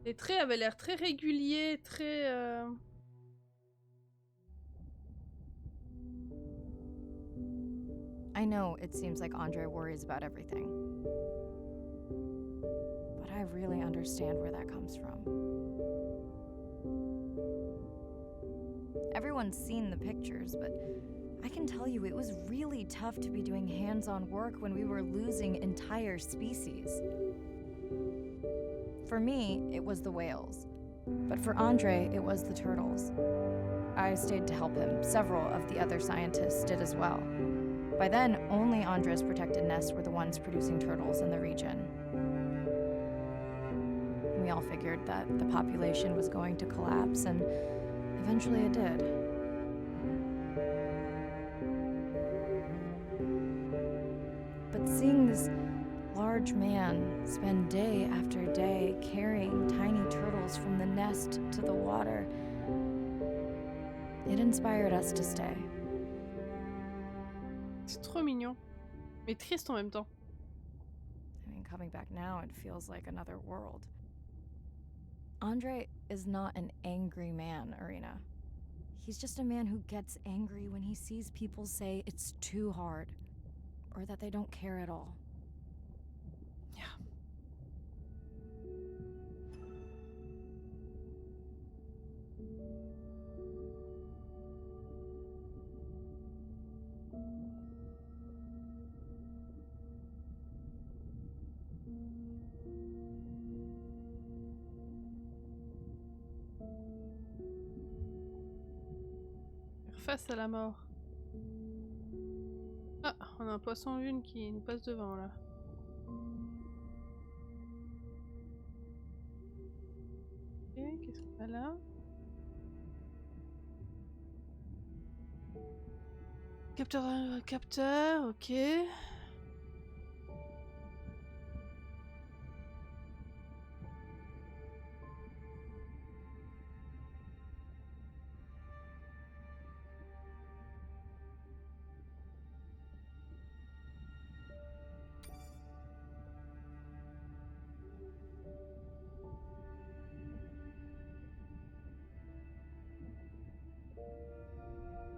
Les traits avaient l'air très réguliers, très... I know it seems like Andre worries about everything. But I really understand where that comes from. Everyone's seen the pictures, but I can tell you it was really tough to be doing hands-on work when we were losing entire species. For me, it was the whales. But for Andre, it was the turtles. I stayed to help him. Several of the other scientists did as well. By then, only Andre's protected nests were the ones producing turtles in the region. We all figured that the population was going to collapse, and eventually it did. But seeing this large man spend day after day carrying tiny turtles from the nest to the water, it inspired us to stay. C'est trop mignon. Mais triste en même temps. I mean, coming back now, it feels like another world. Andre is not an angry man, Irina. He's just a man who gets angry when he sees people say it's too hard, or that they don't care at all. Yeah. Face à la mort. Ah, on a un poisson lune qui nous passe devant là. Ok, qu'est-ce qu'on a là? Capteur, ok.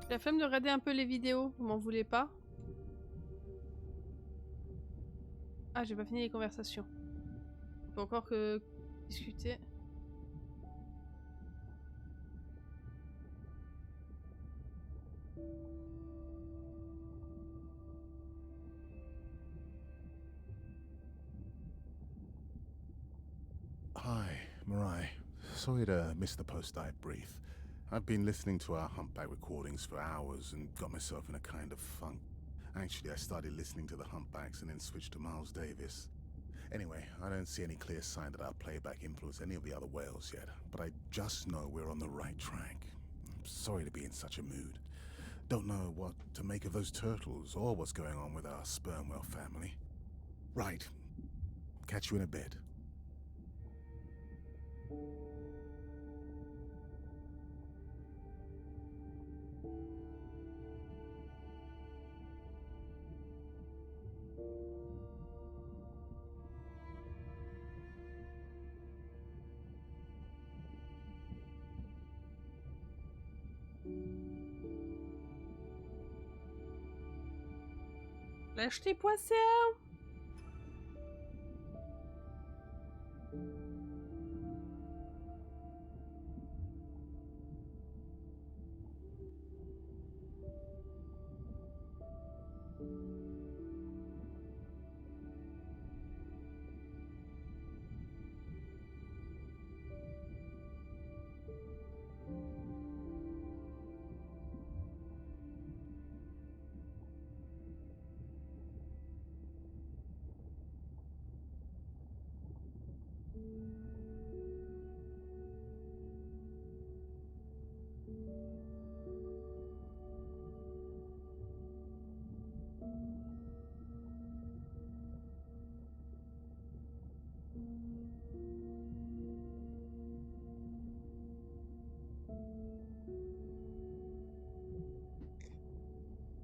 J'ai la flemme de regarder un peu les vidéos, vous m'en voulez pas? Ah, j'ai pas fini les conversations. Il faut encore que discuter. Hi, Mirai. Sorry to miss the post-dive brief. I've been listening to our Humpback recordings for hours and got myself in a kind of funk. Actually, I started listening to the Humpbacks and then switched to Miles Davis. Anyway, I don't see any clear sign that our playback influenced any of the other whales yet, but I just know we're on the right track. I'm sorry to be in such a mood. Don't know what to make of those turtles or what's going on with our sperm whale family. Right. Catch you in a bit. Lâche tes poissons!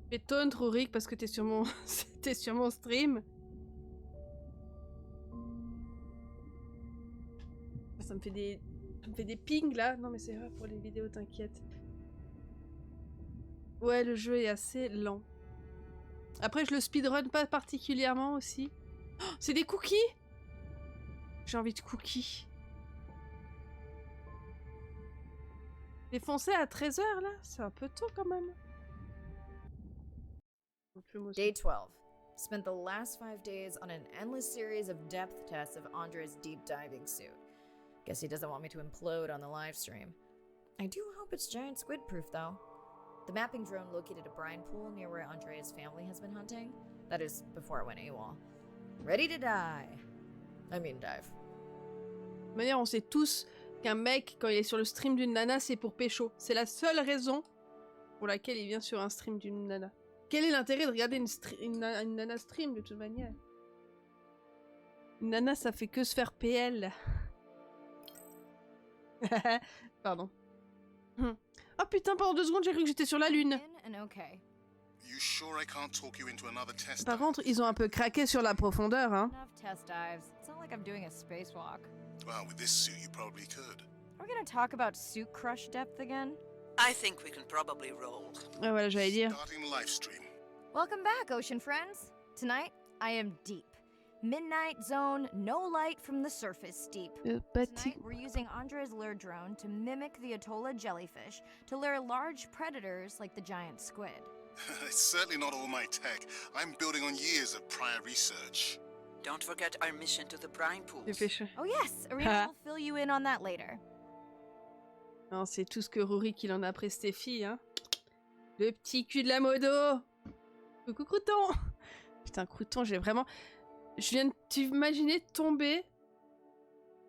Je vais taunt Rurik parce que t'es sur mon... t'es sur mon stream. Ça me fait des pings là. Non mais c'est vrai pour les vidéos, t'inquiète. Ouais, le jeu est assez lent. Après, je le speedrun pas particulièrement aussi. Oh, c'est des cookies! J'ai envie de cookies. Les foncer à 13h là? C'est un peu tôt quand même. Day 12. Spent the last 5 days on an endless series of depth tests of Andre's deep diving suit. Guess he doesn't want me to implode on the live stream. I do hope it's giant squid proof though. The mapping drone located a brine pool near where Andrea's family has been hunting. That is, before it went AWOL. Ready to die. I mean dive. De toute manière, on sait tous qu'un mec, quand il est sur le stream d'une nana, c'est pour pécho. C'est la seule raison pour laquelle il vient sur un stream d'une nana. Quel est l'intérêt de regarder une nana stream de toute manière? Une nana, ça fait que se faire PL. Pardon. Oh putain, pendant 2 secondes, j'ai cru que j'étais sur la lune. Par contre, ils ont un peu craqué sur la profondeur, hein. Well, with this suit, you probably could. Are we gonna talk about suit crush depth again? I think we can probably roll. Ouais, voilà, j'allais dire. Starting the live stream. Welcome back, ocean friends. Tonight, I am deep. Midnight zone, no light from the surface deep. Tonight, we're using Andre's lure drone to mimic the Atolla jellyfish to lure large predators like the giant squid. It's certainly not all my tech. I'm building on years of prior research. Don't forget our mission to the brine pools. Oh yes, Arena will fill you in on that later. Non, c'est tout ce que Rurik il en a après Steffi, hein. Le petit cul de la modo. Coucou Crouton. Putain, Crouton, j'ai vraiment... Je viens de t'imaginer tomber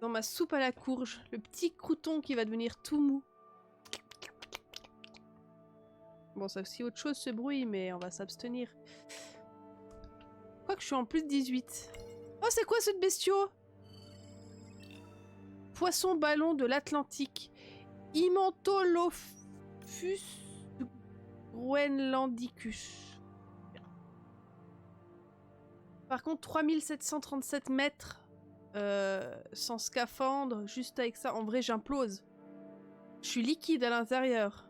dans ma soupe à la courge. Le petit Crouton qui va devenir tout mou. Bon, ça aussi autre chose ce bruit, mais on va s'abstenir. Quoique je suis en plus de 18. Oh, c'est quoi ce bestiau? Poisson ballon de l'Atlantique. Imantolophus groenlandicus. Par contre, 3737 mètres sans scaphandre, juste avec ça. En vrai, j'implose. Je suis liquide à l'intérieur.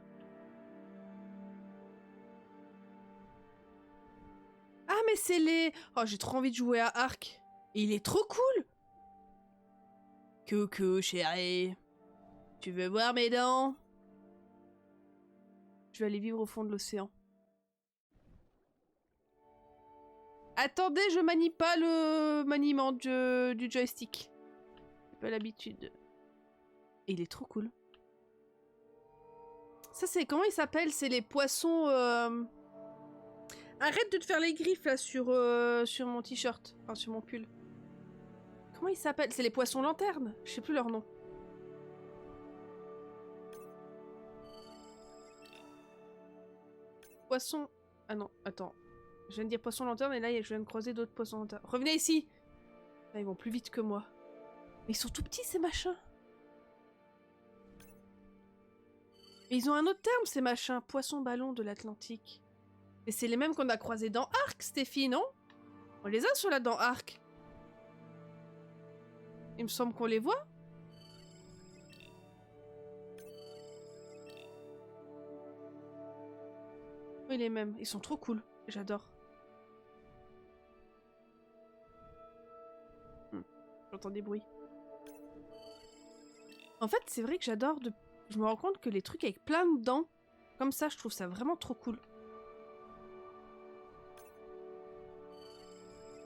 laissez-les. Oh, j'ai trop envie de jouer à Ark. Et il est trop cool. Coucou, chérie. Tu veux voir mes dents? Je vais aller vivre au fond de l'océan. Attendez, je manie pas le maniement du joystick. J'ai pas l'habitude. Et il est trop cool. Ça, c'est... Comment il s'appelle? C'est les poissons... Arrête de te faire les griffes, là, sur mon t-shirt. Enfin, sur mon pull. Comment ils s'appellent? C'est les poissons lanternes. Je sais plus leur nom. Poisson... Ah non, attends. Je viens de dire poisson lanterne et là je viens de croiser d'autres poissons lanternes. Revenez ici! Là, ils vont plus vite que moi. Mais ils sont tout petits ces machins. Et ils ont un autre terme ces machins. Poisson ballon de l'Atlantique. Et c'est les mêmes qu'on a croisés dans Ark, Stéphie, non? On les a ceux-là dans Ark. Il me semble qu'on les voit. Oui, les mêmes. Ils sont trop cool. J'adore. J'entends des bruits. En fait, c'est vrai que j'adore de... Je me rends compte que les trucs avec plein de dents, comme ça, je trouve ça vraiment trop cool.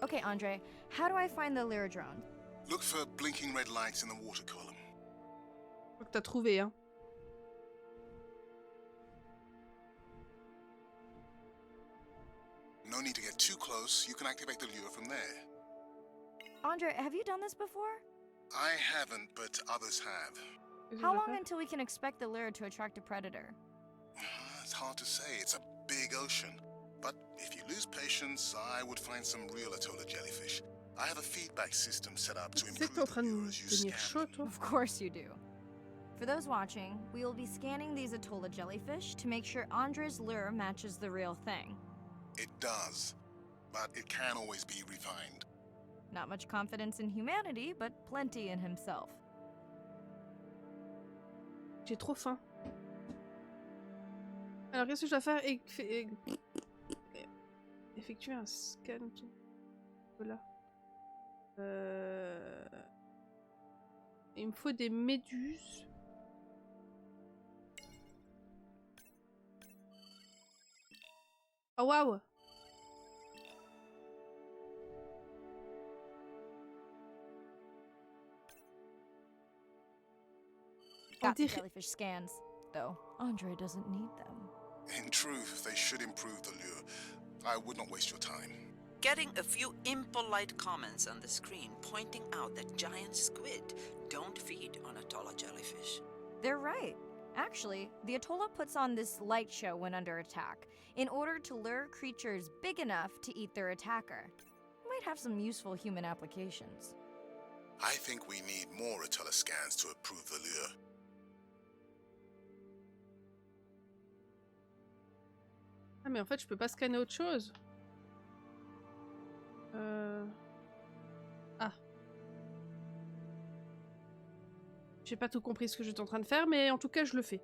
Okay, Andre, how do I find the Lyra drone? Look for blinking red lights in the water column. Je crois que t'as trouvé, hein. No need to get too close. You can activate the lure from there. Andre, have you done this before? I haven't, but others have. How long until we can expect the lure to attract a predator? It's hard to say. It's a big ocean. But if you lose patience, I would find some real Atolla jellyfish. I have a feedback system set up to improve the lure as you scan them. Of course you do. For those watching, we will be scanning these Atolla jellyfish to make sure Andre's lure matches the real thing. It does, but it can always be refined. Not much confidence in humanity, but plenty in himself. J'ai trop faim. Alors, qu'est-ce que je dois faire? Effectuer un scan. Voilà. Il me faut des méduses. Oh waouh! Got the jellyfish scans, though Andre doesn't need them. In truth, they should improve the lure. I would not waste your time. Getting a few impolite comments on the screen pointing out that giant squid don't feed on Atolla jellyfish. They're right. Actually, the Atolla puts on this light show when under attack, in order to lure creatures big enough to eat their attacker. Might have some useful human applications. I think we need more Atolla scans to approve the lure. Ah mais en fait je peux pas scanner autre chose. Ah. J'ai pas tout compris ce que j'étais en train de faire, mais en tout cas je le fais.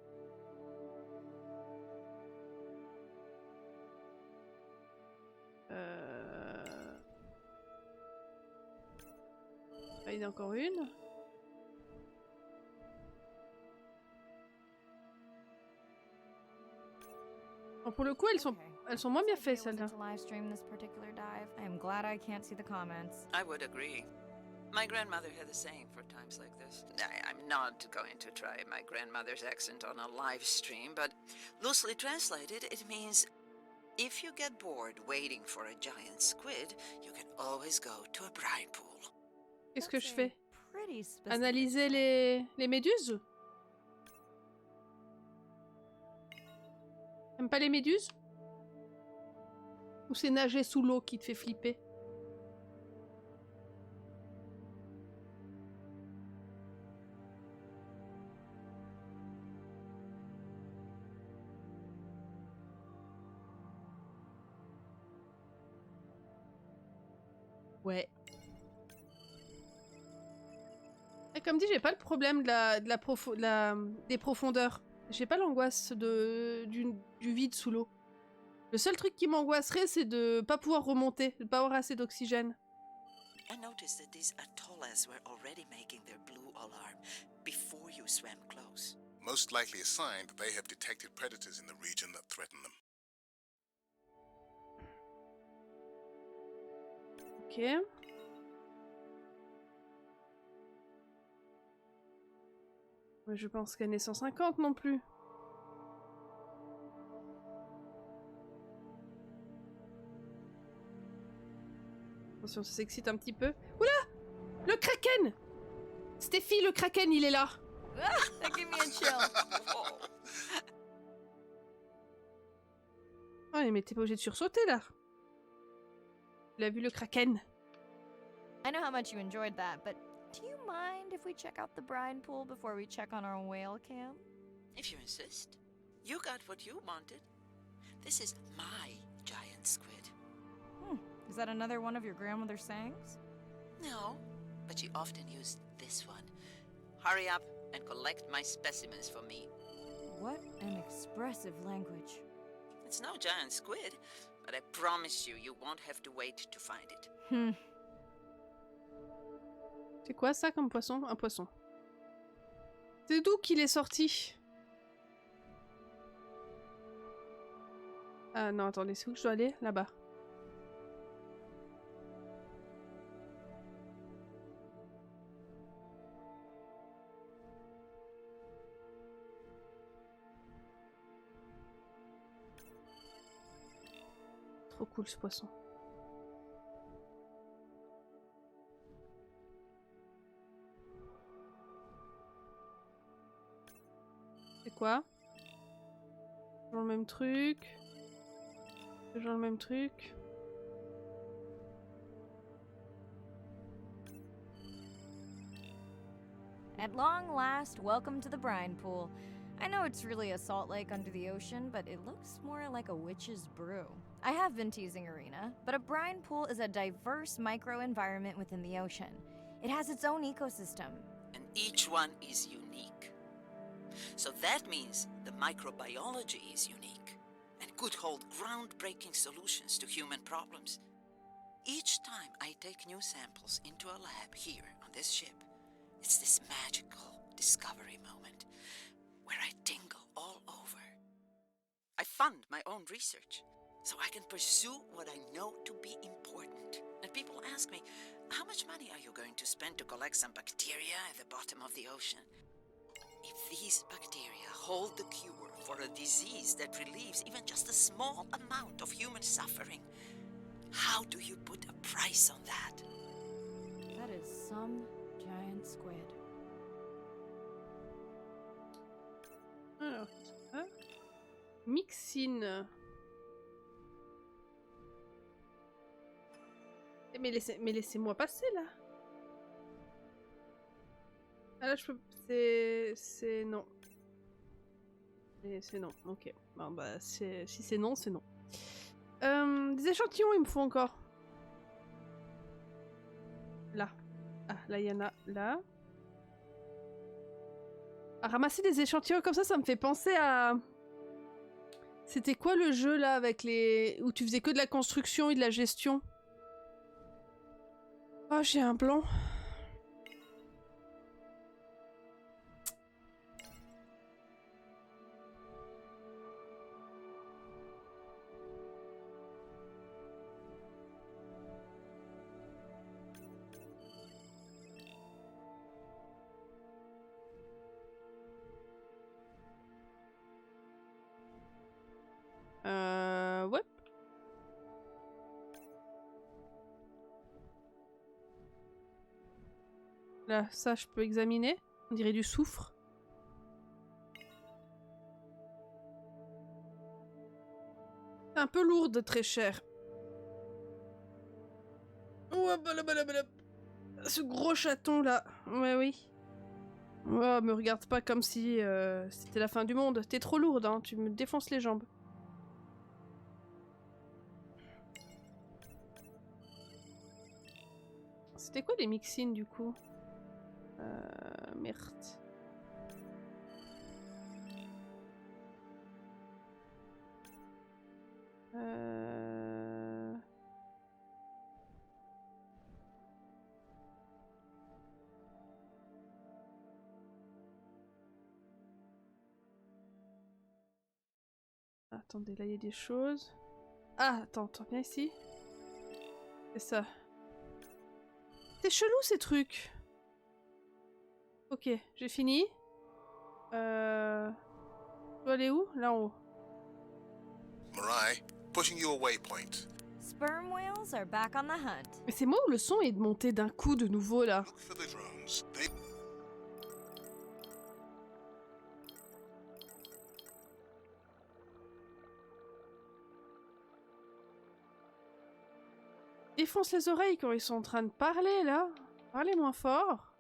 Ah, il y en a encore une. Bon, pour le coup, elles sont moins bien faites, celles-là. I would agree. My grandmother had the same for times like this. I'm not going to try my grandmother's accent on a live stream, but loosely translated, it means if you get bored waiting for a giant squid, you can always go to a brine pool. Qu'est-ce que je fais? Analyser les méduses? T'aimes pas les méduses? Ou c'est nager sous l'eau qui te fait flipper? Ouais. Et comme dit, j'ai pas le problème des profondeurs. J'ai pas l'angoisse du vide sous l'eau. Le seul truc qui m'angoisserait, c'est de pas pouvoir remonter, de pas avoir assez d'oxygène. I noticed that these atollas were already making their blue alarm before you swam close. Most likely a sign that they have detected predators in the region that threaten them. Ok. Mais je pense qu'elle est 150 non plus. Attention, ça s'excite un petit peu. Oula! Le kraken! Steffi, le kraken, il est là! That gave me a chill. Oh, mais t'es pas obligé de sursauter, là. Il a vu le kraken. I know how much you enjoyed that, but do you mind if we check out the brine pool before we check on our whale camp? If you insist. You got what you wanted. This is my giant squid. Is that another one of your grandmother's sayings? No, but she often used this one. Hurry up and collect my specimens for me. What an expressive language. It's no giant squid, but I promise you, you won't have to wait to find it. C'est quoi ça comme poisson? Un poisson. C'est d'où qu'il est sorti? Ah non, attendez, c'est où que je dois aller? Là-bas. Trop cool ce poisson. C'est quoi? Toujours le même truc. Toujours le même truc. At long last, welcome to the brine pool. I know it's really a salt lake under the ocean, but it looks more like a witch's brew. I have been teasing Arena, but a brine pool is a diverse microenvironment within the ocean. It has its own ecosystem. And each one is unique. So that means the microbiology is unique and could hold groundbreaking solutions to human problems. Each time I take new samples into a lab here on this ship, it's this magical discovery moment where I tingle all over. I fund my own research so I can pursue what I know to be important. And people ask me, how much money are you going to spend to collect some bacteria at the bottom of the ocean? If these bacteria hold the cure for a disease that relieves even just a small amount of human suffering, how do you put a price on that? That is some giant squid. Alors, hein? Mixine. Mais laissez-moi passer là. Ah là je peux... C'est non. C'est non, ok. Bon bah si c'est non, c'est non. Des échantillons il me faut encore. Là. Ah là il y en a là. À ramasser des échantillons comme ça me fait penser à... C'était quoi le jeu là avec les... où tu faisais que de la construction et de la gestion? Oh j'ai un blanc. Ouais. Là, ça, je peux examiner. On dirait du soufre. C'est un peu lourde, très cher. Ouais, ce gros chaton là. Ouais, oui. Ouais, me regarde pas comme si c'était la fin du monde. T'es trop lourde, hein. Tu me défonces les jambes. C'était quoi les mixines du coup? Merde. attendez, là il y a des choses. Ah, attends, viens ici. C'est ça. C'est chelou ces trucs. Ok, j'ai fini. Je dois aller où? Là en haut. Mirai, pushing your waypoint. Sperm whales are back on the hunt. Mais c'est moi ou le son est de monter d'un coup de nouveau là? Look for the drones. They... Défonce les oreilles quand ils sont en train de parler là. Parlez moins fort.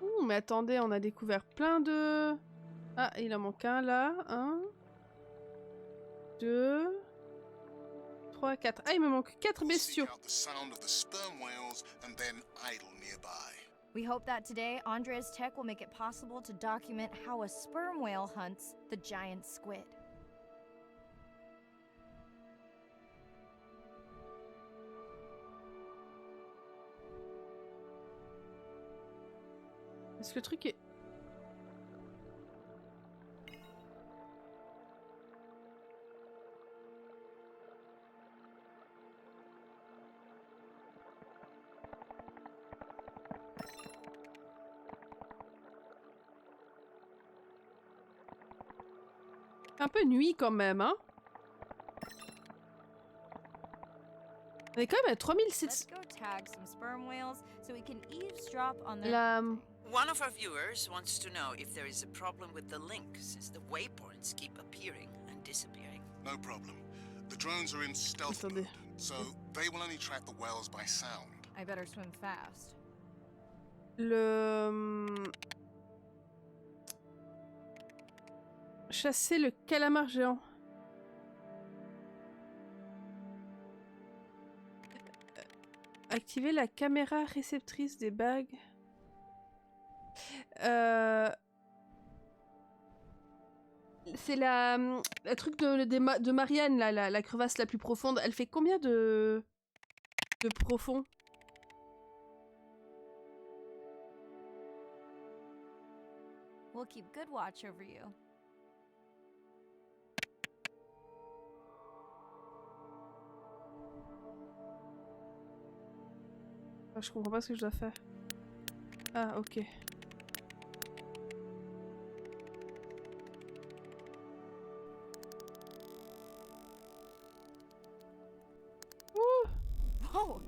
Ouh, mais attendez, on a découvert plein de... Ah, il en manque un là. 1, 2, 3, 4. Ah, il me manque 4 bestiaux. We hope that today, Andrea's tech will make it possible to document how a sperm whale hunts the giant squid. Est-ce que le truc est... Un peu nuit quand même, hein. On est quand même à 3600... La... One of our viewers wants to know if there is a problem with the link, since the waypoints keep appearing and disappearing. No problem. The drones are in stealth mode, so they will only track the whales by sound. I better swim fast. Chasser le calamar géant. Activer la caméra réceptrice des bagues. C'est la truc de Marianne, là, la crevasse la plus profonde. Elle fait combien de profond? We'll keep good watch over you. Ah, je comprends pas ce que je dois faire. Ah, ok. Ouh! Whoa!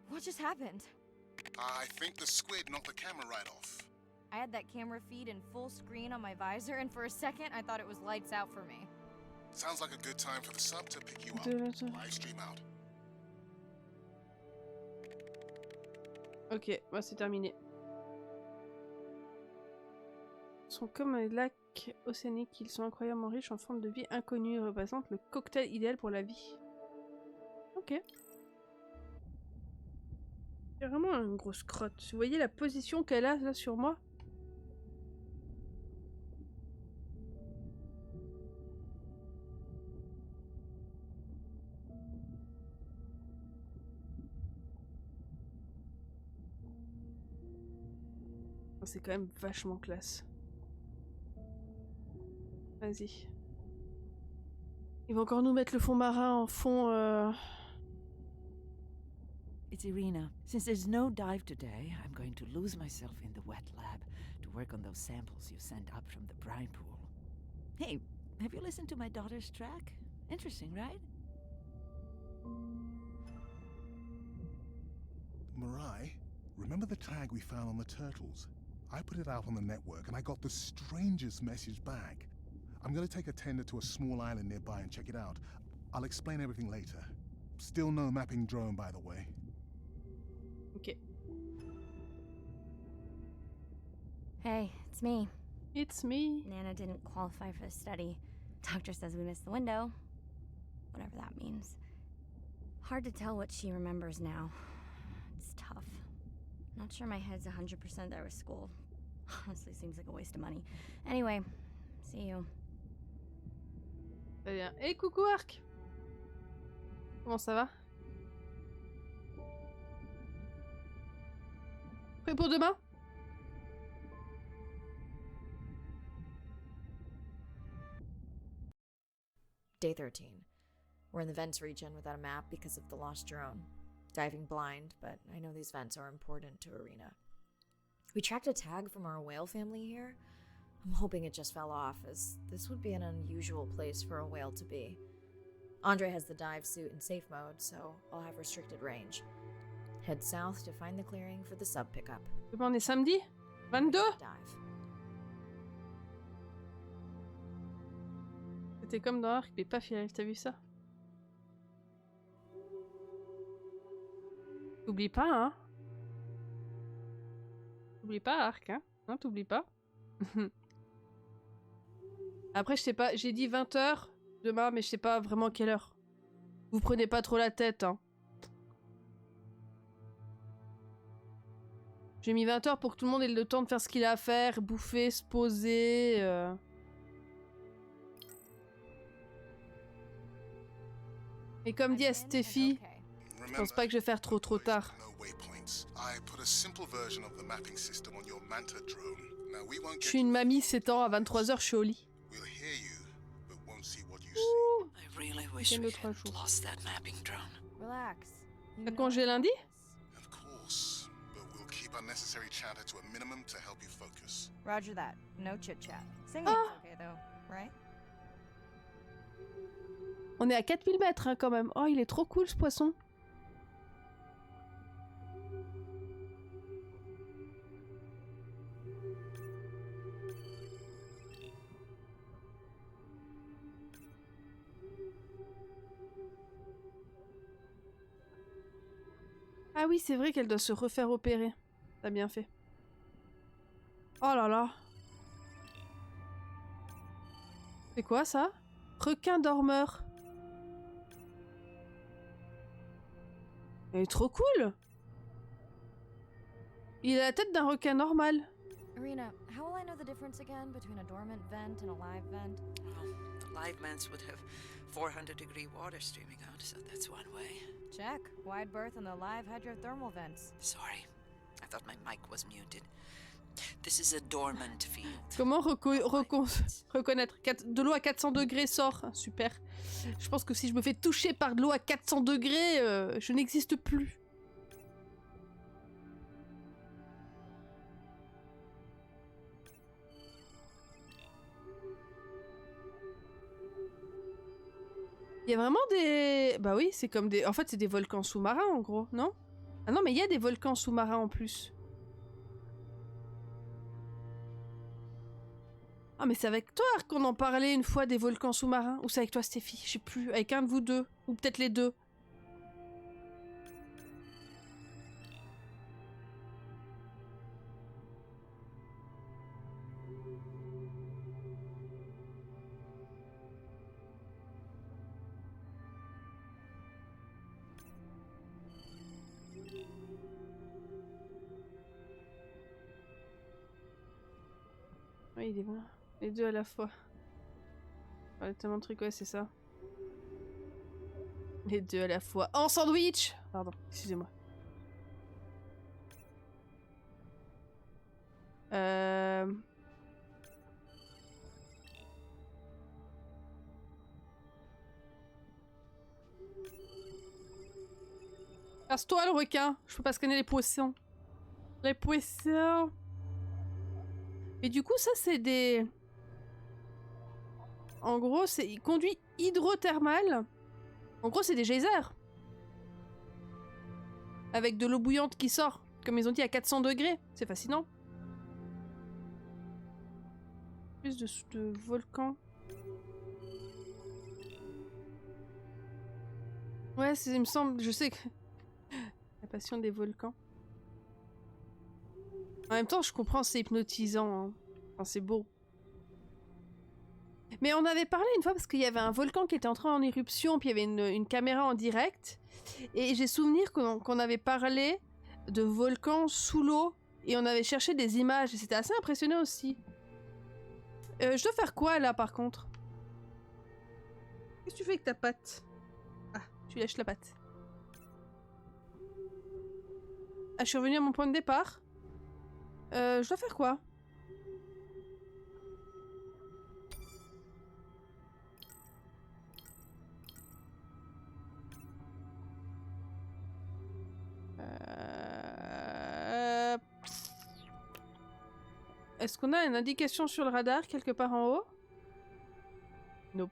What just happened? I think the squid knocked the camera right off. I had that camera feed in full screen on my visor, and for a second I thought it was lights out for me. Sounds like a good time for the sub to pick you up. Live stream out. Ok, bah c'est terminé. Ils sont comme un lac océanique, ils sont incroyablement riches en forme de vie inconnue, ils représentent le cocktail idéal pour la vie. Ok. C'est vraiment une grosse crotte. Vous voyez la position qu'elle a là sur moi? C'est quand même vachement classe. Vas-y. Ils vont encore nous mettre le fond marin en fond... It's Irina. Since there's no dive today, I'm going to lose myself in the wet lab to work on those samples you sent up from the brine pool. Hey, have you listened to my daughter's track? Interesting, right? Mirai, remember the tag we found on the turtles? I put it out on the network and I got the strangest message back. I'm gonna take a tender to a small island nearby and check it out. I'll explain everything later. Still no mapping drone, by the way. Okay. Hey, it's me. It's me. Nana didn't qualify for the study. Doctor says we missed the window. Whatever that means. Hard to tell what she remembers now. It's tough. Not sure my head's 100% there with school. Honestly, seems like a waste of money. Anyway, see you. Très bien. Et coucou Arc. Comment ça va? Prêt pour demain? Day 13. We're in the vents region without a map because of the lost drone. Diving blind, but I know these vents are important to Arena. We tracked a tag from our whale family here. I'm hoping it just fell off, as this would be an unusual place for a whale to be. Andre has the dive suit in safe mode, so I'll have restricted range. Head south to find the clearing for the sub pickup. Demain on est samedi 22. Dive. C'était comme dans Arc, mais pas Fidèle, t'as vu ça? T'oublies pas, hein? T'oublies pas Arc, hein? Hein, t'oublies pas? Après, je sais pas, j'ai dit 20h demain, mais je sais pas vraiment quelle heure. Vous prenez pas trop la tête, hein. J'ai mis 20h pour que tout le monde ait le temps de faire ce qu'il a à faire, bouffer, se poser. Et comme dit Stéphie, je pense pas que je vais faire trop tard. Je suis une mamie 7 ans, à 23h, je suis au lit. Week-end de 3 jours. T'as congé lundi? Roger that. No chit-chat. Singing's okay though, right? On est à 4000 mètres hein, quand même. Oh, il est trop cool ce poisson. Ah oui, c'est vrai qu'elle doit se refaire opérer. T'as bien fait. Oh là là. C'est quoi ça? Requin dormeur. Il est trop cool. Il a la tête d'un requin normal. Arena, how will I know the difference again between a dormant vent and a live vent? Well, the live vents would have 400-degree water streaming out, so that's one way. Check. Wide berth on the live hydrothermal vents. Sorry, I thought my mic was muted. This is a dormant field. Comment reconnaître de l'eau à 400 degrés sort? Super. Je pense que si je me fais toucher par de l'eau à 400 degrés, je n'existe plus. Il y a vraiment des... Bah oui, c'est comme des... En fait, c'est des volcans sous-marins, en gros, non? Ah non, mais il y a des volcans sous-marins en plus. Ah, mais c'est avec toi qu'on en parlait une fois des volcans sous-marins. Ou c'est avec toi, Stéphie? Je sais plus. Avec un de vous deux. Ou peut-être les deux. Oui, il est bon. Les deux à la fois. Ouais, tellement de trucs, ouais, c'est ça. Les deux à la fois. En sandwich! Pardon, excusez-moi. Casse-toi, le requin! Je peux pas scanner les poissons. Les poissons! Et du coup, ça, c'est des... En gros, c'est conduit hydrothermal. En gros, c'est des geysers. Avec de l'eau bouillante qui sort. Comme ils ont dit, à 400 degrés. C'est fascinant. Plus de volcans. Ouais, il me semble... Je sais que... La passion des volcans. En même temps, je comprends, c'est hypnotisant. Hein. Enfin, c'est beau. Mais on avait parlé une fois parce qu'il y avait un volcan qui était entré en éruption, puis il y avait une caméra en direct. Et j'ai souvenir qu'on avait parlé de volcans sous l'eau Et on avait cherché des images et c'était assez impressionnant aussi. Je dois faire quoi là par contre? Qu'est-ce que tu fais avec ta patte? Ah, tu lèches la patte. Ah, je suis revenue à mon point de départ. Je dois faire quoi? Est-ce qu'on a une indication sur le radar quelque part en haut? Nope.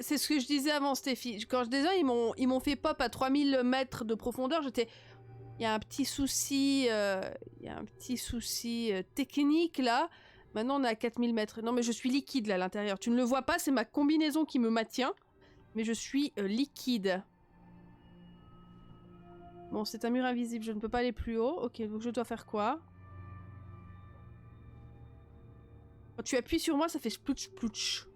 C'est ce que je disais avant, Stéphie. Quand déjà ils m'ont fait pop à 3000 mètres de profondeur, j'étais... Il y a un petit souci... technique là. Maintenant on est à 4000 mètres. Non mais je suis liquide là à l'intérieur. Tu ne le vois pas, c'est ma combinaison qui me maintient. Mais je suis liquide. Bon, c'est un mur invisible, je ne peux pas aller plus haut. Ok, donc je dois faire quoi? Quand tu appuies sur moi, ça fait splouch splouch.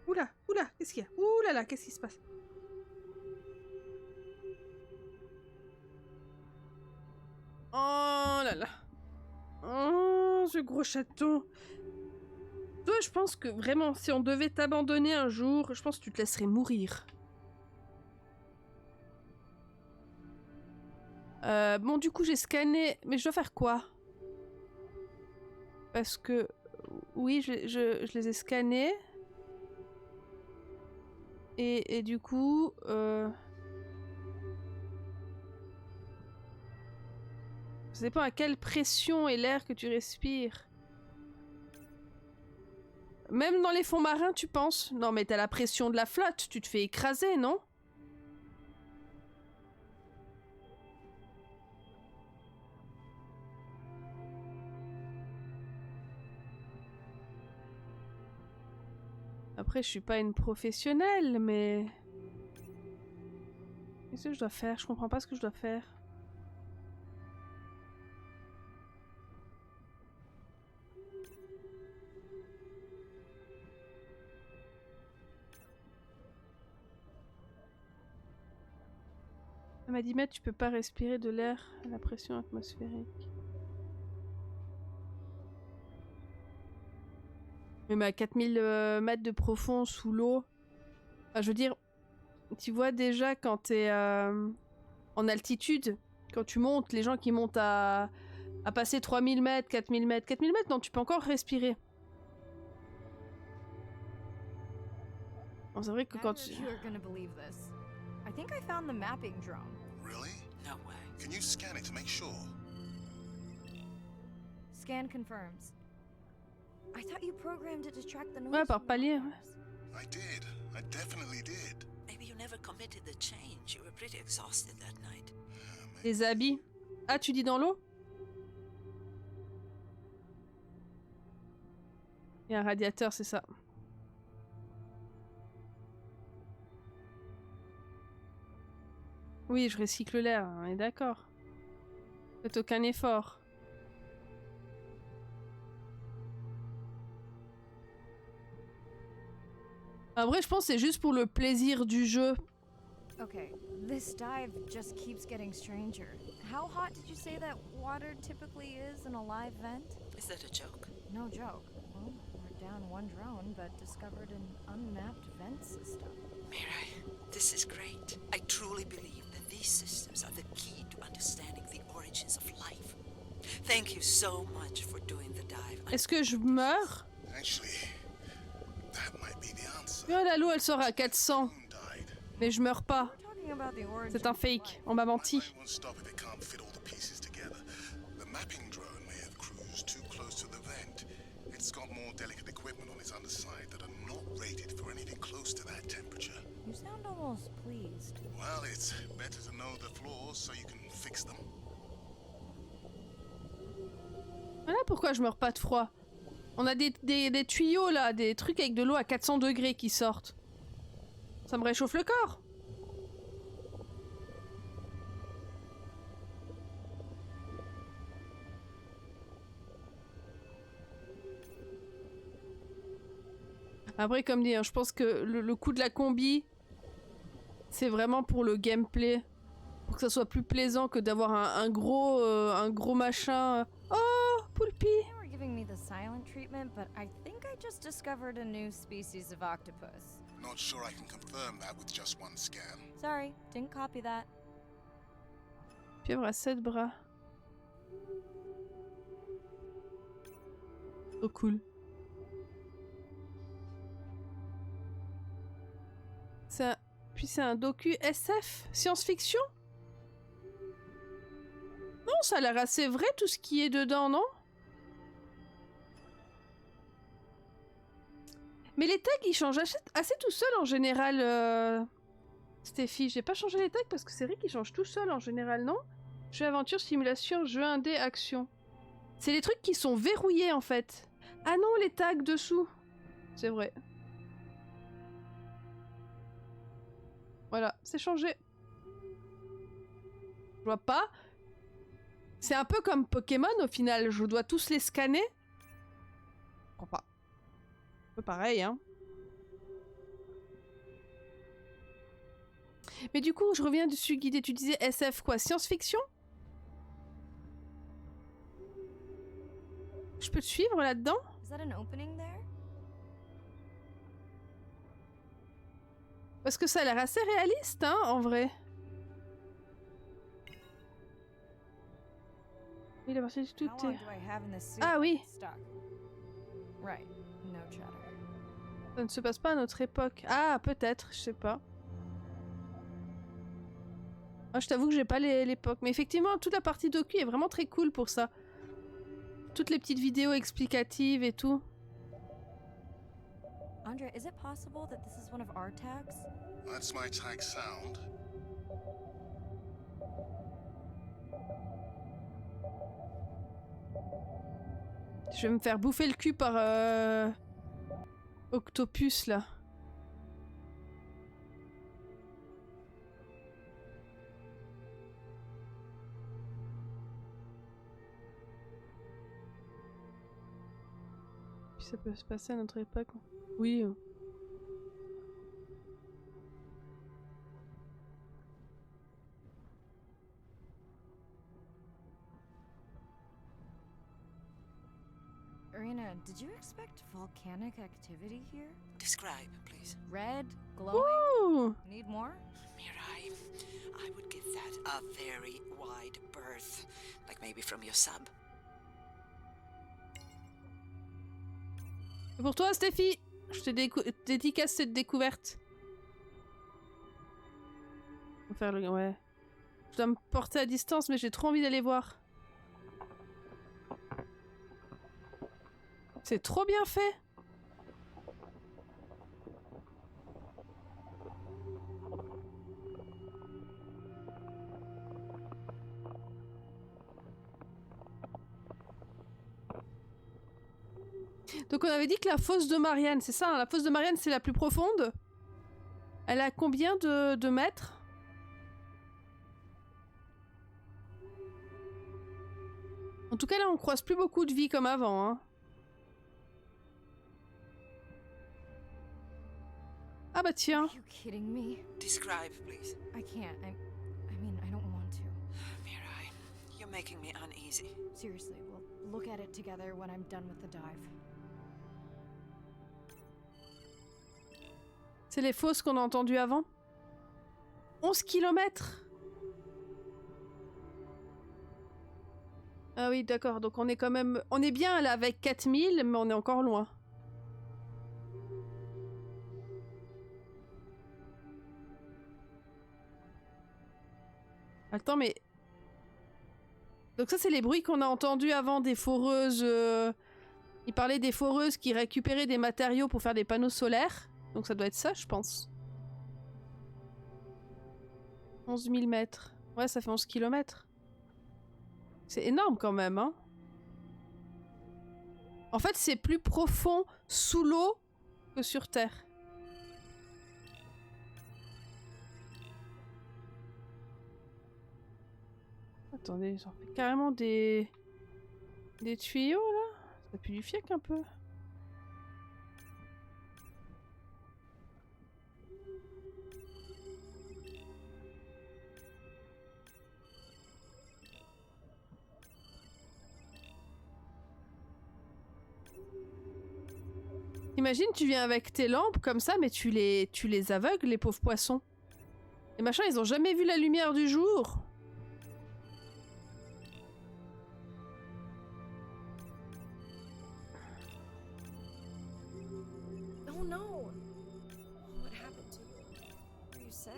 Oula, oula, qu'est-ce qu'il y a? Oula là, qu'est-ce qui se passe? Oh là là. Oh, ce gros chaton. Toi, je pense que vraiment, si on devait t'abandonner un jour, je pense que tu te laisserais mourir. Bon, du coup, j'ai scanné... Mais je dois faire quoi? Parce que... Oui, je les ai scannés. Et du coup... Ça dépend à quelle pression est l'air que tu respires. Même dans les fonds marins, tu penses? Non, mais t'as la pression de la flotte, tu te fais écraser, non? Après, je suis pas une professionnelle, mais... Qu'est-ce que je dois faire? Je comprends pas ce que je dois faire. Elle m'a dit, mais tu peux pas respirer de l'air à la pression atmosphérique. Mais à 4000 mètres de profond sous l'eau. Enfin, je veux dire, tu vois déjà quand t'es en altitude, quand tu montes, les gens qui montent à passer 3000 mètres, 4000 mètres, 4000 mètres, non, tu peux encore respirer. Bon, c'est vrai que quand tu... I think I found the mapping drone. Really? No way. Can you scan it to make sure? Scan confirms. I thought you programmed it to track the noise. Ouais, par palier. I did. I definitely did. Maybe you never committed the change. You were pretty exhausted that night. Les habits. Ah, tu dis dans l'eau? Il y a un radiateur, c'est ça. Oui, je recycle l'air, on est d'accord. Faites aucun effort. En vrai, je pense que c'est juste pour le plaisir du jeu. Okay, this dive just keeps getting stranger. How hot did you say that water typically is in a live vent? Is that a joke? No joke. Well, we're down one drone, but discovered an unmapped vent system. Mirai, this is great. I truly believe that these systems are the key to understanding the origins of life. Thank you so much for doing the dive. Est-ce que je meurs? Actually, that might be the answer. Oh, la l'eau, elle sort à 400. Mais je meurs pas. C'est un fake. On m'a menti. The mapping drone may have cruised too close to the vent. It's got more delicate equipment on its underside that are not rated for anything close to that temperature. You sound almost pleased. Well, it's better to know the flaws so you can fix them. Voilà pourquoi je meurs pas de froid. On a des tuyaux là, des trucs avec de l'eau à 400 degrés qui sortent. Ça me réchauffe le corps. Après, comme dit, hein, je pense que le coup de la combi, c'est vraiment pour le gameplay. Pour que ça soit plus plaisant que d'avoir un gros machin. Oh, Poulpi! They were giving me the silent treatment, but I think I just discovered a new species of octopus. Not sure I can confirm that with just one scan. Sorry, didn't copy that. Pieuvre à 7 bras. Oh cool. Puis c'est un docu SF? Science-fiction? Non, ça a l'air assez vrai tout ce qui est dedans, non? Mais les tags ils changent assez tout seul en général. Stéphie, j'ai pas changé les tags parce que c'est vrai qu'ils changent tout seul en général, non? Jeu aventure, simulation, jeu indé, action. C'est les trucs qui sont verrouillés en fait. Ah non, les tags dessous. C'est vrai. Voilà, c'est changé. Je vois pas. C'est un peu comme Pokémon au final, je dois tous les scanner. Je comprends pas. Un peu pareil, hein. Mais du coup, je reviens dessus, Guidé, tu disais SF quoi? Science-fiction? Je peux te suivre là-dedans? Is that an opening there? Parce que ça a l'air assez réaliste, hein, en vrai. Oui, la partie du tout est... Ah oui! Right, no chatter. Ça ne se passe pas à notre époque. Ah, peut-être, je sais pas. Ah, je t'avoue que j'ai pas l'époque. Mais effectivement, toute la partie docu est vraiment très cool pour ça. Toutes les petites vidéos explicatives et tout. Andrea, is it possible that this is one of our tags? That's my tag sound. Je vais me faire bouffer le cul par Octopus là. Puis ça peut se passer à notre époque. Oui. Irina, did you expect volcanic activity here? Describe, please. Red, glowing. Ooh. Need more? Mirai, I would give that a very wide berth. Like maybe from your sub. C'est pour toi, Stéphie. Je te dédicace cette découverte. On va faire le... Ouais. Je dois me porter à distance, mais j'ai trop envie d'aller voir. C'est trop bien fait. Donc on avait dit que la fosse de Marianne, c'est ça, hein, la fosse de Marianne c'est la plus profonde. Elle a combien de mètres? En tout cas là on croise plus beaucoup de vie comme avant, hein. Ah bah tiens. Are you kidding me? Describe, please. I can't. I mean, I don't want to. Mirai, you're making me uneasy. Seriously, we'll look at it together when I'm done with the dive. C'est les fosses qu'on a entendues avant. 11 km. Ah oui, d'accord. Donc on est quand même... On est bien là avec 4000, mais on est encore loin. Attends, mais... Donc ça, c'est les bruits qu'on a entendus avant des foreuses... Il parlait des foreuses qui récupéraient des matériaux pour faire des panneaux solaires. Donc ça doit être ça, je pense. 11 000 mètres. Ouais, ça fait 11 km. C'est énorme quand même, hein. En fait, c'est plus profond sous l'eau que sur Terre. Attendez, j'en fais carrément des tuyaux, là. Ça pue du fiac un peu. Imagine, tu viens avec tes lampes comme ça, mais tu les aveugles, les pauvres poissons. Les machins, ils ont jamais vu la lumière du jour. Oh no! What happened to you? Are you sick?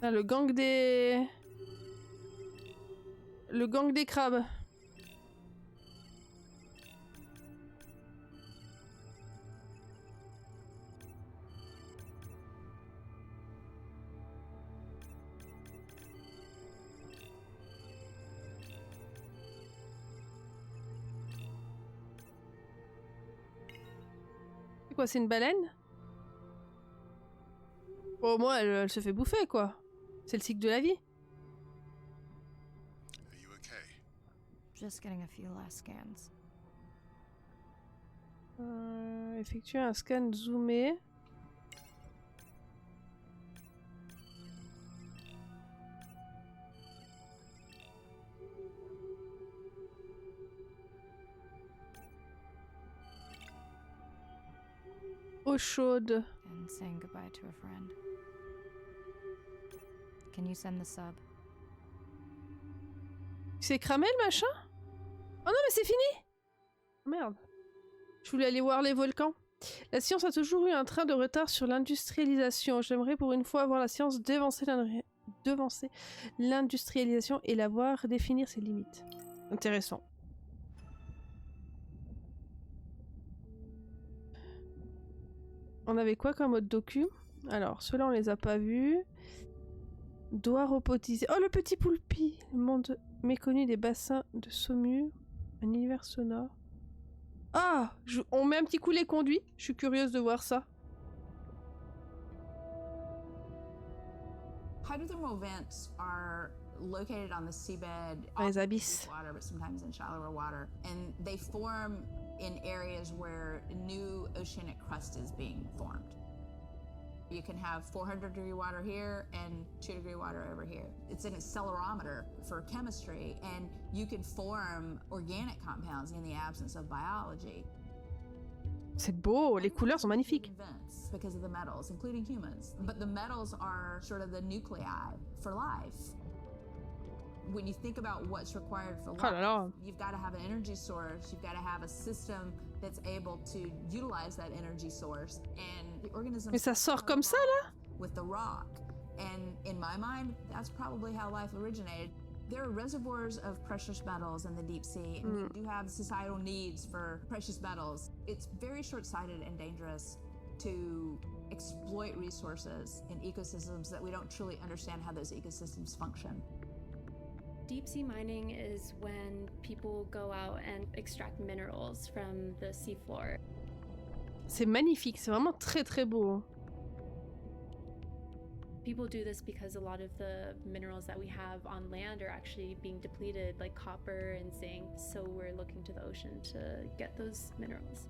Ah, le gang des... Le gang des crabes. C'est quoi, c'est une baleine? Bon, au moins, elle se fait bouffer, quoi. C'est le cycle de la vie. Just getting a few last scans. Effectuer un scan zoomé. Eau chaude. And saying goodbye to a friend. Can you send the sub? C'est cramé le machin? Oh non mais c'est fini! Merde. Je voulais aller voir les volcans. La science a toujours eu un train de retard sur l'industrialisation. J'aimerais pour une fois voir la science devancer l'industrialisation et la voir définir ses limites. Intéressant. On avait quoi comme autre docu? Alors, ceux-là on les a pas vus. Doigt robotisé. Oh le petit poulpi! Le monde méconnu des bassins de Saumur. Un univers sonore. Ah! On met un petit coup les conduits. Je suis curieuse de voir ça. Hydrothermal vents are located on the seabed, Les abysses. water, but sometimes in shallower water, and they form in areas where new oceanic crust is being formed. You can have 400-degree water here and 2-degree water over here. It's an accelerometer for chemistry, and you can form organic compounds in the absence of biology. C'est beau, les couleurs sont magnifiques. Because of the metals, including humans. But the metals are sort of the nuclei for life. When you think about what's required for life, you've got to have an energy source, you've got to have a system that's able to utilize that energy source, and the organisms. Mais ça sort comme ça là? With the rock, and in my mind, that's probably how life originated. There are reservoirs of precious metals in the deep sea, and we do have societal needs for precious metals. It's very short-sighted and dangerous to exploit resources in ecosystems that we don't truly understand how those ecosystems function. Deep sea mining is when people go out and extract minerals from the seafloor. C'est magnifique, c'est vraiment très très beau. People do this because a lot of the minerals that we have on land are actually being depleted, like copper and zinc, so we're looking to the ocean to get those minerals.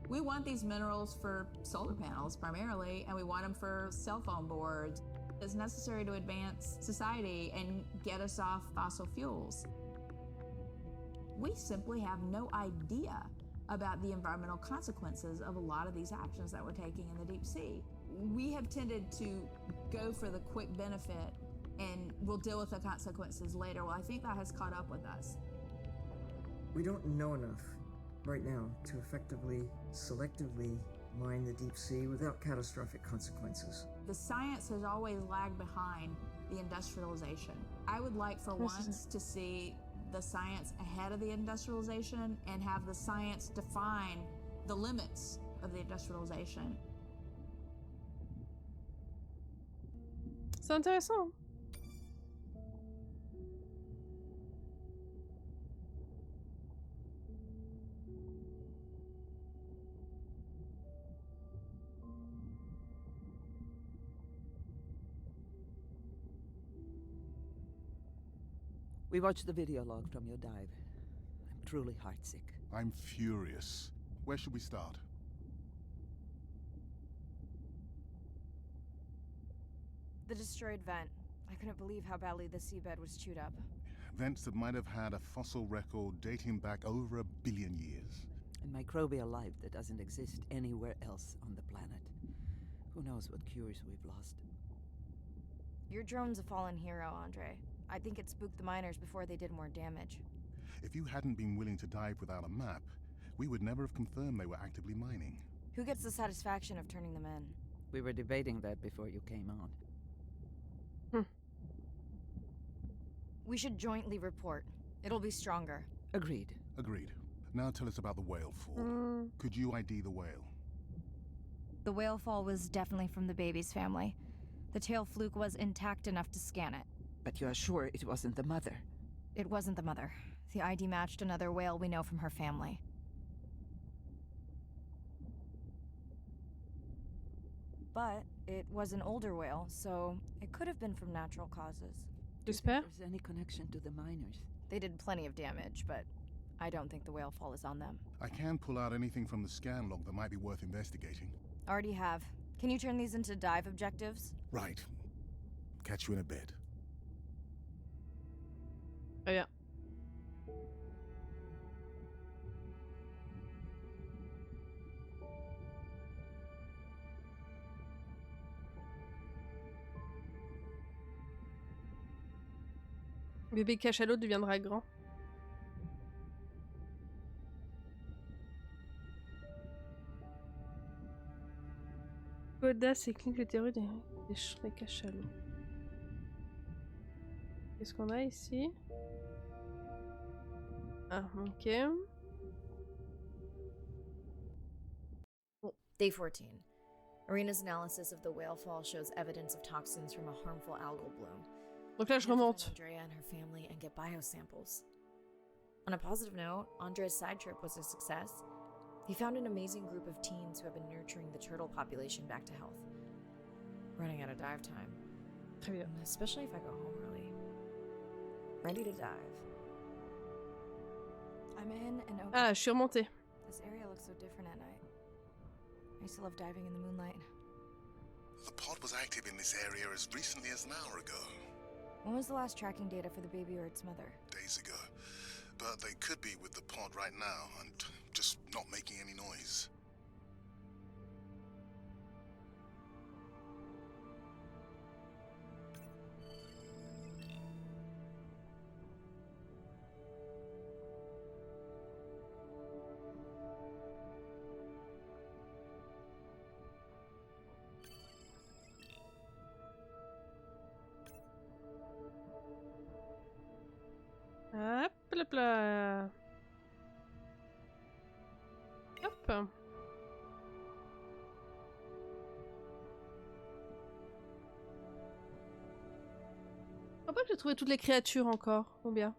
We want these minerals for solar panels primarily, and we want them for cell phone boards. It's necessary to advance society and get us off fossil fuels. We simply have no idea about the environmental consequences of a lot of these actions that we're taking in the deep sea. We have tended to go for the quick benefit and we'll deal with the consequences later. Well, I think that has caught up with us. We don't know enough right now to effectively, selectively mine the deep sea without catastrophic consequences. The science has always lagged behind the industrialization. I would like for once to see the science ahead of the industrialization and have the science define the limits of the industrialization. C'est intéressant. We watched the video log from your dive. I'm truly heartsick. I'm furious. Where should we start? The destroyed vent. I couldn't believe how badly the seabed was chewed up. Vents that might have had a fossil record dating back over 1 billion years. And microbial life that doesn't exist anywhere else on the planet. Who knows what cures we've lost. Your drone's a fallen hero, Andre. I think it spooked the miners before they did more damage. If you hadn't been willing to dive without a map, we would never have confirmed they were actively mining. Who gets the satisfaction of turning them in? We were debating that before you came on. We should jointly report. It'll be stronger. Agreed. Agreed. Now tell us about the whale fall. Could you ID the whale? The whale fall was definitely from the baby's family. The tail fluke was intact enough to scan it. But you are sure it wasn't the mother? It wasn't the mother. The ID matched another whale we know from her family. But it was an older whale, so it could have been from natural causes. J'espère. Is there any connection to the miners? They did plenty of damage, but I don't think the whale fall is on them. I can pull out anything from the scan log that might be worth investigating. Already have. Can you turn these into dive objectives? Right. Catch you in a bit. Très bien. Bébé cachalot deviendra grand. Audace et clique le théorie des cachalots. Qu'est-ce qu'on a ici? Ah, ok. Day 14. Arena's analysis of the whale fall shows evidence of toxins from a harmful algal bloom. Donc là, je remonte. Andrea and her family and get biosamples. On a positive note, Andrea's side trip was a success. He found an amazing group of teens who have been nurturing the turtle population back to health. Running out of dive time. Très bien. Especially if I go home early. Ready to dive. I'm in and okay. Ah, je suis remontée. This area looks so different at night. I used to love diving in the moonlight. The pod was active in this area as recently as an hour ago. When was the last tracking data for the baby or its mother? Days ago. But they could be with the pod right now and just not making any noise. Hop là là. Hop. Je crois pas que j'ai trouvé toutes les créatures encore. Ou bien.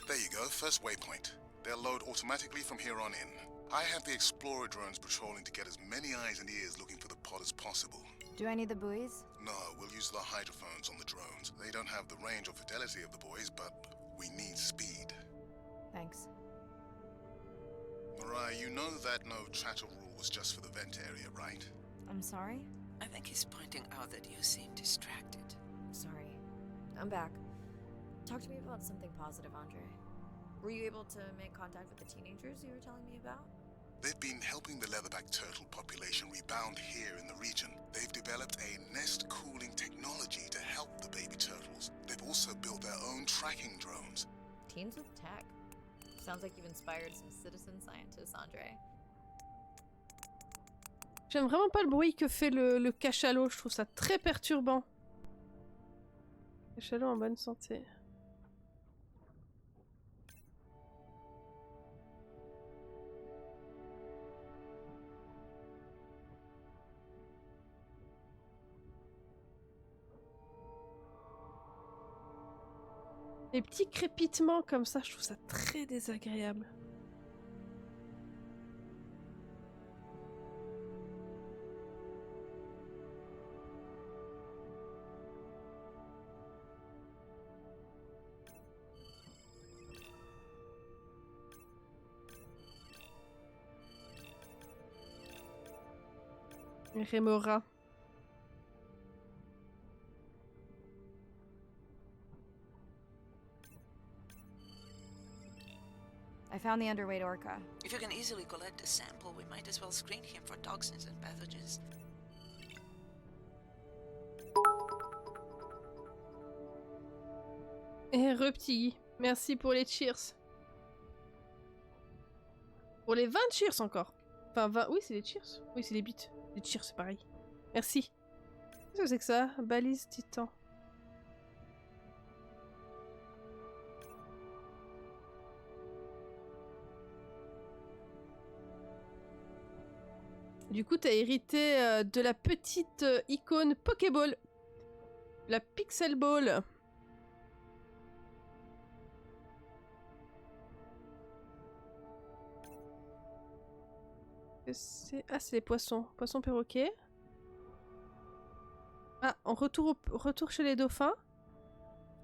There you go, first waypoint. They'll load automatically from here on in. I have the Explorer drones patrolling to get as many eyes and ears looking for the pod as possible. Do I need the buoys? No, we'll use the hydrophones on the drones. They don't have the range or fidelity of the boys, but we need speed. Thanks. Mariah, you know that no chatter rule was just for the vent area, right? I'm sorry? I think he's pointing out that you seem distracted. Sorry. I'm back. Talk to me about something positive, Andre. Were you able to make contact with the teenagers you were telling me about? They've been helping the leatherback turtle population rebound here in the region. They've developed a nest cooling technology to help the baby turtles. They've also built their own tracking drones. Teens with tech. Sounds like you've inspired some citizen scientists, Andre. J'aime vraiment pas le bruit que fait le cachalot. Je trouve ça très perturbant. Cachalot en bonne santé. Les petits crépitements comme ça, je trouve ça très désagréable. Remora. I found the underweight orca. If you can easily collect a sample, we might as well screen him for toxins and pathogens. Et petit, merci pour les cheers. Pour les 20 cheers encore. Enfin, 20... Oui, c'est les cheers. Oui, c'est les bits. Les cheers, c'est pareil. Merci. Qu'est-ce que c'est que ça? Balise titan. Du coup, t'as hérité de la petite icône Pokéball. La Pixel Ball. Ah, c'est les poissons. Poissons perroquets. Ah, on retour chez les dauphins.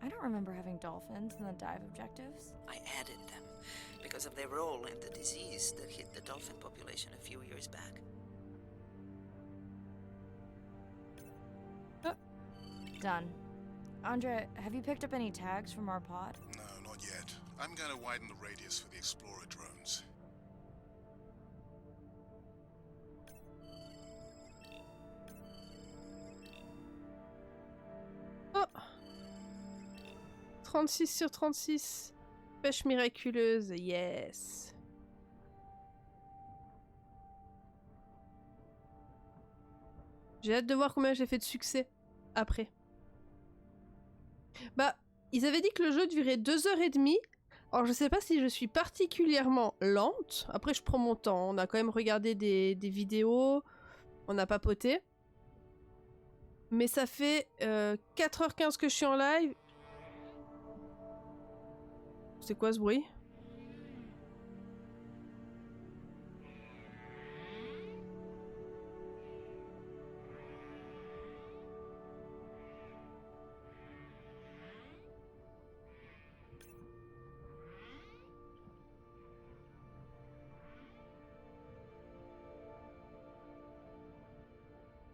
I don't remember having dolphins in the dive objectives. I added them because of their role in the disease that hit the dolphin population a few years back. Done. Andre, have you picked up any tags from our pod? No, not yet. I'm going to widen the radius for the Explorer drones. Oh 36 sur 36. Pêche miraculeuse, yes. J'ai hâte de voir combien j'ai fait de succès après. Bah, ils avaient dit que le jeu durait 2h30. Alors je sais pas si je suis particulièrement lente. Après je prends mon temps. On a quand même regardé des vidéos. On a papoté. Mais ça fait 4h15 que je suis en live. C'est quoi ce bruit?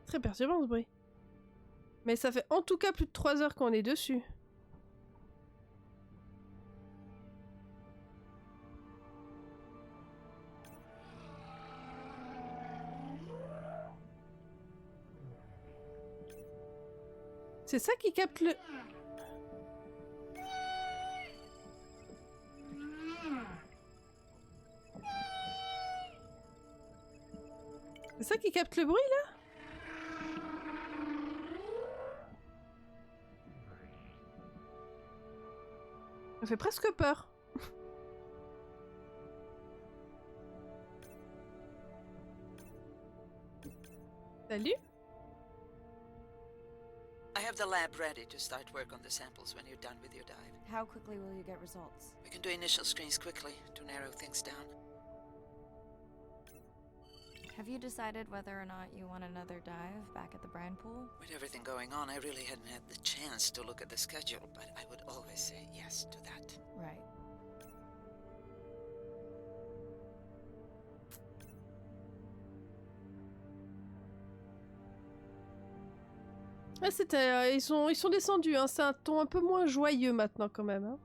Très perturbant ce bruit. Mais ça fait en tout cas plus de 3 heures qu'on est dessus. C'est ça qui capte le... C'est ça qui capte le bruit là? Ça fait presque peur. Salut. I have the lab ready to start work on the samples when you're done with your dive. How quickly will you get results? We can do initial screens quickly to narrow things down. Have you decided whether or not you want another dive back at the brine pool? With everything going on, I really hadn't had the chance to look at the schedule, but I would always say yes to that. Right. Ah, c'était, ils sont descendus, hein. C'est un ton un peu moins joyeux maintenant quand même. Hein.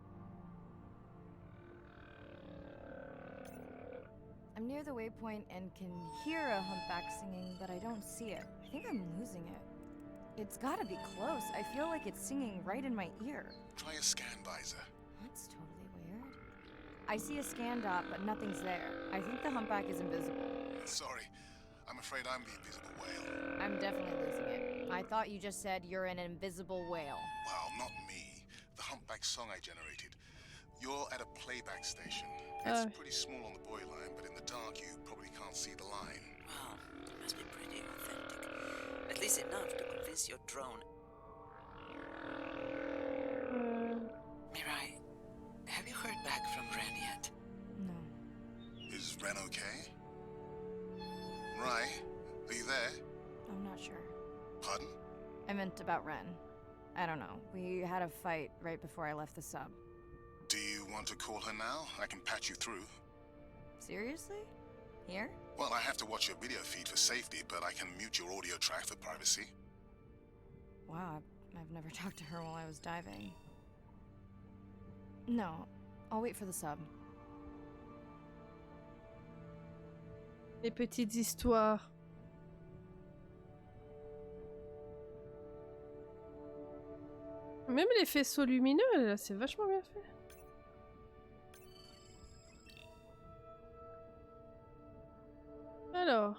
I'm near the waypoint and can hear a humpback singing, but I don't see it. I think I'm losing it. It's gotta be close. I feel like it's singing right in my ear. Try a scan visor. That's totally weird. I see a scan dot, but nothing's there. I think the humpback is invisible. Sorry, I'm afraid I'm the invisible whale. I'm definitely losing it. I thought you just said you're an invisible whale. Well, not me. The humpback song I generated. You're at a playback station. Oh. It's pretty small on the buoy line, but in the dark you probably can't see the line. Wow, it must be pretty authentic. At least enough to convince your drone. Mirai, have you heard back from Ren yet? No. Is Ren okay? Rai, are you there? I'm not sure. Pardon? I meant about Ren. I don't know. We had a fight right before I left the sub. Do you want to call her now? I can patch you through. Seriously? Here? Well, I have to watch your video feed for safety, but I can mute your audio track for privacy. Wow, I've never talked to her while I was diving. No, I'll wait for the sub. Les petites histoires. Même les faisceaux lumineux, là, c'est vachement bien fait. Alors.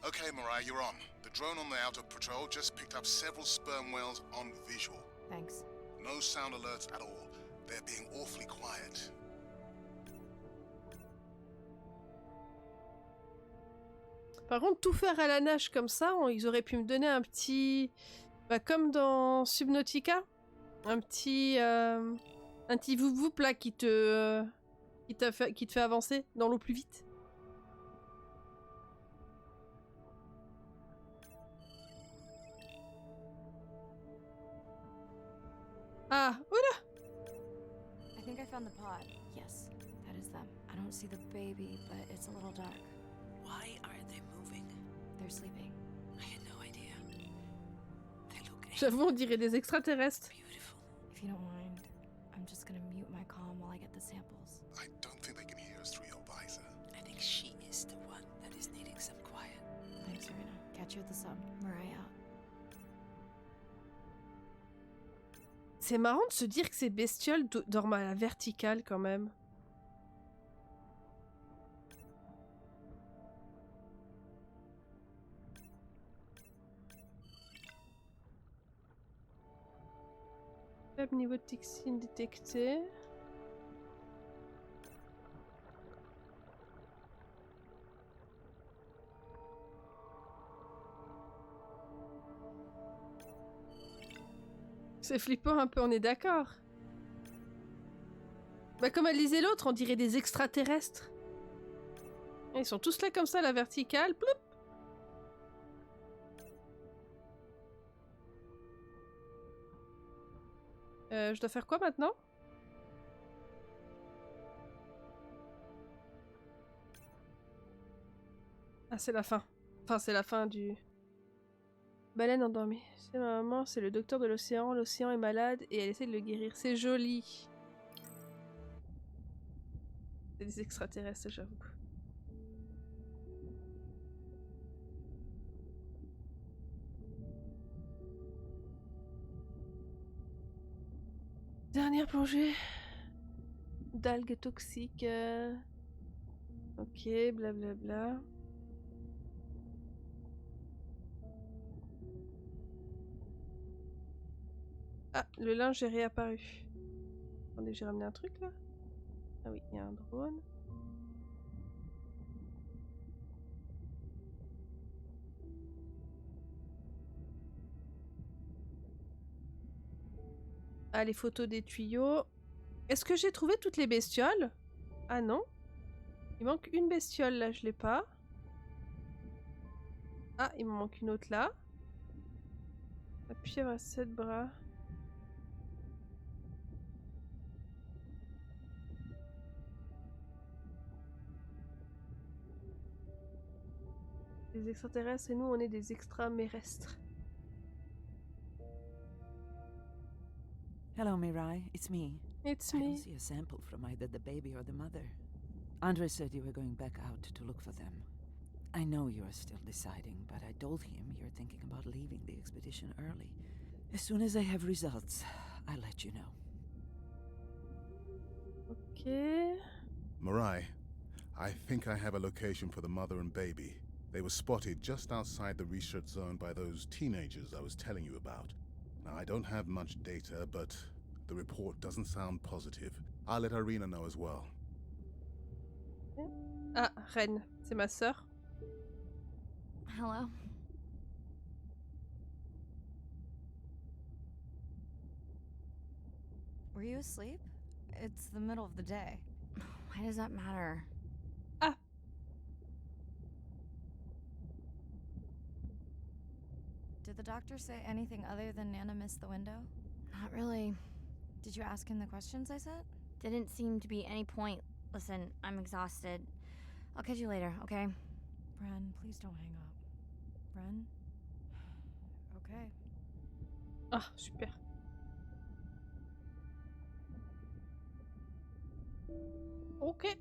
Okay, Mariah, you're on. The drone on the outer patrol just picked up several sperm whales on visual. Thanks. No sound alerts at all. They're being awfully quiet. Par contre, tout faire à la nage comme ça, ils auraient pu me donner un petit... Bah, comme dans Subnautica. Un petit voup-voup là qui te fait avancer dans l'eau plus vite. Ah, oula! I think I found the pod. Yes, that is them. I don't see the baby, but it's a little dark. Why are they moving? They're sleeping. I had no idea. They look J'avoue, on dirait des extraterrestres. beautiful. If you don't mind, I'm just gonna mute my comm while I get the samples. I don't think they can hear us through your visor. I think she is the one that is needing some quiet. Thanks, Serena. Catch you at the sub. Mariah out. C'est marrant de se dire que ces bestioles dorment à la verticale quand même. Faible niveau de toxine détecté. C'est flippant un peu, on est d'accord. Bah comme elle disait l'autre, on dirait des extraterrestres. Ils sont tous là comme ça, à la verticale. Ploup. Je dois faire quoi maintenant? Ah, c'est la fin. Enfin, c'est la fin du... Baleine endormie. C'est ma maman, c'est le docteur de l'océan. L'océan est malade et elle essaie de le guérir. C'est joli. C'est des extraterrestres, j'avoue. Dernière plongée. D'algues toxiques. Ok, blablabla. Ah, le linge est réapparu. Attendez, j'ai ramené un truc là? Ah oui, il y a un drone. Ah, les photos des tuyaux. Est-ce que j'ai trouvé toutes les bestioles? Ah non. Il manque une bestiole là, je l'ai pas. Ah, il me manque une autre là. La pieuvre à 7 bras. Les extraterrestres et nous, on est des extraterrestres. Hello, Mirai. It's me. It's I me. don't see a sample from either the baby or the mother. Andre said you were going back out to look for them. I know you are still deciding, but I told him you're thinking about leaving the expedition early. As soon as I have results, I'll let you know. Okay. Mariah, I think I have a location for the mother and baby. They were spotted just outside the research zone by those teenagers I was telling you about. Now, I don't have much data, but the report doesn't sound positive. I'll let Irina know as well. Ah, Ren, c'est ma sœur. Hello? Were you asleep? It's the middle of the day. Why does that matter? Ah. Did the doctor say anything other than Nana missed the window? Not really. Did you ask him the questions I sent? Didn't seem to be any point Listen, I'm exhausted. I'll catch you later, okay? Bren, please don't hang up. Bren? Okay. Ah, super. Ok.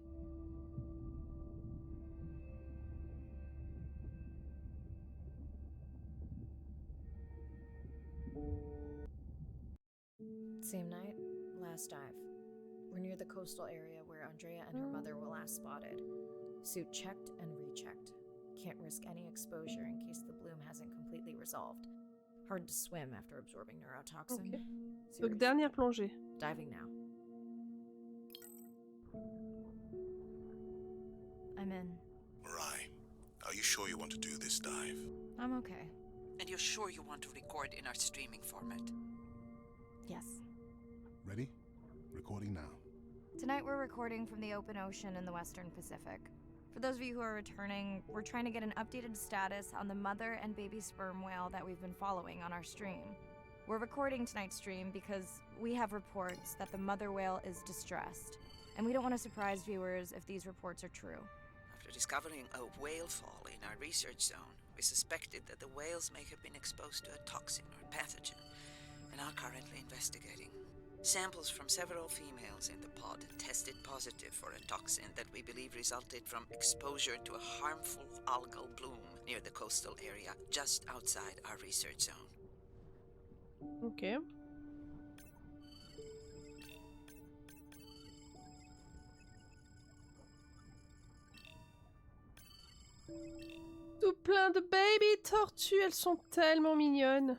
Same night, last dive. We're near the coastal area where Andrea and her mother were last spotted. Suit checked and rechecked. Can't risk any exposure in case the bloom hasn't completely resolved. Hard to swim after absorbing neurotoxin. Ok. Seriously. Donc dernière plongée. Diving now. I'm in. Mirai, are you sure you want to do this dive? I'm okay. And you're sure you want to record in our streaming format? Yes. Ready? Recording now. Tonight we're recording from the open ocean in the Western Pacific. For those of you who are returning, we're trying to get an updated status on the mother and baby sperm whale that we've been following on our stream. We're recording tonight's stream because we have reports that the mother whale is distressed, and we don't want to surprise viewers if these reports are true. After discovering a whale fall in our research zone, we suspected that the whales may have been exposed to a toxin or pathogen, and are currently investigating. Samples from several females in the pod tested positive for a toxin that we believe resulted from exposure to a harmful algal bloom near the coastal area just outside our research zone. Ok. Tout plein de baby tortues, elles sont tellement mignonnes.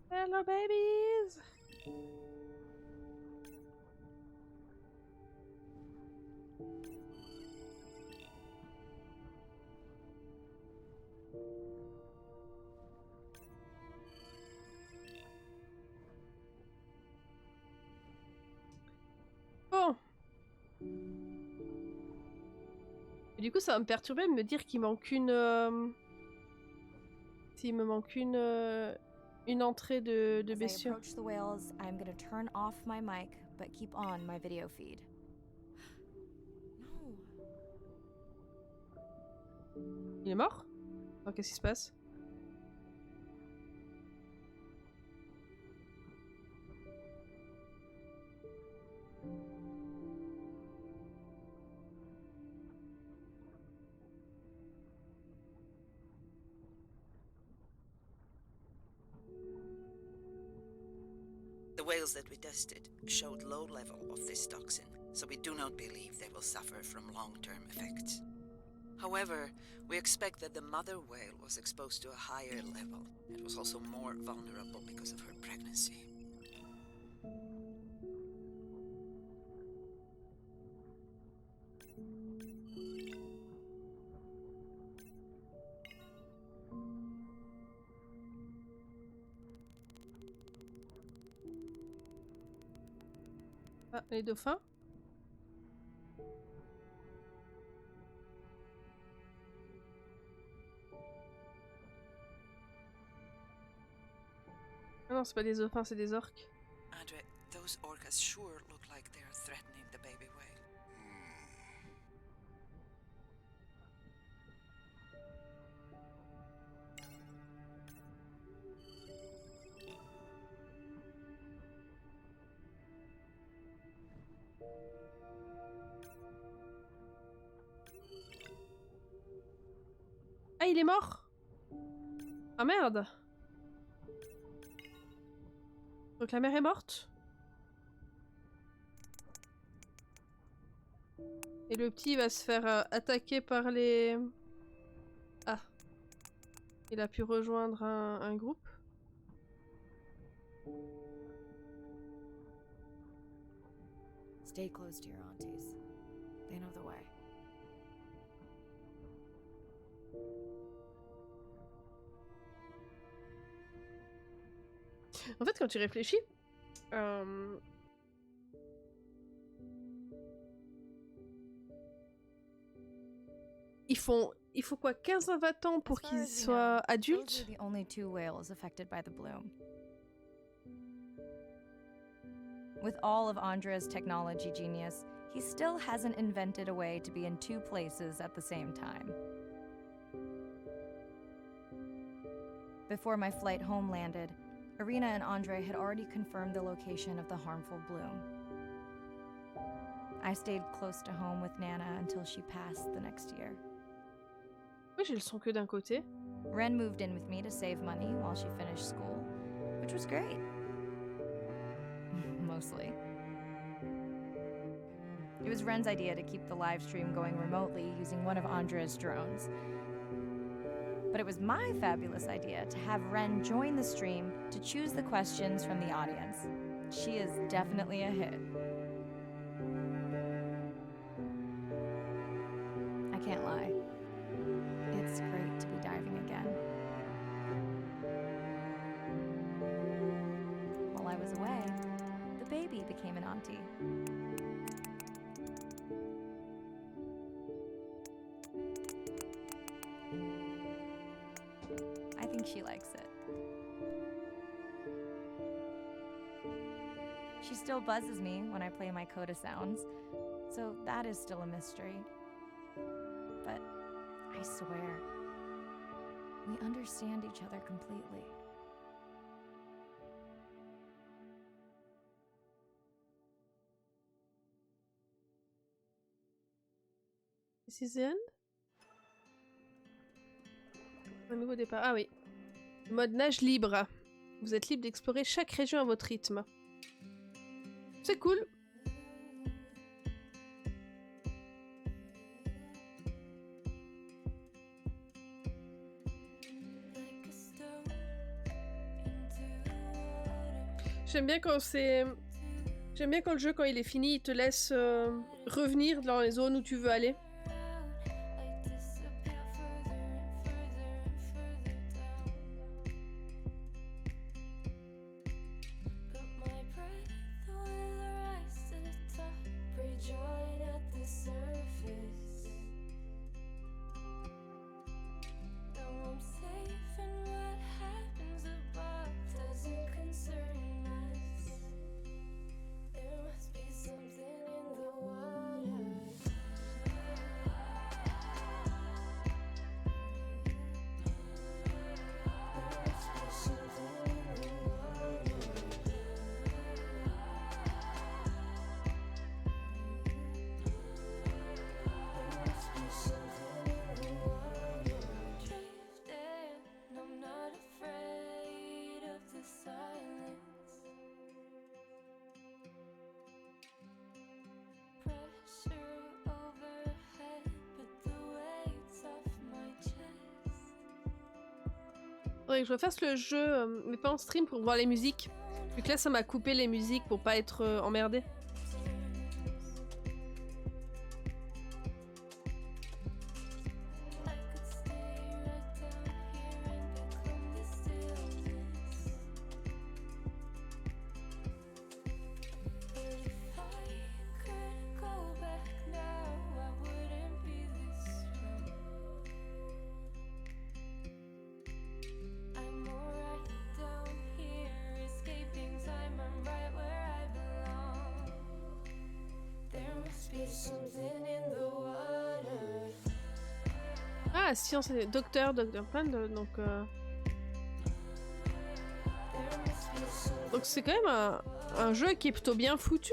Hello babies. Bon. Et du coup, ça va me perturber de me dire qu'il manque une... S'il me manque une entrée de As I bestiaux. approach the whales, I'm gonna turn off my mic, but keep on my video feed. Il est mort? Oh, qu'est-ce qui se passe? The whales that we tested showed low level of this toxin, so we do not believe they will suffer from long-term effects. However, we expect that the mother whale was exposed to a higher level and was also more vulnerable because of her pregnancy. Ah, les dauphins? Ah non, c'est pas des dauphins, c'est des orques. Andre, those orcas sure look like they are threatening the baby whale. Ah, il est mort? Ah merde! Donc la mère est morte? Et le petit va se faire attaquer par les... Ah. Il a pu rejoindre un groupe. Stay close to your aunties. They know the way. En fait, quand tu réfléchis, il faut quoi, 15 à 20 ans pour qu'ils soient adultes? Those are the only two whales affected by the bloom. With all of Andrea's technology genius, he still hasn't invented a way to be in two places at the same time. Before my flight home landed, Irina and Andre had already confirmed the location of the harmful bloom. I stayed close to home with Nana until she passed the next year. Pourquoi j'ai le son que d'un côté? Ren moved in with me to save money while she finished school, which was great. Mostly. It was Ren's idea to keep the live stream going remotely using one of Andrea's drones. But it was my fabulous idea to have Ren join the stream to choose the questions from the audience. She is definitely a hit. I can't lie. It's great to be diving again. While I was away, the baby became an auntie. I think she likes it. She still buzzes me when I play my coda sounds, so that is still a mystery. But I swear, we understand each other completely. This is the end? Un nouveau départ. Ah oui. Mode nage libre. Vous êtes libre d'explorer chaque région à votre rythme. C'est cool. J'aime bien quand c'est... J'aime bien quand le jeu, quand il est fini, il te laisse revenir dans les zones où tu veux aller. Faudrait que je refasse le jeu, mais pas en stream pour voir les musiques. Vu que là, ça m'a coupé les musiques pour pas être emmerdé. Ah, science et docteur plein de... Donc c'est quand même un jeu qui est plutôt bien foutu.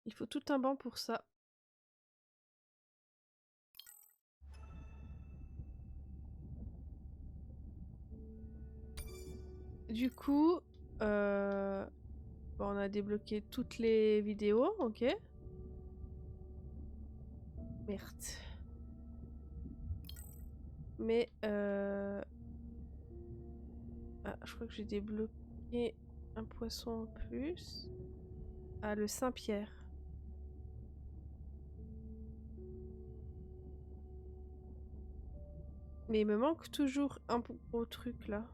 Il faut tout un banc pour ça. Du coup, bon, on a débloqué toutes les vidéos, ok. Merde. Mais ah, je crois que j'ai débloqué un poisson en plus. Ah, le Saint-Pierre. Mais il me manque toujours un gros truc là.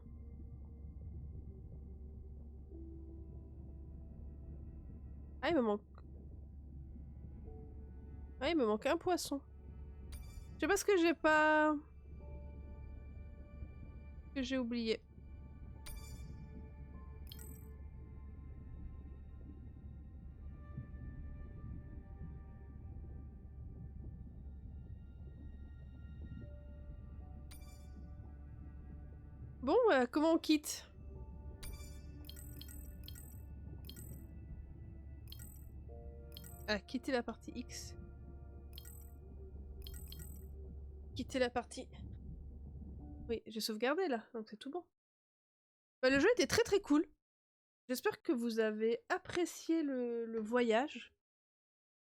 Ah, il me manque. Ah, il me manque un poisson. Je sais pas ce que j'ai pas. Que j'ai oublié. Bon, comment on quitte? Ah, quitter la partie X. Quitter la partie... Oui, j'ai sauvegardé là, donc c'est tout bon. Bah, le jeu était très très cool. J'espère que vous avez apprécié le voyage.